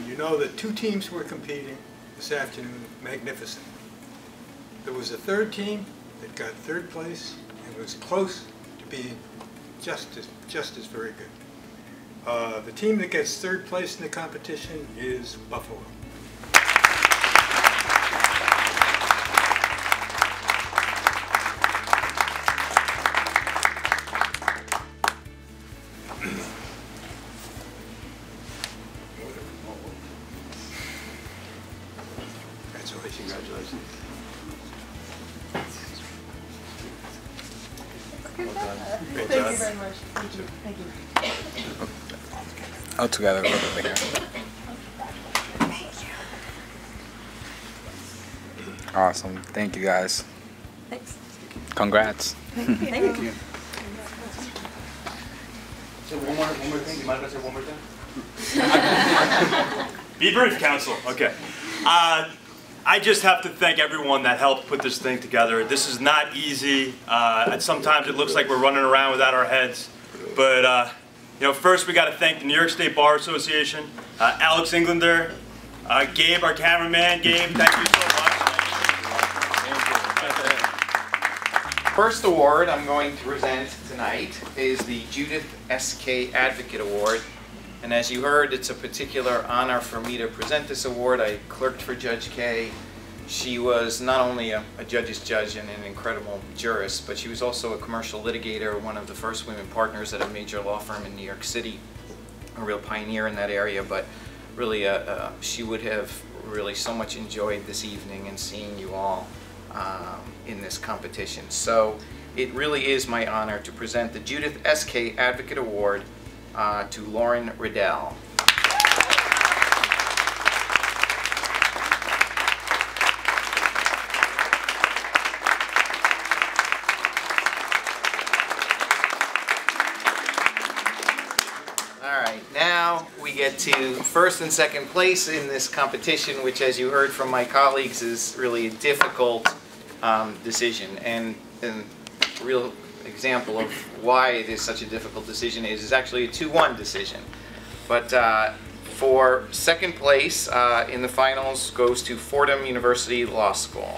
you know that two teams were competing this afternoon. Magnificent. There was a third team that got third place and was close to being just as very good. The team that gets third place in the competition is Buffalo. Congratulations. Great Thank job. you very much. Thank you. Thank you. All together, a little bit here. Awesome. Thank you, guys. Thanks. Congrats. Thank you. Thank you. So one more thing. You might as well say one more thing. Be brief, counsel. Okay. I just have to thank everyone that helped put this thing together. This is not easy. Sometimes it looks like we're running around without our heads. But you know, first we got to thank the New York State Bar Association, Alex Englander, Gabe, our cameraman. Gabe, thank you so much. First award I'm going to present tonight is the Judith S.K. Advocate Award. And as you heard, it's a particular honor for me to present this award. I clerked for Judge Kaye. She was not only a judge's judge and an incredible jurist, but she was also a commercial litigator, one of the first women partners at a major law firm in New York City, a real pioneer in that area. But really, she would have really so much enjoyed this evening and seeing you all in this competition. So it really is my honor to present the Judith S.K. Advocate Award to Lauren Riddell. All right, now we get to first and second place in this competition, which, as you heard from my colleagues, is really a difficult decision. And a real example of why it is such a difficult decision is actually a 2-1 decision. But for second place in the finals goes to Fordham University Law School.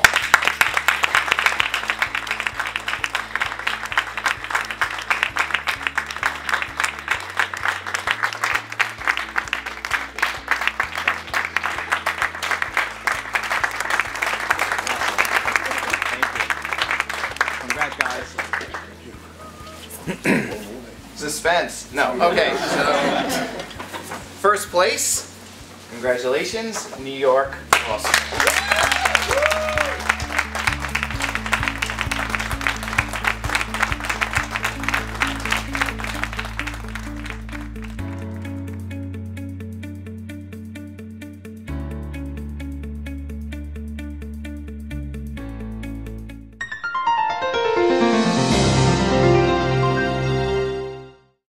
Suspense. No. Okay. So, first place. Congratulations, New York Law School.